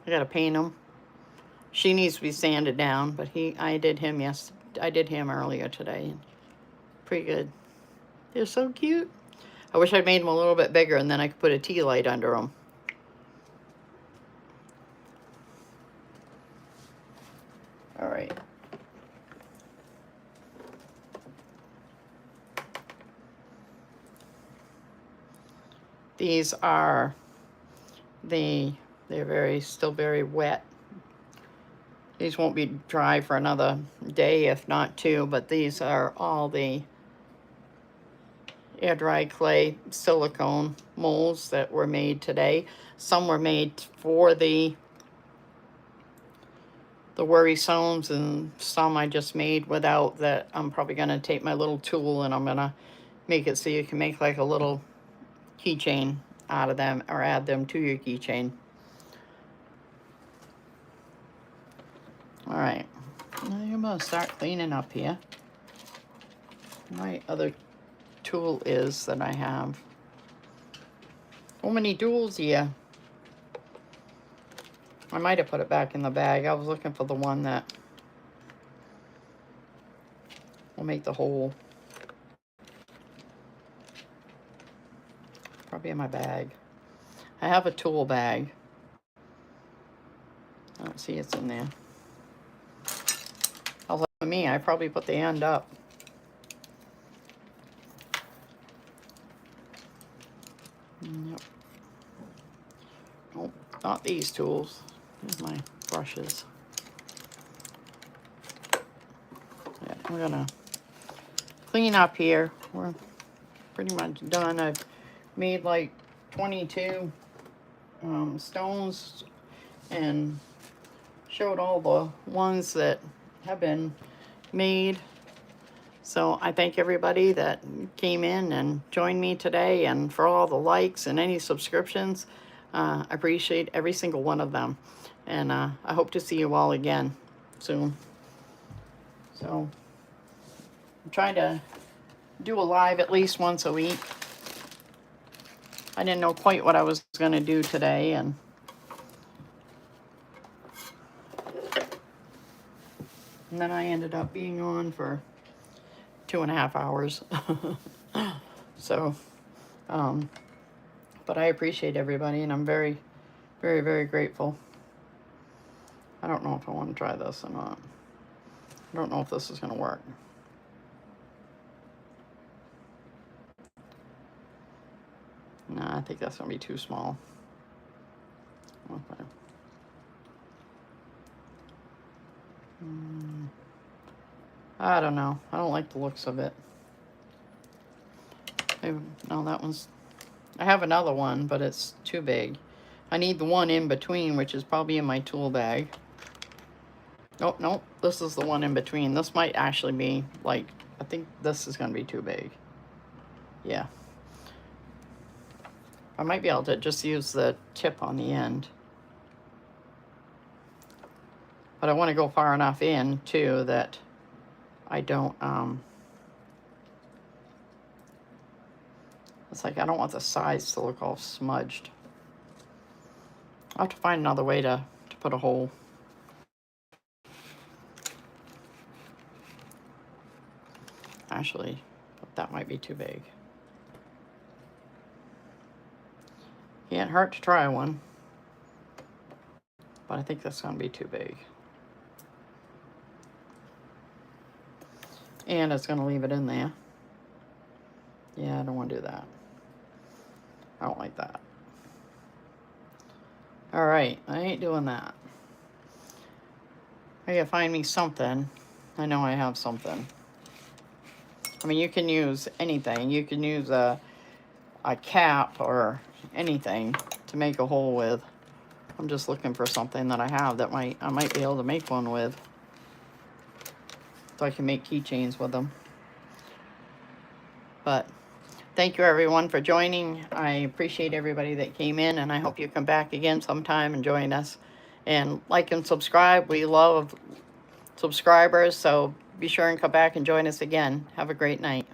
I gotta paint him. She needs to be sanded down, but I did him earlier today. Pretty good. They're so cute. I wish I'd made them a little bit bigger and then I could put a tea light under them. All right. These are they're still very wet. These won't be dry for another day, if not 2, but these are all the air dry clay silicone molds that were made today. Some were made for the worry stones, and some I just made without. That I'm probably going to take my little tool and I'm going to make it so you can make like a little keychain out of them or add them to your keychain. All right, now I'm going to start cleaning up here. My other tool is that I have. So many tools here. I might have put it back in the bag. I was looking for the one that will make the hole. Probably in my bag. I have a tool bag. I don't see it's in there. I was like, for me, I probably put the end up. Yep. Nope, not these tools. Here's my brushes. Yeah, we're gonna clean up here. We're pretty much done. I've made like 22 stones and showed all the ones that have been made. So I thank everybody that came in and joined me today, and for all the likes and any subscriptions. I appreciate every single one of them. And I hope to see you all again soon. So I'm trying to do a live at least once a week. I didn't know quite what I was going to do today, and then I ended up being on for 2.5 hours. So, but I appreciate everybody, and I'm very, very, very grateful. I don't know if I want to try this or not. I don't know if this is going to work. No, I think that's going to be too small. Okay. I don't know. I don't like the looks of it. Maybe, no, that one's... I have another one, but it's too big. I need the one in between, which is probably in my tool bag. Nope, nope. This is the one in between. This might actually be, like, I think this is going to be too big. Yeah. I might be able to just use the tip on the end. But I want to go far enough in, too, that I don't, it's like I don't want the sides to look all smudged. I'll have to find another way to put a hole. Actually, that might be too big. Can't hurt to try one. But I think that's going to be too big. And it's going to leave it in there. Yeah, I don't want to do that. I don't like that. All right, I ain't doing that. I gotta find me something. I know I have something. I mean, you can use anything. You can use a a cap or anything to make a hole with. I'm just looking for something that I have that I might be able to make one with, so I can make keychains with them. But thank you everyone for joining. I appreciate everybody that came in, and I hope you come back again sometime and join us. And like and subscribe. We love subscribers, so be sure and come back and join us again. Have a great night.